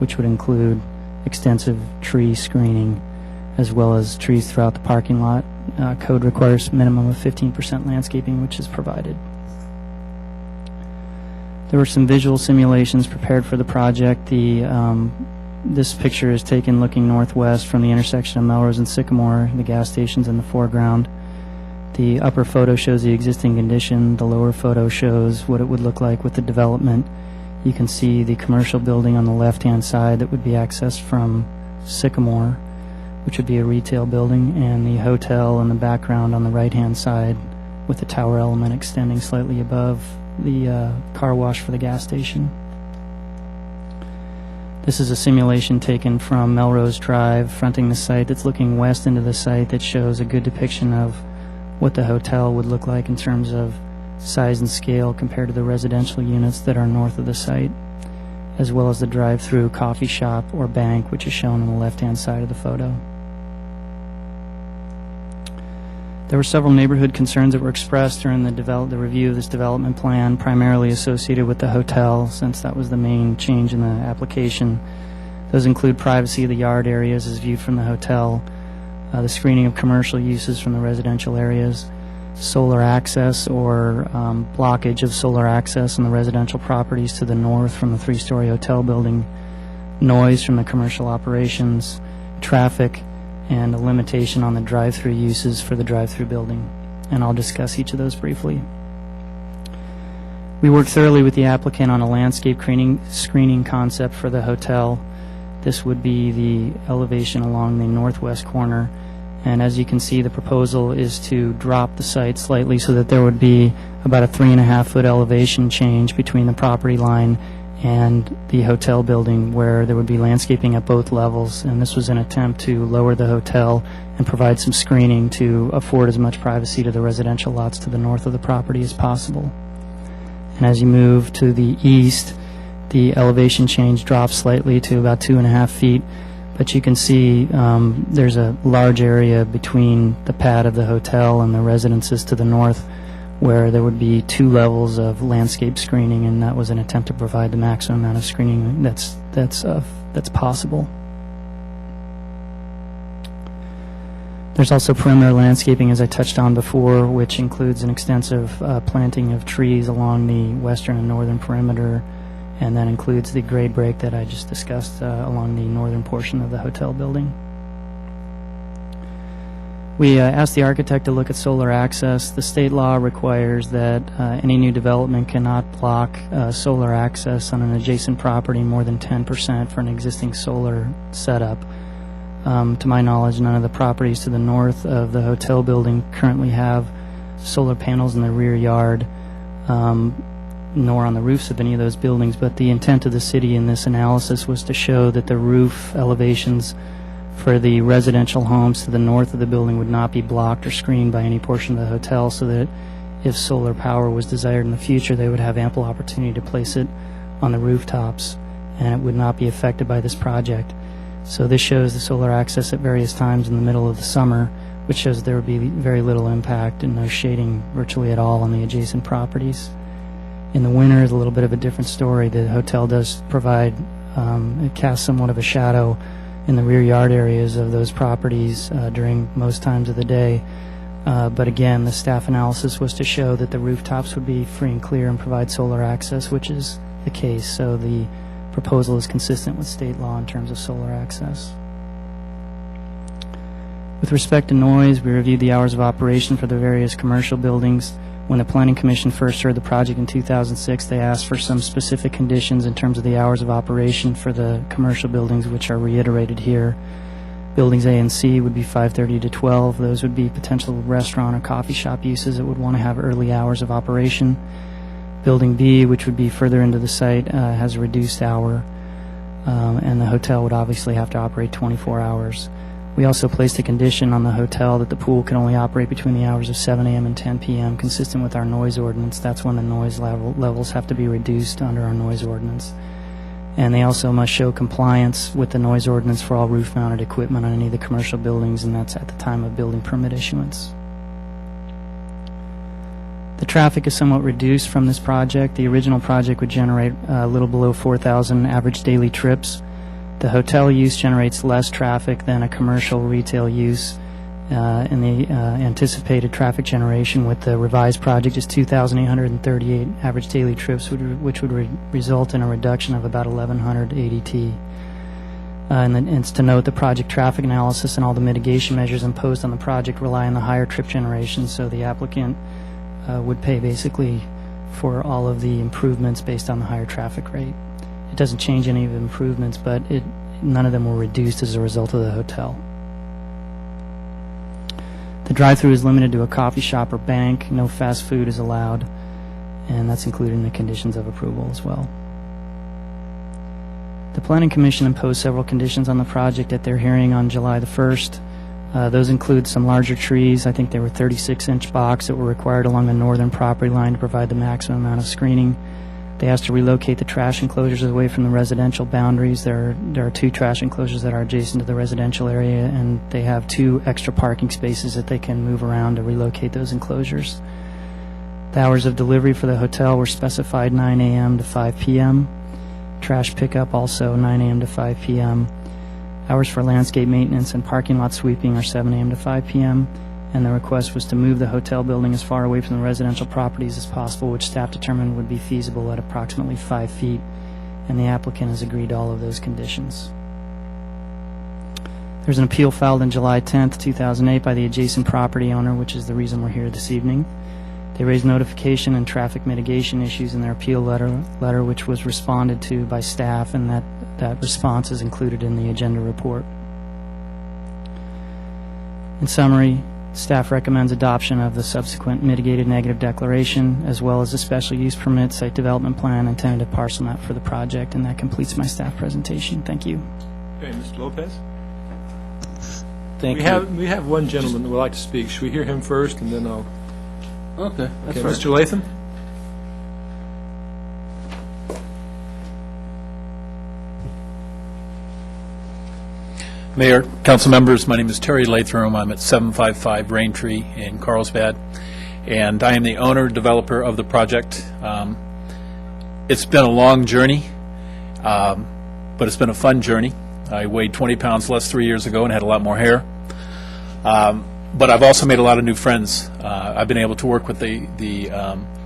which would include extensive tree screening as well as trees throughout the parking lot. Code requires a minimum of 15% landscaping, which is provided. There were some visual simulations prepared for the project. This picture is taken looking northwest from the intersection of Melrose and Sycamore. The gas station's in the foreground. The upper photo shows the existing condition. The lower photo shows what it would look like with the development. You can see the commercial building on the left-hand side that would be accessed from Sycamore, which would be a retail building, and the hotel in the background on the right-hand side with the tower element extending slightly above the car wash for the gas station. This is a simulation taken from Melrose Drive, fronting the site, that's looking west into the site, that shows a good depiction of what the hotel would look like in terms of size and scale compared to the residential units that are north of the site, as well as the drive-through coffee shop or bank, which is shown on the left-hand side of the photo. There were several neighborhood concerns that were expressed during the review of this development plan, primarily associated with the hotel, since that was the main change in the application. Those include privacy of the yard areas as viewed from the hotel, the screening of commercial uses from the residential areas, solar access or blockage of solar access on the residential properties to the north from the three-story hotel building, noise from the commercial operations, traffic, and a limitation on the drive-through uses for the drive-through building. And I'll discuss each of those briefly. We worked thoroughly with the applicant on a landscape screening concept for the hotel. This would be the elevation along the northwest corner. And as you can see, the proposal is to drop the site slightly so that there would be about a 3.5-foot elevation change between the property line and the hotel building, where there would be landscaping at both levels. And this was an attempt to lower the hotel and provide some screening to afford as much privacy to the residential lots to the north of the property as possible. And as you move to the east, the elevation change drops slightly to about 2.5 feet. But you can see there's a large area between the pad of the hotel and the residences to the north where there would be 2 levels of landscape screening, and that was an attempt to provide the maximum amount of screening that's possible. There's also perimeter landscaping, as I touched on before, which includes an extensive planting of trees along the western and northern perimeter, and that includes the grade break that I just discussed along the northern portion of the hotel building. We asked the architect to look at solar access. The state law requires that any new development cannot block solar access on an adjacent property more than 10% for an existing solar setup. To my knowledge, none of the properties to the north of the hotel building currently have solar panels in the rear yard, nor on the roofs of any of those buildings, but the intent of the city in this analysis was to show that the roof elevations for the residential homes to the north of the building would not be blocked or screened by any portion of the hotel, so that if solar power was desired in the future, they would have ample opportunity to place it on the rooftops, and it would not be affected by this project. So this shows the solar access at various times in the middle of the summer, which shows there would be very little impact and no shading virtually at all on the adjacent properties. In the winter is a little bit of a different story. The hotel does provide, it casts somewhat of a shadow in the rear yard areas of those properties during most times of the day. But again, the staff analysis was to show that the rooftops would be free and clear and provide solar access, which is the case. So the proposal is consistent with state law in terms of solar access. With respect to noise, we reviewed the hours of operation for the various commercial buildings. When the Planning Commission first heard the project in 2006, they asked for some specific conditions in terms of the hours of operation for the commercial buildings, which are reiterated here. Buildings A and C would be 5:30 to 12. Those would be potential restaurant or coffee shop uses that would want to have early hours of operation. Building B, which would be further into the site, has a reduced hour, and the hotel would obviously have to operate 24 hours. We also placed a condition on the hotel that the pool can only operate between the hours of 7 a.m. and 10 p.m., consistent with our noise ordinance. That's when the noise levels have to be reduced under our noise ordinance. And they also must show compliance with the noise ordinance for all roof-mounted equipment on any of the commercial buildings, and that's at the time of building permit issuance. The traffic is somewhat reduced from this project. The original project would generate a little below 4,000 average daily trips. The hotel use generates less traffic than a commercial retail use, and the anticipated traffic generation with the revised project is 2,838 average daily trips, which would result in a reduction of about 1,100 ADT. And it's to note the project traffic analysis and all the mitigation measures imposed on the project rely on the higher trip generation, so the applicant would pay basically for all of the improvements based on the higher traffic rate. It doesn't change any of the improvements, but none of them were reduced as a result of the hotel. The drive-through is limited to a coffee shop or bank. No fast food is allowed, and that's included in the conditions of approval as well. The Planning Commission imposed several conditions on the project at their hearing on July the 1st. Those include some larger trees. I think there were 36-inch box that were required along the northern property line to provide the maximum amount of screening. They asked to relocate the trash enclosures away from the residential boundaries. There are 2 trash enclosures that are adjacent to the residential area, and they have 2 extra parking spaces that they can move around to relocate those enclosures. The hours of delivery for the hotel were specified 9 a.m. to 5 p.m. trash pickup, also 9 a.m. to 5 p.m. Hours for landscape maintenance and parking lot sweeping are 7 a.m. to 5 p.m. And the request was to move the hotel building as far away from the residential properties as possible, which staff determined would be feasible at approximately 5 feet. And the applicant has agreed to all of those conditions. There's an appeal filed on July 10th, 2008 by the adjacent property owner, which is the reason we're here this evening. They raised notification and traffic mitigation issues in their appeal letter, which was responded to by staff, and that response is included in the agenda report. In summary, staff recommends adoption of the subsequent mitigated negative declaration, as well as a special use permit, site development plan, and tentative parcel map for the project, and that completes my staff presentation. Thank you. Okay, Mr. Lopez? Thank you. We have one gentleman who would like to speak. Should we hear him first, and then I'll... Okay, that's Okay, fine. Mr. Latham? Mayor, council members, my name is Terry Latham. I'm at 755 Raintree in Carlsbad, and I am the owner, developer of the project. It's been a long journey, but it's been a fun journey. I weighed 20 pounds less 3 years ago and had a lot more hair. But I've also made a lot of new friends. I've been able to work with the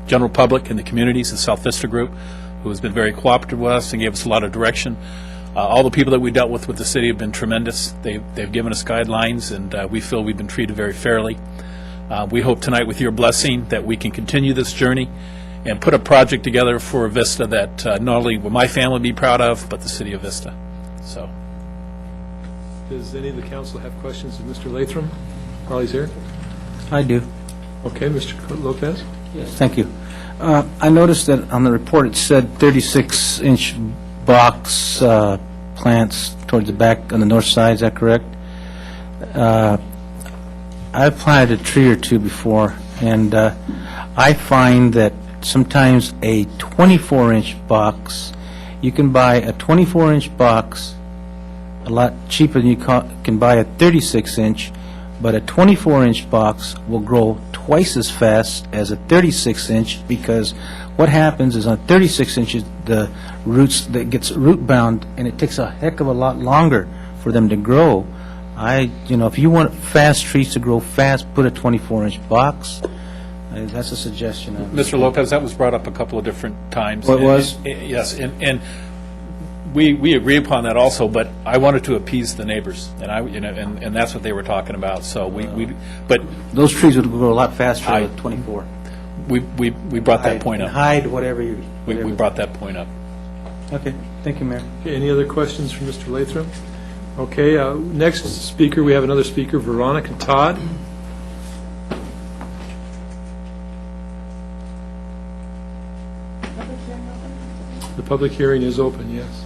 general public and the communities, the South Vista group, who has been very cooperative with us and gave us a lot of direction. All the people that we dealt with the city have been tremendous. They've given us guidelines, and we feel we've been treated very fairly. We hope tonight, with your blessing, that we can continue this journey and put a project together for Vista that not only will my family be proud of, but the city of Vista. So, Does any of the council have questions of Mr. Latham while he's here? I do. Okay, Mr. Lopez? Yes, thank you. I noticed that on the report it said 36-inch box plants towards the back on the north side. Is that correct? I've planted a tree or two before, and I find that sometimes a 24-inch box, you can buy a 24-inch box a lot cheaper than you can buy a 36-inch, but a 24-inch box will grow twice as fast as a 36-inch, because what happens is on 36 inches, the roots, that gets root bound, and it takes a heck of a lot longer for them to grow. If you want fast trees to grow fast, put a 24-inch box. That's a suggestion. Mr. Lopez, that was brought up a couple of different times. What was? Yes, and we agree upon that also, but I wanted to appease the neighbors, and and that's what they were talking about. So but those trees would grow a lot faster with 24. We brought that point up. Hide whatever you. We brought that point up. Okay, thank you, Mayor. Okay, any other questions for Mr. Latham? Okay, next speaker, we have another speaker, Veronica Todd. The public hearing is open, yes.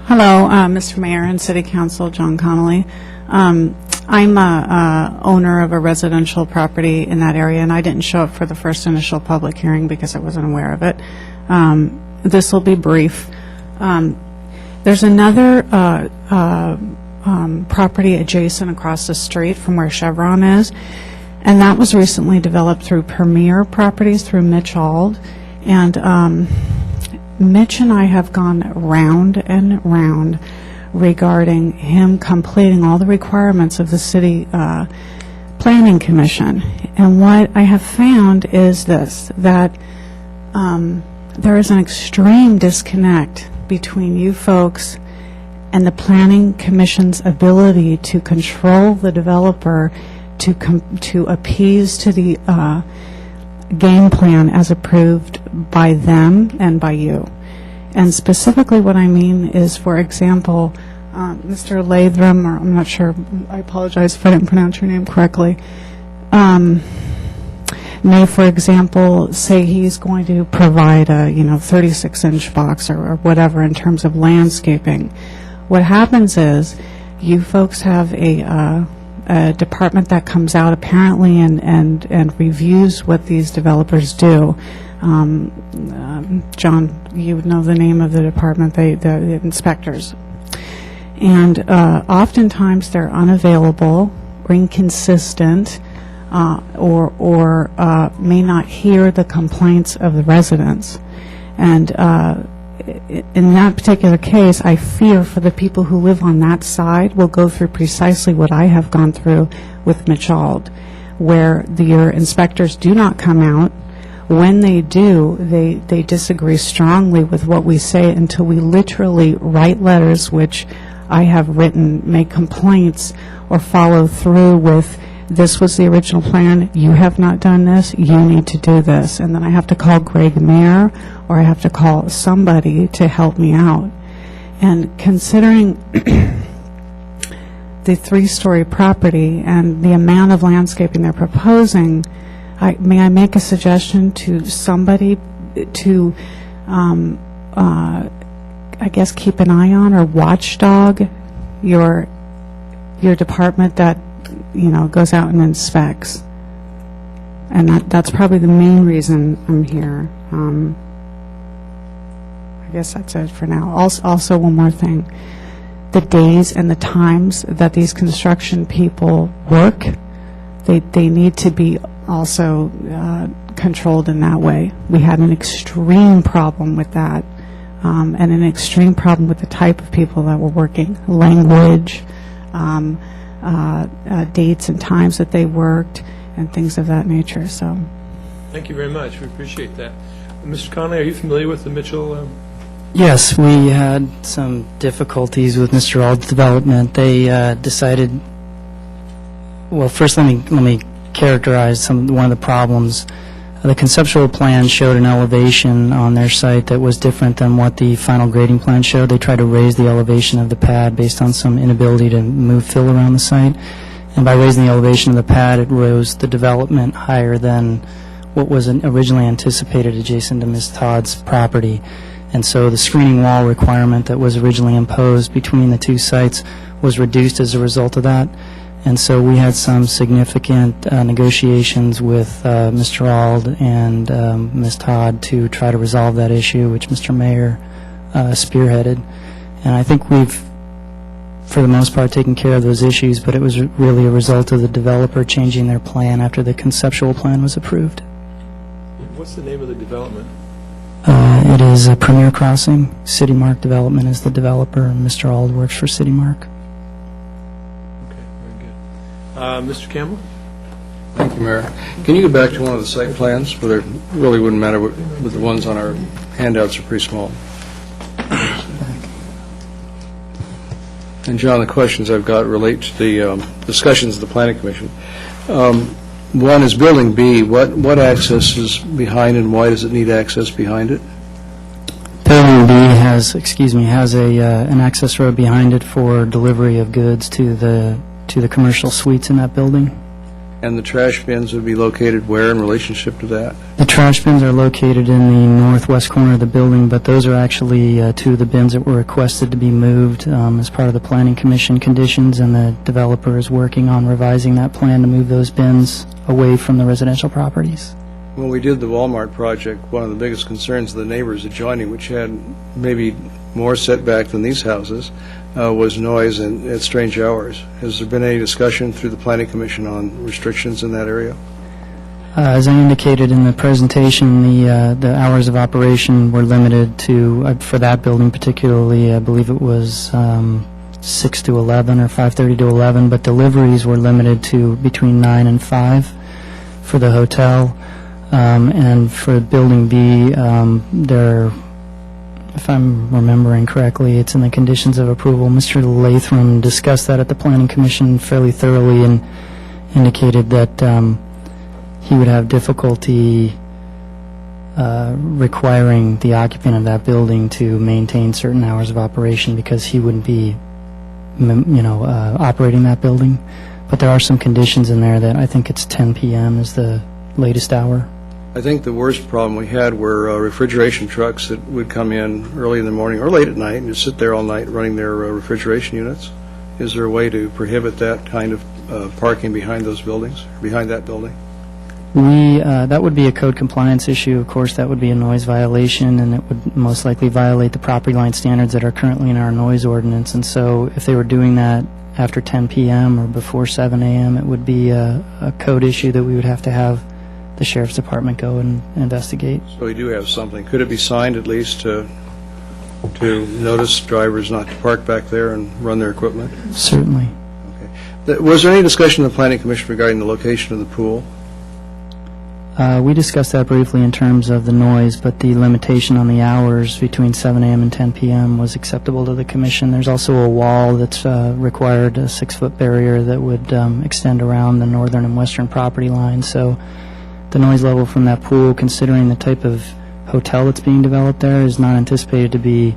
Hello, Mr. Mayor and City Council, John Connolly. I'm a owner of a residential property in that area, and I didn't show up for the first initial public hearing because I wasn't aware of it. This will be brief. There's another property adjacent across the street from where Chevron is, and that was recently developed through Premier Properties, through Mitch Ald. And Mitch and I have gone round and round regarding him completing all the requirements of the City Planning Commission. And what I have found is this, that there is an extreme disconnect between you folks and the Planning Commission's ability to control the developer, to appease to the game plan as approved by them and by you. And specifically what I mean is, for example, Mr. Latham, or I'm not sure, I apologize if I didn't pronounce your name correctly, may, for example, say he's going to provide a 36-inch box or whatever in terms of landscaping. What happens is you folks have a department that comes out apparently and reviews what these developers do. John, you would know the name of the department, the inspectors. And oftentimes they're unavailable or inconsistent or may not hear the complaints of the residents. And in that particular case, I fear for the people who live on that side will go through precisely what I have gone through with Mitchald, where your inspectors do not come out. When they do, they disagree strongly with what we say until we literally write letters, which I have written, make complaints, or follow through with, this was the original plan, you have not done this, you need to do this. And then I have to call Greg Mayer, or I have to call somebody to help me out. And considering the three-story property and the amount of landscaping they're proposing, may I make a suggestion to somebody to, I guess, keep an eye on or watchdog your department that, goes out and inspects? And that's probably the main reason I'm here. I guess that's it for now. Also, one more thing. The days and the times that these construction people work, they need to be also controlled in that way. We had an extreme problem with that, and an extreme problem with the type of people that were working, language, dates and times that they worked, and things of that nature. So, thank you very much. We appreciate that. Mr. Conley, are you familiar with the Mitchell? Yes, we had some difficulties with Mr. Ald's development. They decided. Well, first, let me characterize one of the problems. The conceptual plan showed an elevation on their site that was different than what the final grading plan showed. They tried to raise the elevation of the pad based on some inability to move fill around the site. And by raising the elevation of the pad, it rose the development higher than what was originally anticipated adjacent to Ms. Todd's property. And so the screening wall requirement that was originally imposed between the two sites was reduced as a result of that. And so we had some significant negotiations with Mr. Ald and Ms. Todd to try to resolve that issue, which Mr. Mayer spearheaded. And I think we've, for the most part, taken care of those issues, but it was really a result of the developer changing their plan after the conceptual plan was approved. What's the name of the development? It is a Premier Crossing. City Mark Development is the developer, and Mr. Ald works for City Mark. Mr. Campbell? Thank you, Mayor. Can you go back to one of the site plans, but it really wouldn't matter with the ones on our handouts are pretty small. And John, the questions I've got relate to the discussions of the Planning Commission. One is Building B. What access is behind, and why does it need access behind it? Building B has an access road behind it for delivery of goods to the commercial suites in that building. And the trash bins would be located where in relationship to that? The trash bins are located in the northwest corner of the building, but those are actually two of the bins that were requested to be moved as part of the Planning Commission conditions, and the developer is working on revising that plan to move those bins away from the residential properties. When we did the Walmart project, one of the biggest concerns of the neighbors adjoining, which had maybe more setback than these houses, was noise and at strange hours. Has there been any discussion through the Planning Commission on restrictions in that area? As I indicated in the presentation, the hours of operation were limited to, for that building particularly, I believe it was 6 to 11 or 5:30 to 11, but deliveries were limited to between 9 and 5 for the hotel. And for Building B, if I'm remembering correctly, it's in the conditions of approval. Mr. Latham discussed that at the Planning Commission fairly thoroughly and indicated that he would have difficulty requiring the occupant of that building to maintain certain hours of operation because he wouldn't be, operating that building. But there are some conditions in there that I think it's 10 p.m. is the latest hour. I think the worst problem we had were refrigeration trucks that would come in early in the morning or late at night and just sit there all night running their refrigeration units. Is there a way to prohibit that kind of parking behind those buildings, behind that building? That would be a code compliance issue. Of course, that would be a noise violation, and it would most likely violate the property line standards that are currently in our noise ordinance. And so if they were doing that after 10 p.m. or before 7 a.m., it would be a code issue that we would have to have the Sheriff's Department go and investigate. So we do have something. Could it be signed at least to to notice drivers not to park back there and run their equipment? Certainly. Was there any discussion in the Planning Commission regarding the location of the pool? We discussed that briefly in terms of the noise, but the limitation on the hours between 7 a.m. and 10 p.m. was acceptable to the commission. There's also a wall that's required, a 6-foot barrier that would extend around the northern and western property line. So the noise level from that pool, considering the type of hotel that's being developed there, is not anticipated to be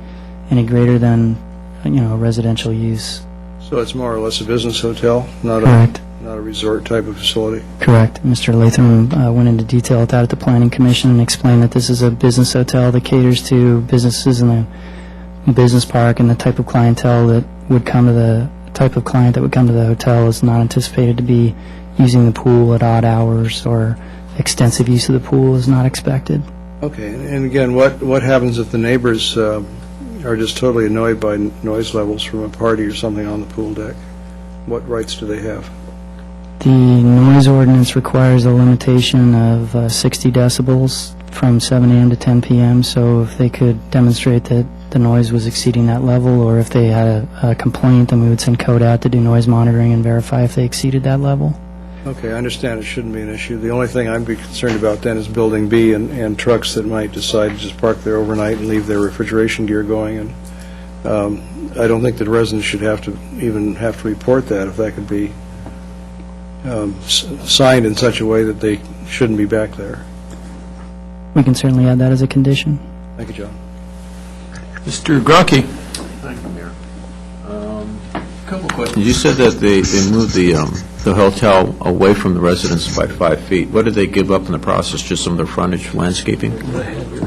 any greater than, a residential use. So it's more or less a business hotel, not Correct. not a resort type of facility? Correct. Mr. Latham went into detail with that at the Planning Commission and explained that this is a business hotel that caters to businesses in the business park, and the type of clientele that would come to the client that would come to the hotel is not anticipated to be using the pool at odd hours, or extensive use of the pool is not expected. Okay, and again, what happens if the neighbors are just totally annoyed by noise levels from a party or something on the pool deck? What rights do they have? The noise ordinance requires a limitation of 60 decibels from 7 a.m. to 10 p.m., so if they could demonstrate that the noise was exceeding that level, or if they had a complaint, then we would send code out to do noise monitoring and verify if they exceeded that level. Okay, I understand it shouldn't be an issue. The only thing I'd be concerned about then is Building B and trucks that might decide to just park there overnight and leave their refrigeration gear going. And I don't think that residents should have to report that, if that could be signed in such a way that they shouldn't be back there. We can certainly add that as a condition. Thank you, John. Mr. Grunke. Thank you, Mayor. A couple of questions. You said that they moved the hotel away from the residence by 5 feet. What did they give up in the process? Just some of their frontage landscaping?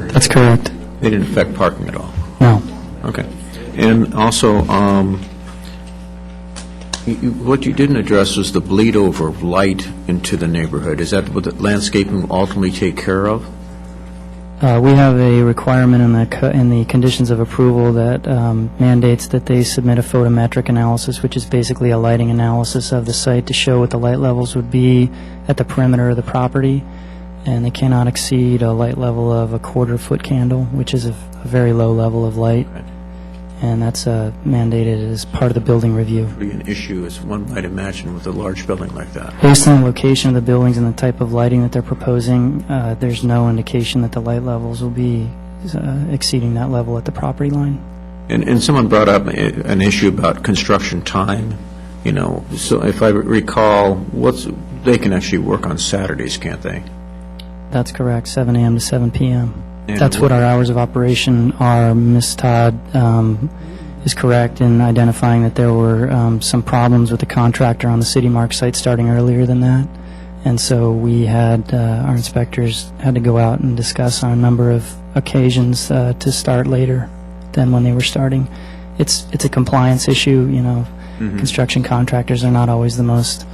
That's correct. They didn't affect parking at all? No. Okay. And also, what you didn't address was the bleed over of light into the neighborhood. Is that what the landscaping will ultimately take care of? We have a requirement in the conditions of approval that mandates that they submit a photometric analysis, which is basically a lighting analysis of the site to show what the light levels would be at the perimeter of the property, and they cannot exceed a light level of a 1/4 foot candle, which is a very low level of light, and that's mandated as part of the building review. Be an issue, as one might imagine, with a large building like that. Based on the location of the buildings and the type of lighting that they're proposing, there's no indication that the light levels will be exceeding that level at the property line. And someone brought up an issue about construction time. So if I recall, they can actually work on Saturdays, can't they? That's correct, 7 a.m. to 7 p.m. And That's what our hours of operation are. Ms. Todd is correct in identifying that there were some problems with the contractor on the City Mark site starting earlier than that. And so we had, our inspectors had to go out and discuss on a number of occasions to start later than when they were starting. It's a compliance issue, Construction contractors are not always the most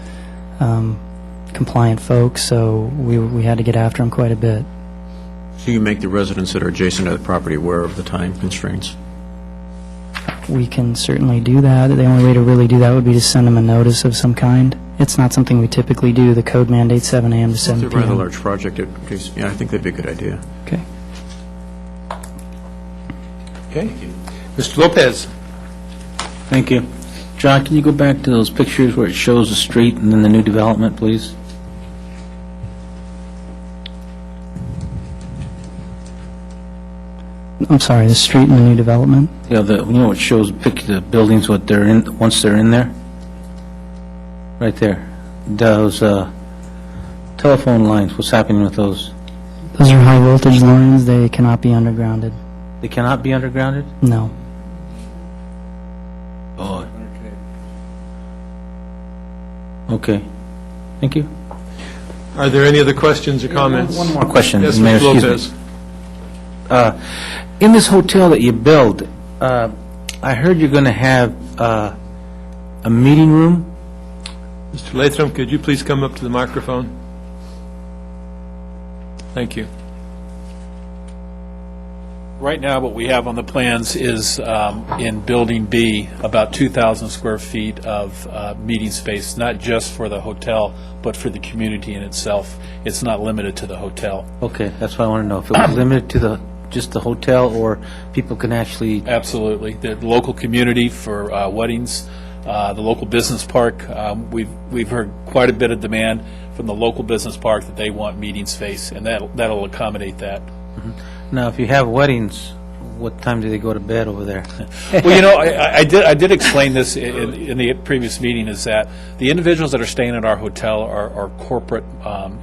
compliant folks, so we had to get after them quite a bit. So you make the residents that are adjacent to the property aware of the time constraints? We can certainly do that. The only way to really do that would be to send them a notice of some kind. It's not something we typically do. The code mandates 7 a.m. to 7 It's a p.m. rather large project. I think that'd be a good idea. Okay. Okay. Mr. Lopez. Thank you. John, can you go back to those pictures where it shows the street and then the new development, please? I'm sorry, the street and the new development? Yeah, it shows the buildings, what they're in, once they're in there? Right there. Those telephone lines, what's happening with those? Those are high voltage lines. They cannot be undergrounded. They cannot be undergrounded? No. Oh. Okay. Thank you. Are there any other questions or comments? One more question, Yes, Mayor, Mr. excuse Lopez. me. In this hotel that you build, I heard you're going to have a meeting room? Mr. Latham, could you please come up to the microphone? Thank you. Right now, what we have on the plans is in Building B, about 2,000 square feet of meeting space, not just for the hotel, but for the community in itself. It's not limited to the hotel. Okay, that's what I want to know. If it was limited to the just the hotel, or people can actually... Absolutely. The local community for weddings, the local business park, we've heard quite a bit of demand from the local business park that they want meeting space, and that'll accommodate that. Now, if you have weddings, what time do they go to bed over there? Well, you know, I did explain this in the previous meeting, is that the individuals that are staying at our hotel are corporate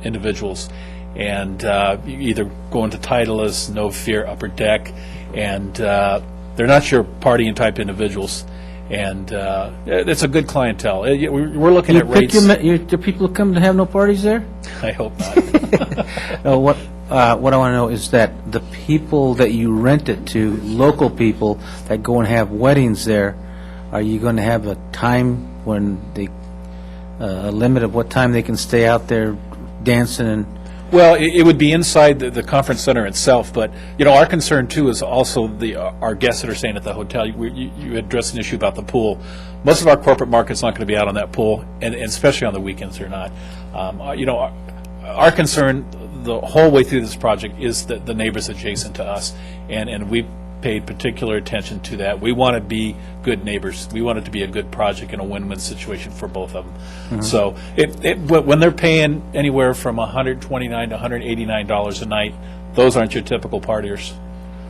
individuals, and either going to Titleist, No Fear, Upper Deck, and they're not your partying type individuals, and it's a good clientele. We're looking at rates. Do people come to have no parties there? I hope not. No, what I want to know is that the people that you rent it to, local people that go and have weddings there, are you going to have a time when a limit of what time they can stay out there dancing and... Well, it would be inside the conference center itself, but, you know, our concern, too, is also our guests that are staying at the hotel. You addressed an issue about the pool. Most of our corporate market's not going to be out on that pool, and especially on the weekends, they're not. You know, our concern the whole way through this project is the neighbors adjacent to us, and we've paid particular attention to that. We want to be good neighbors. We want it to be a good project and a win-win situation for both of them. Mm-hmm. So when they're paying anywhere from $129 to $189 a night, those aren't your typical partiers.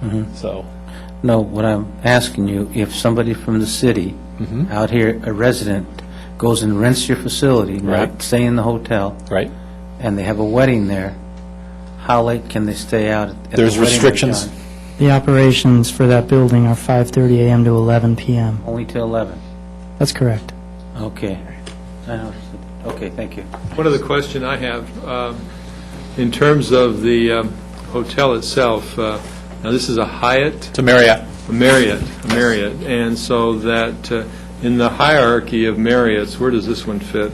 Mm-hmm. So, no, what I'm asking you, if somebody from the city out here, a resident, goes and rents your facility, not staying in the hotel, right, and they have a wedding there, how late can they stay out at There's the wedding restrictions. time? The operations for that building are 5:30 a.m. to 11 p.m. Only till 11? That's correct. Okay. I know. Okay, thank you. One other question I have, in terms of the hotel itself, now this is a Hyatt? It's a Marriott. A Marriott, and so that in the hierarchy of Marriotts, where does this one fit?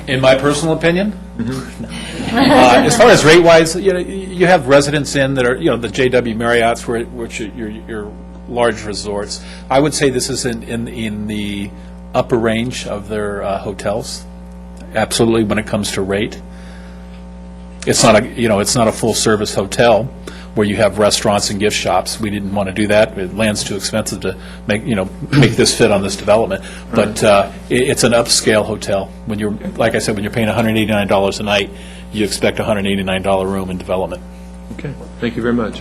In my personal opinion, as far as rate-wise, you know, you have residents in that are, you know, the JW Marriotts, which are your large resorts. I would say this is in the upper range of their hotels. Absolutely, when it comes to rate, it's not a full-service hotel where you have restaurants and gift shops. We didn't want to do that. Land's too expensive to make this fit on this development. But it's an upscale hotel. When you're, like I said, when you're paying $189 a night, you expect a $189 room in development. Okay, thank you very much.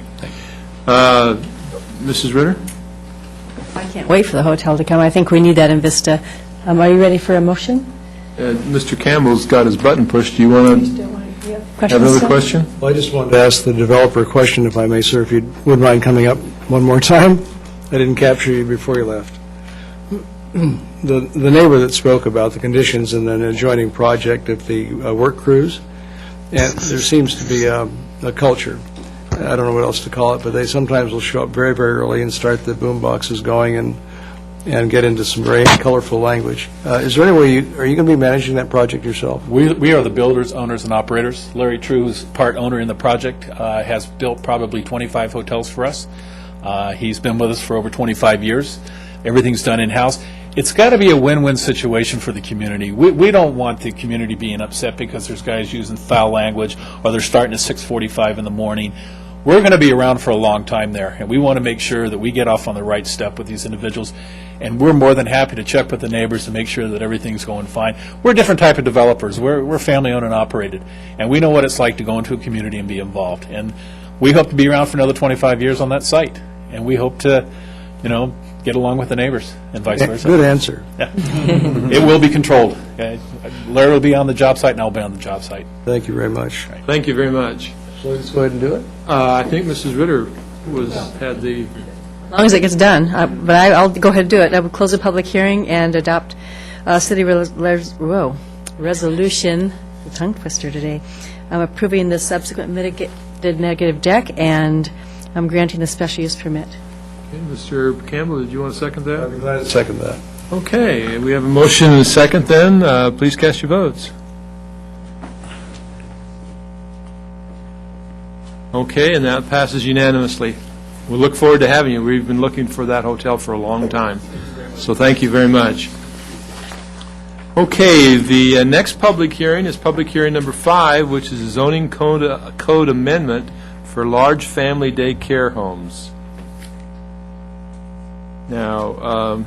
Mrs. Ritter? I can't wait for the hotel to come. I think we need that in Vista. Are you ready for a motion? Mr. Campbell's got his button pushed. Do you want to have another question? Well, I just wanted to ask the developer a question, if I may, sir, if you wouldn't mind coming up one more time. I didn't capture you before you left. The neighbor that spoke about the conditions in an adjoining project of the work crews, and there seems to be a culture, I don't know what else to call it, but they sometimes will show up very, very early and start the boom boxes going and get into some very colorful language. Is there any way are you going to be managing that project yourself? We are the builders, owners, and operators. Larry True, who's part owner in the project, has built probably 25 hotels for us. He's been with us for over 25 years. Everything's done in-house. It's got to be a win-win situation for the community. We don't want the community being upset because there's guys using foul language or they're starting at 6:45 in the morning. We're going to be around for a long time there, and we want to make sure that we get off on the right step with these individuals. And we're more than happy to check with the neighbors to make sure that everything's going fine. We're a different type of developers. We're family-owned and operated, and we know what it's like to go into a community and be involved. And we hope to be around for another 25 years on that site, and we hope to, get along with the neighbors and vice versa. Good answer. Yeah. It will be controlled. Larry will be on the job site, and I'll be on the job site. Thank you very much. Right. Thank you very much. So let's go ahead and do it. I think Mrs. Ritter had the... As long as it gets done, but I'll go ahead and do it. I will close the public hearing and adopt city resolution, tongue twister today, approving the subsequent mitigated negative deck, and I'm granting the special use permit. Okay, Mr. Campbell, did you want to second that? I'd be glad to second that. Okay, we have a motion and a second then. Please cast your votes. Okay, and that passes unanimously. We look forward to having you. We've been looking for that hotel for a long time. So thank you very much. Okay, the next public hearing is public hearing number 5, which is a zoning code amendment for large family daycare homes. Now,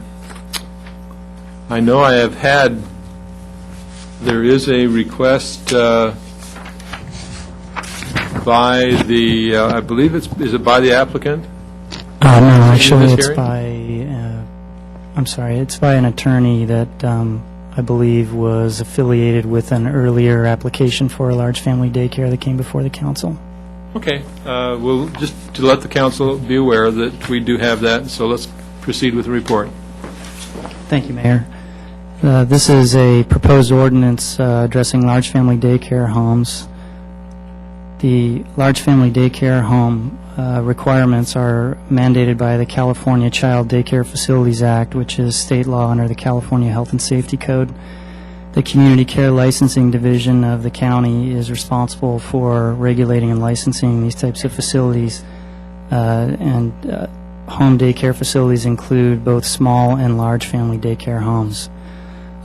I know I have had, there is a request by the, I believe is it by the applicant? No, this actually, it's hearing? it's by an attorney that I believe was affiliated with an earlier application for a large family daycare that came before the council. Okay, well, just to let the council be aware that we do have that, so let's proceed with the report. Thank you, Mayor. This is a proposed ordinance addressing large family daycare homes. The large family daycare home requirements are mandated by the California Child Daycare Facilities Act, which is state law under the California Health and Safety Code. The Community Care Licensing Division of the county is responsible for regulating and licensing these types of facilities, and home daycare facilities include both small and large family daycare homes.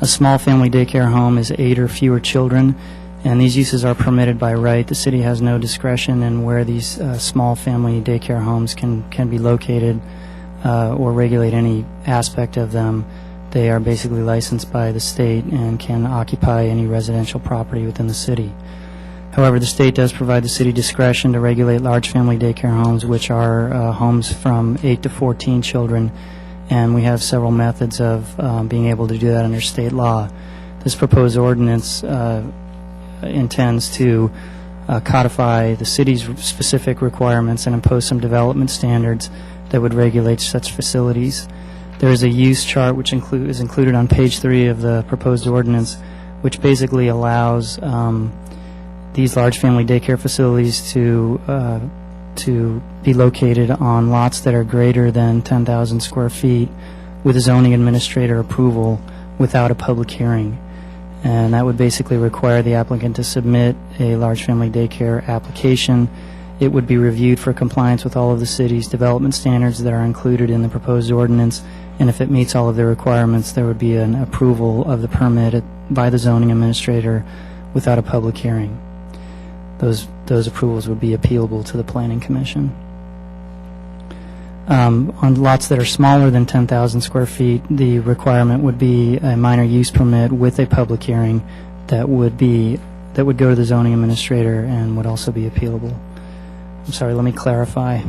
A small family daycare home is 8 or fewer children, and these uses are permitted by right. The city has no discretion in where these small family daycare homes can be located or regulate any aspect of them. They are basically licensed by the state and can occupy any residential property within the city. However, the state does provide the city discretion to regulate large family daycare homes, which are homes from 8 to 14 children, and we have several methods of being able to do that under state law. This proposed ordinance intends to codify the city's specific requirements and impose some development standards that would regulate such facilities. There is a use chart which is included on page 3 of the proposed ordinance, which basically allows these large family daycare facilities to be located on lots that are greater than 10,000 square feet with zoning administrator approval without a public hearing. And that would basically require the applicant to submit a large family daycare application. It would be reviewed for compliance with all of the city's development standards that are included in the proposed ordinance, and if it meets all of the requirements, there would be an approval of the permit by the zoning administrator without a public hearing. Those approvals would be appealable to the Planning Commission. On lots that are smaller than 10,000 square feet, the requirement would be a minor use permit with a public hearing that would go to the zoning administrator and would also be appealable. I'm sorry, let me clarify.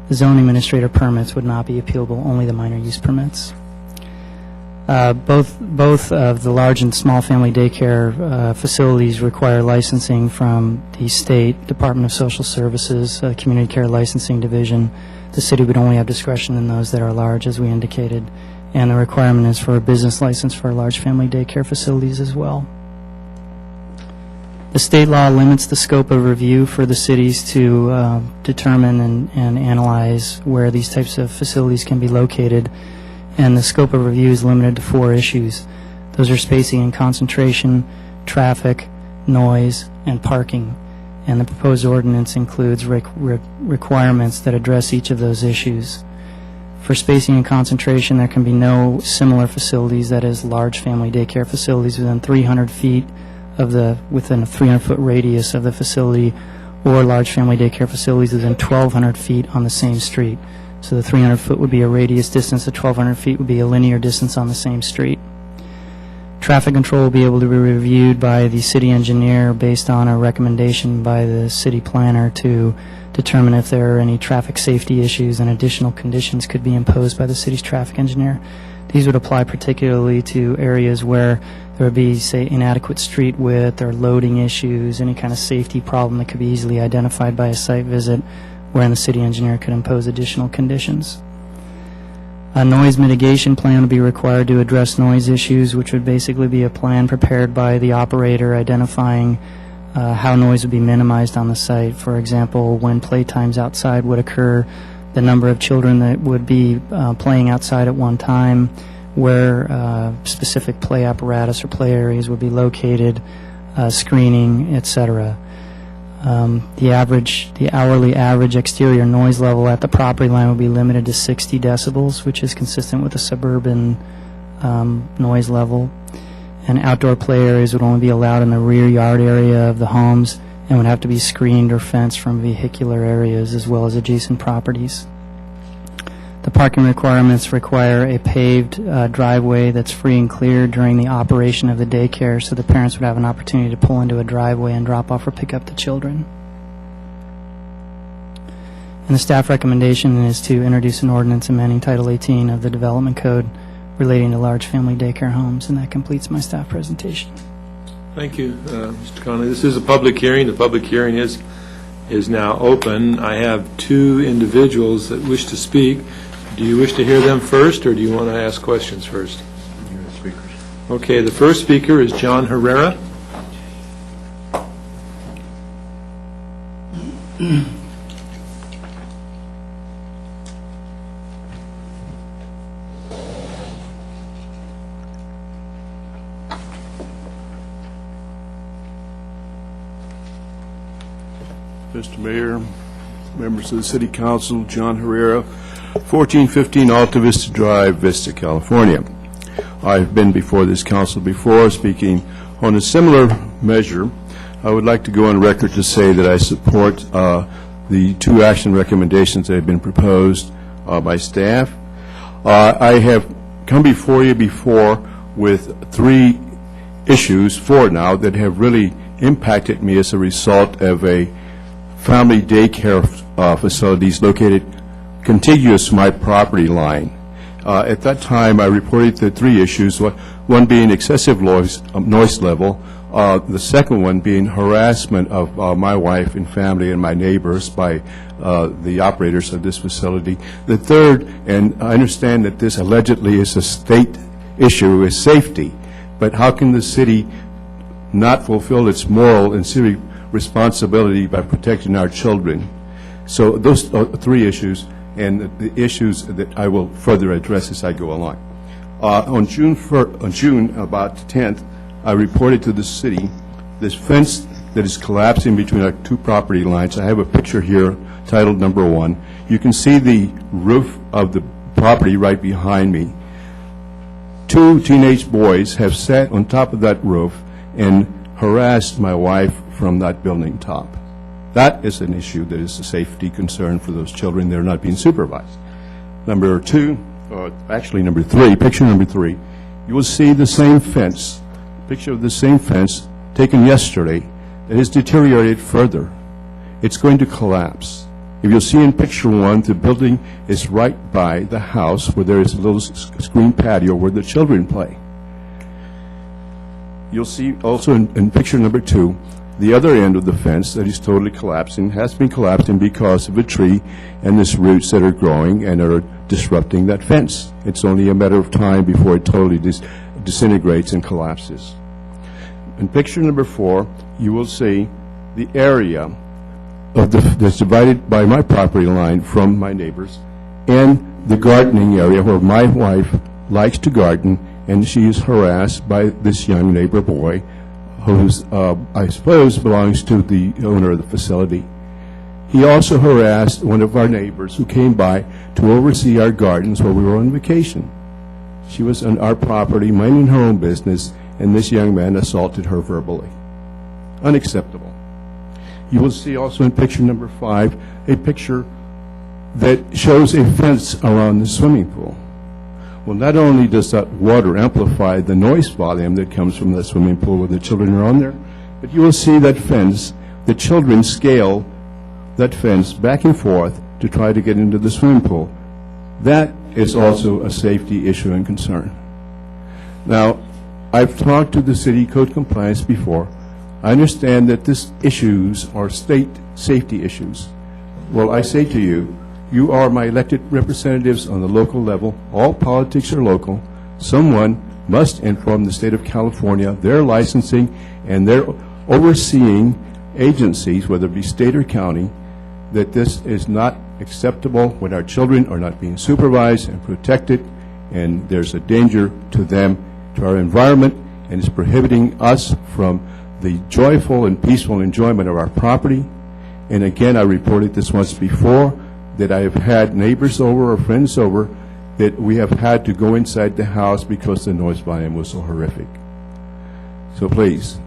The zoning administrator permits would not be appealable, only the minor use permits. Both of the large and small family daycare facilities require licensing from the State Department of Social Services, Community Care Licensing Division. The city would only have discretion in those that are large, as we indicated, and the requirement is for a business license for large family daycare facilities as well. The state law limits the scope of review for the cities to determine and analyze where these types of facilities can be located, and the scope of review is limited to 4 issues. Those are spacing and concentration, traffic, noise, and parking. And the proposed ordinance includes requirements that address each of those issues. For spacing and concentration, there can be no similar facilities, that is, large family daycare facilities within 300 feet within a 300-foot radius of the facility, or large family daycare facilities within 1,200 feet on the same street. So the 300-foot would be a radius distance, the 1,200 feet would be a linear distance on the same street. Traffic control will be able to be reviewed by the city engineer based on a recommendation by the city planner to determine if there are any traffic safety issues, and additional conditions could be imposed by the city's traffic engineer. These would apply particularly to areas where there would be, say, inadequate street width or loading issues, any kind of safety problem that could be easily identified by a site visit, wherein the city engineer could impose additional conditions. A noise mitigation plan would be required to address noise issues, which would basically be a plan prepared by the operator identifying how noise would be minimized on the site. For example, when playtimes outside would occur, the number of children that would be playing outside at one time, where specific play apparatus or play areas would be located, screening, etc. The hourly average exterior noise level at the property line would be limited to 60 decibels, which is consistent with the suburban noise level. And outdoor play areas would only be allowed in the rear yard area of the homes, and would have to be screened or fenced from vehicular areas as well as adjacent properties. The parking requirements require a paved driveway that's free and clear during the operation of the daycare, so the parents would have an opportunity to pull into a driveway and drop off or pick up the children. And the staff recommendation is to introduce an ordinance amending Title 18 of the Development Code relating to large family daycare homes, and that completes my staff presentation. Thank you, Mr. Conley. This is a public hearing. The public hearing is now open. I have two individuals that wish to speak. Do you wish to hear them first, or do you want to ask questions first? Okay, the first speaker is John Herrera. Mr. Mayor, members of the City Council, John Herrera, 1415 Alta Vista Drive, Vista, California. I've been before this council before speaking on a similar measure. I would like to go on record to say that I support the two action recommendations that have been proposed by staff. I have come before you before with three issues, four now, that have really impacted me as a result of a family daycare facilities located contiguous to my property line. At that time, I reported the three issues, one being excessive noise level, the second one being harassment of my wife and family and my neighbors by the operators of this facility. The third, and I understand that this allegedly is a state issue, is safety, but how can the city not fulfill its moral and civic responsibility by protecting our children? So those are three issues, and the issues that I will further address as I go along. On June about 10th, I reported to the city this fence that is collapsing between our two property lines. I have a picture here titled number 1. You can see the roof of the property right behind me. Two teenage boys have sat on top of that roof and harassed my wife from that building top. That is an issue that is a safety concern for those children. They're not being supervised. Number 2, or actually number 3, picture number 3, you will see the same fence, picture of the same fence taken yesterday that has deteriorated further. It's going to collapse. If you'll see in picture 1, the building is right by the house where there is a little screen patio where the children play. You'll see also in picture number 2, the other end of the fence that is totally collapsing has been collapsing because of a tree and its roots that are growing and are disrupting that fence. It's only a matter of time before it totally disintegrates and collapses. In picture number 4, you will see the area of that's divided by my property line from my neighbors and the gardening area where my wife likes to garden, and she is harassed by this young neighbor boy who's, I suppose, belongs to the owner of the facility. He also harassed one of our neighbors who came by to oversee our gardens while we were on vacation. She was on our property, minding her own business, and this young man assaulted her verbally. Unacceptable. You will see also in picture number 5 a picture that shows a fence around the swimming pool. Well, not only does that water amplify the noise volume that comes from the swimming pool when the children are on there, but you will see that fence, the children scale that fence back and forth to try to get into the swimming pool. That is also a safety issue and concern. Now, I've talked to the city code compliance before. I understand that these issues are state safety issues. Well, I say to you, you are my elected representatives on the local level. All politics are local. Someone must inform the state of California, their licensing and their overseeing agencies, whether it be state or county, that this is not acceptable when our children are not being supervised and protected, and there's a danger to them, to our environment, and it's prohibiting us from the joyful and peaceful enjoyment of our property. And again, I reported this once before, that I have had neighbors over or friends over that we have had to go inside the house because the noise volume was so horrific. So please,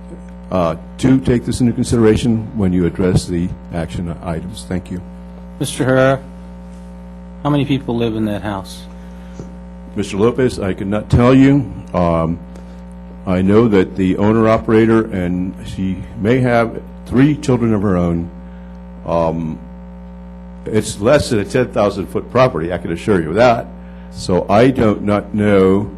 to take this into consideration when you address the action items. Thank you. Mr. Herrera, how many people live in that house? Mr. Lopez, I could not tell you. I know that the owner-operator, and she may have 3 children of her own. It's less than a 10,000-foot property, I can assure you that. So I do not know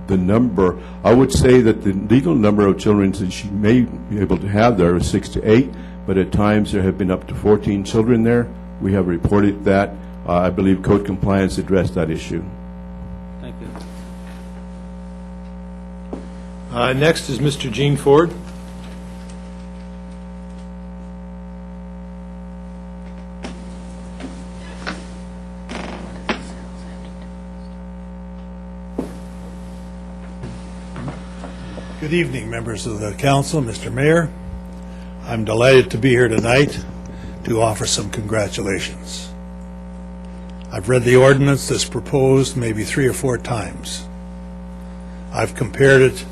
the number. I would say that the legal number of children that she may be able to have there is 6 to 8, but at times there have been up to 14 children there. We have reported that. I believe code compliance addressed that issue. Thank you. Next is Mr. Gene Ford. Good evening, members of the council, Mr. Mayor. I'm delighted to be here tonight to offer some congratulations. I've read the ordinance that's proposed maybe 3 or 4 times. I've compared it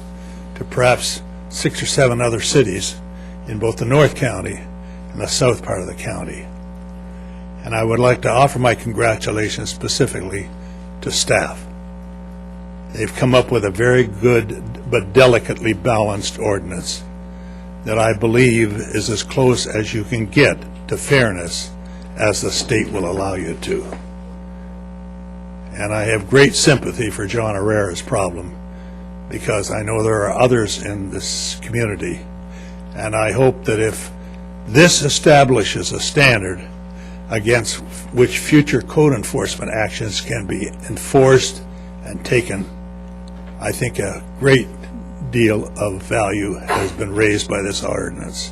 to perhaps 6 or 7 other cities in both the North County and the south part of the county. And I would like to offer my congratulations specifically to staff. They've come up with a very good but delicately balanced ordinance that I believe is as close as you can get to fairness as the state will allow you to. And I have great sympathy for John Herrera's problem, because I know there are others in this community. And I hope that if this establishes a standard against which future code enforcement actions can be enforced and taken, I think a great deal of value has been raised by this ordinance.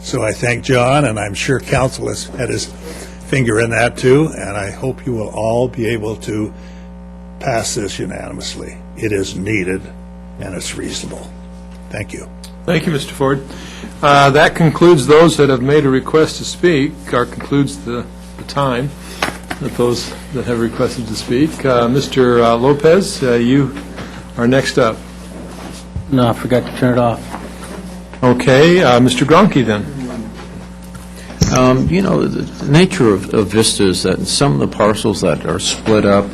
So I thank John, and I'm sure council has had his finger in that too, and I hope you will all be able to pass this unanimously. It is needed, and it's reasonable. Thank you. Thank you, Mr. Ford. That concludes those that have made a request to speak, or concludes the time that those that have requested to speak. Mr. Lopez, you are next up. No, I forgot to turn it off. Okay, Mr. Gronke then. You know, the nature of Vista is that in some of the parcels that are split up,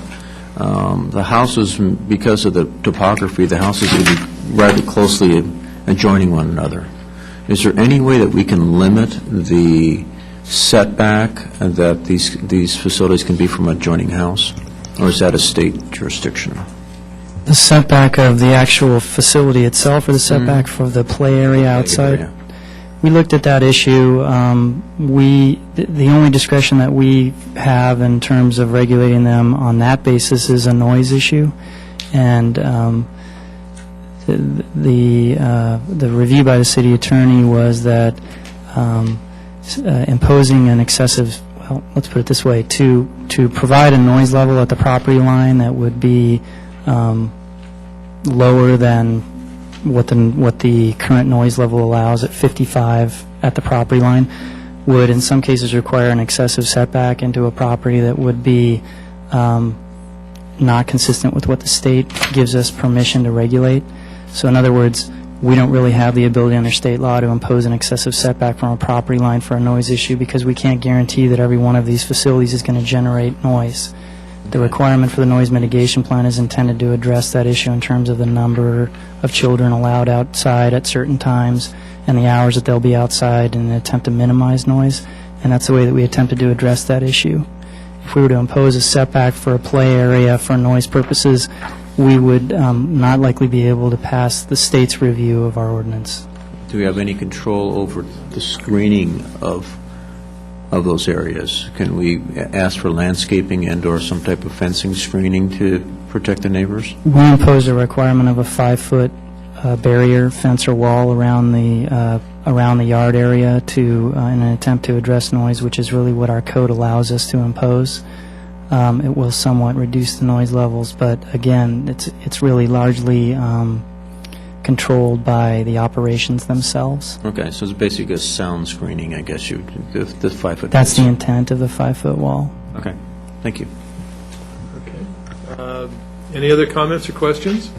the houses, because of the topography, the houses will be rather closely adjoining one another. Is there any way that we can limit the setback that these facilities can be from an adjoining house, or is that a state jurisdiction? The setback of the actual facility itself, or the setback for the play area outside? We looked at that issue. The only discretion that we have in terms of regulating them on that basis is a noise issue, and the review by the city attorney was that imposing an excessive, well, let's put it this way, to provide a noise level at the property line that would be lower than what the current noise level allows at 55 at the property line would in some cases require an excessive setback into a property that would be not consistent with what the state gives us permission to regulate. So in other words, we don't really have the ability under state law to impose an excessive setback from a property line for a noise issue, because we can't guarantee that every one of these facilities is going to generate noise. The requirement for the noise mitigation plan is intended to address that issue in terms of the number of children allowed outside at certain times and the hours that they'll be outside in an attempt to minimize noise, and that's the way that we attempted to address that issue. If we were to impose a setback for a play area for noise purposes, we would not likely be able to pass the state's review of our ordinance. Do we have any control over the screening of those areas? Can we ask for landscaping and/or some type of fencing screening to protect the neighbors? We impose a requirement of a 5-foot barrier, fence, or wall around the yard area in an attempt to address noise, which is really what our code allows us to impose. It will somewhat reduce the noise levels, but again, it's really largely controlled by the operations themselves. Okay, so it's basically a sound screening, I guess, the 5-foot. That's the intent of the 5-foot wall. Okay, thank you. Okay. Any other comments or questions?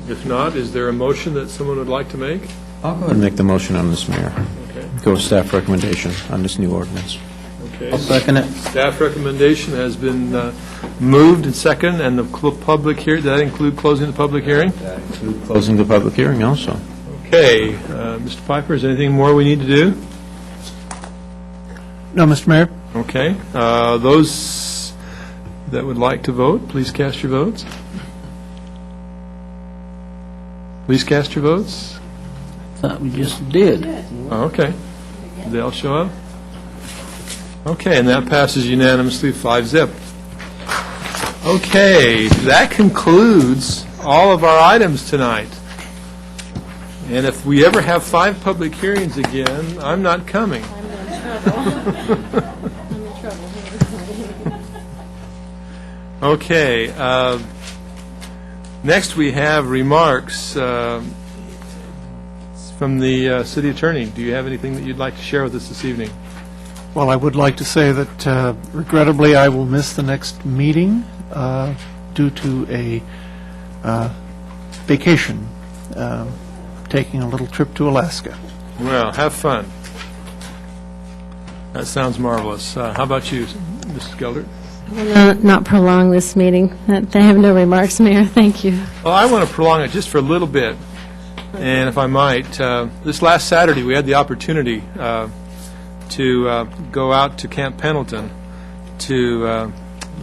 If not, is there a motion that someone would like to make? I'll go ahead and make the motion on this, Mayor. Okay. Go with staff recommendation on this new ordinance. Okay. I'll second it. Staff recommendation has been moved and second, and the public hearing, did that include closing the public hearing? Closing the public hearing also. Okay. Mr. Piper, is there anything more we need to do? No, Mr. Mayor? Okay. Those that would like to vote, please cast your votes. Please cast your votes. Thought we just did. Oh, okay. They'll show up? Okay, and that passes unanimously, 5-0. Okay, that concludes all of our items tonight. And if we ever have 5 public hearings again, I'm not coming. Okay, next we have remarks from the city attorney. Do you have anything that you'd like to share with us this evening? Well, I would like to say that regrettably, I will miss the next meeting due to a vacation, taking a little trip to Alaska. Well, have fun. That sounds marvelous. How about you, Mrs. Geldert? Not prolong this meeting. I have no remarks, Mayor. Thank you. Well, I want to prolong it just for a little bit. And if I might, this last Saturday, we had the opportunity to go out to Camp Pendleton to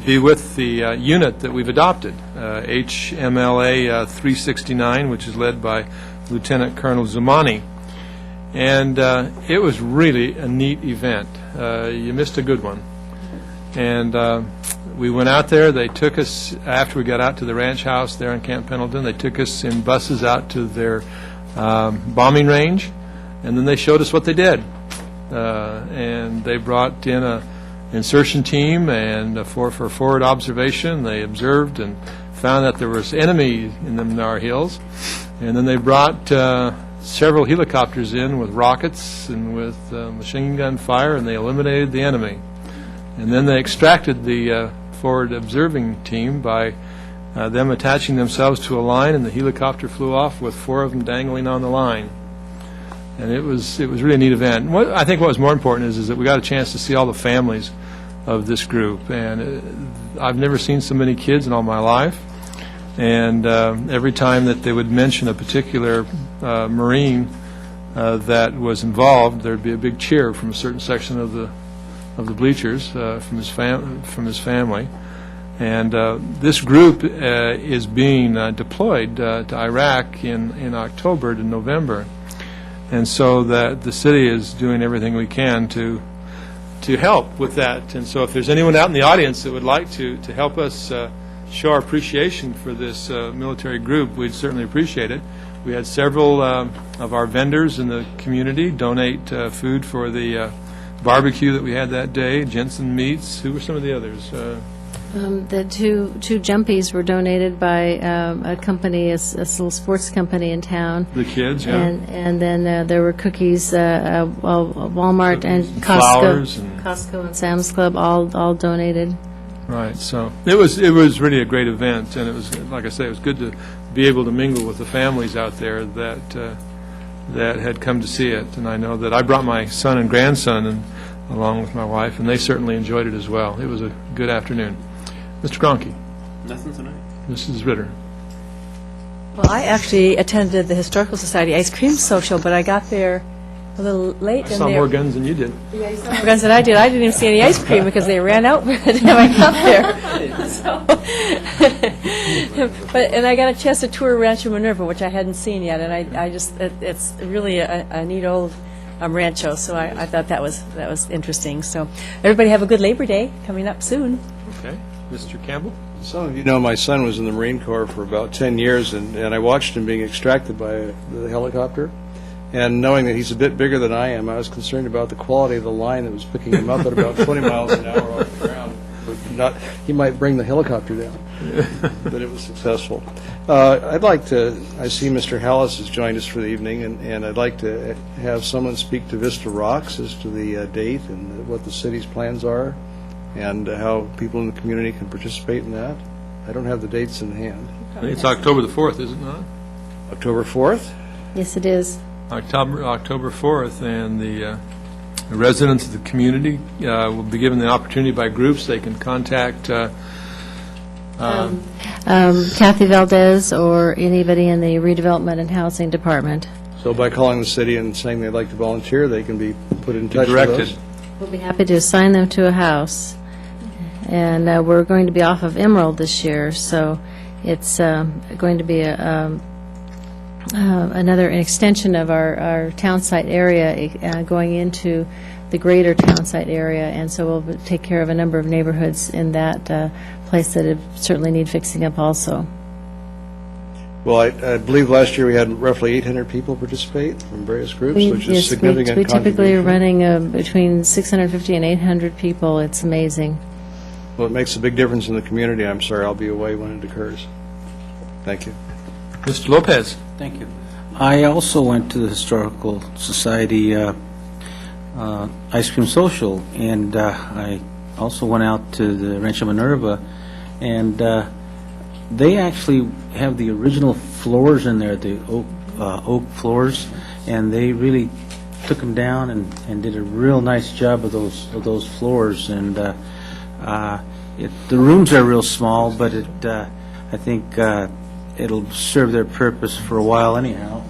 be with the unit that we've adopted, HMLA 369, which is led by Lieutenant Colonel Zumani. And it was really a neat event. You missed a good one. And we went out there. They took us, after we got out to the ranch house there in Camp Pendleton, they took us in buses out to their bombing range, and then they showed us what they did. And they brought in a insertion team and for forward observation. They observed and found that there was enemy in the Menard Hills. And then they brought several helicopters in with rockets and with machine gun fire, and they eliminated the enemy. And then they extracted the forward observing team by them attaching themselves to a line, and the helicopter flew off with 4 of them dangling on the line. And it was really a neat event. And I think what was more important is that we got a chance to see all the families of this group. And I've never seen so many kids in all my life. And every time that they would mention a particular Marine that was involved, there'd be a big cheer from a certain section of the bleachers from his family. And this group is being deployed to Iraq in October to November. And so that the city is doing everything we can to help with that. And so if there's anyone out in the audience that would like to help us show our appreciation for this military group, we'd certainly appreciate it. We had several of our vendors in the community donate food for the barbecue that we had that day. Jensen Meats. Who were some of the others? The two jumpies were donated by a company, a little sports company in town. The kids, yeah. And then there were cookies, Walmart and flowers Costco and Sam's Club all donated. Right. So it was really a great event, and it was, like I say, it was good to be able to mingle with the families out there that had come to see it. And I know that I brought my son and grandson along with my wife, and they certainly enjoyed it as well. It was a good afternoon. Mr. Gronke. Nothing tonight. Mrs. Ritter. Well, I actually attended the Historical Society ice cream social, but I got there a little late. I saw more guns than you did. Yeah, you saw more guns than I did. I didn't even see any ice cream because they ran out by the time I got there. And I got a chance to tour Rancho Minerva, which I hadn't seen yet, and I just it's really a neat old rancho. So I thought that was interesting. So everybody have a good Labor Day coming up soon. Okay, Mr. Campbell. Some of you know my son was in the Marine Corps for about 10 years, and I watched him being extracted by the helicopter. And knowing that he's a bit bigger than I am, I was concerned about the quality of the line that was picking him up at about 20 miles an hour off the ground. He might bring the helicopter down, but it was successful. I see Mr. Hallis has joined us for the evening, and I'd like to have someone speak to Vista Rocks as to the date and what the city's plans are, and how people in the community can participate in that. I don't have the dates in hand. It's October the 4th, is it not? October 4th? Yes, it is. October 4th, and the residents of the community will be given the opportunity by groups. They can contact Kathy Valdez or anybody in the redevelopment and housing department. So by calling the city and saying they'd like to volunteer, they can be put in touch with directed. us? We'll be happy to assign them to a house. And we're going to be off of Emerald this year, so it's going to be another extension of our town site area going into the greater town site area, and so we'll take care of a number of neighborhoods in that place that certainly need fixing up also. Well, I believe last year we had roughly 800 people participate from various groups, which is Yes, significant we typically are contribution. running between 650 and 800 people. It's amazing. Well, it makes a big difference in the community. I'm sorry I'll be away when it occurs. Thank you. Mr. Lopez. Thank you. I also went to the Historical Society Ice Cream Social, and I also went out to the Rancho Minerva, and they actually have the original floors in there, the oak floors, and they really took them down and did a real nice job of those floors. And the rooms are real small, but I think it'll serve their purpose for a while anyhow.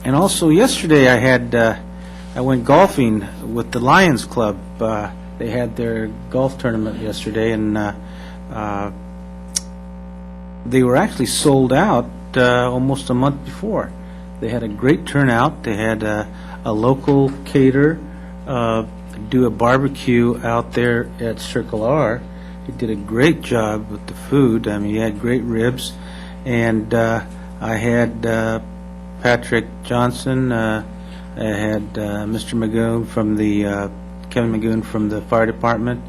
And also yesterday I went golfing with the Lions Club. They had their golf tournament yesterday, and they were actually sold out almost a month before. They had a great turnout. They had a local caterer do a barbecue out there at Circle R. He did a great job with the food. I mean, he had great ribs. And I had Patrick Johnson, I had Mr. Magoon from the, Kevin Magoon from the fire department,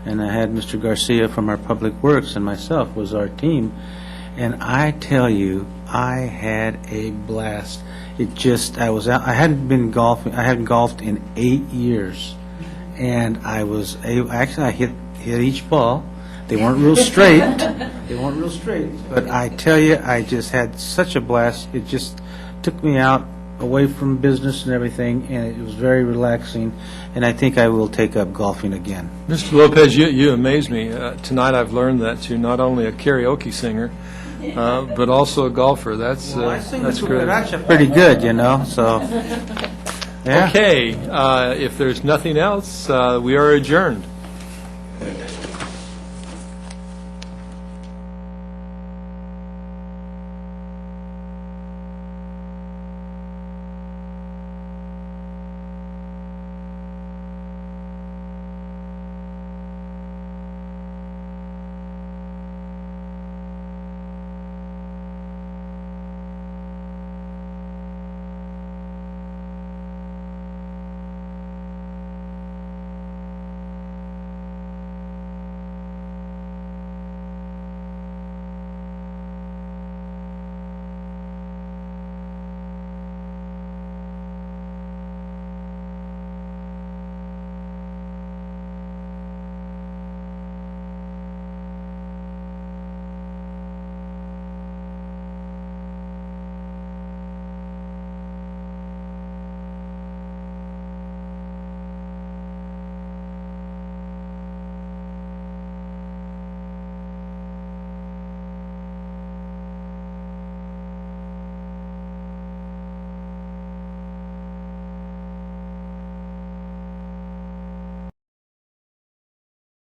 and I had Mr. Garcia from our Public Works, and myself was our team. And I tell you, I had a blast. It just, I was out, I hadn't golfed in 8 years. And I was able, actually I hit each ball. They weren't real straight. But I tell you, I just had such a blast. It just took me out away from business and everything, and it was very relaxing. And I think I will take up golfing again. Mr. Lopez, you amaze me. Tonight I've learned that you're not only a karaoke singer, but also a golfer. That's I sing that's the great. cucaracha pretty good, you know, so, yeah. Okay, if there's nothing else, we are adjourned.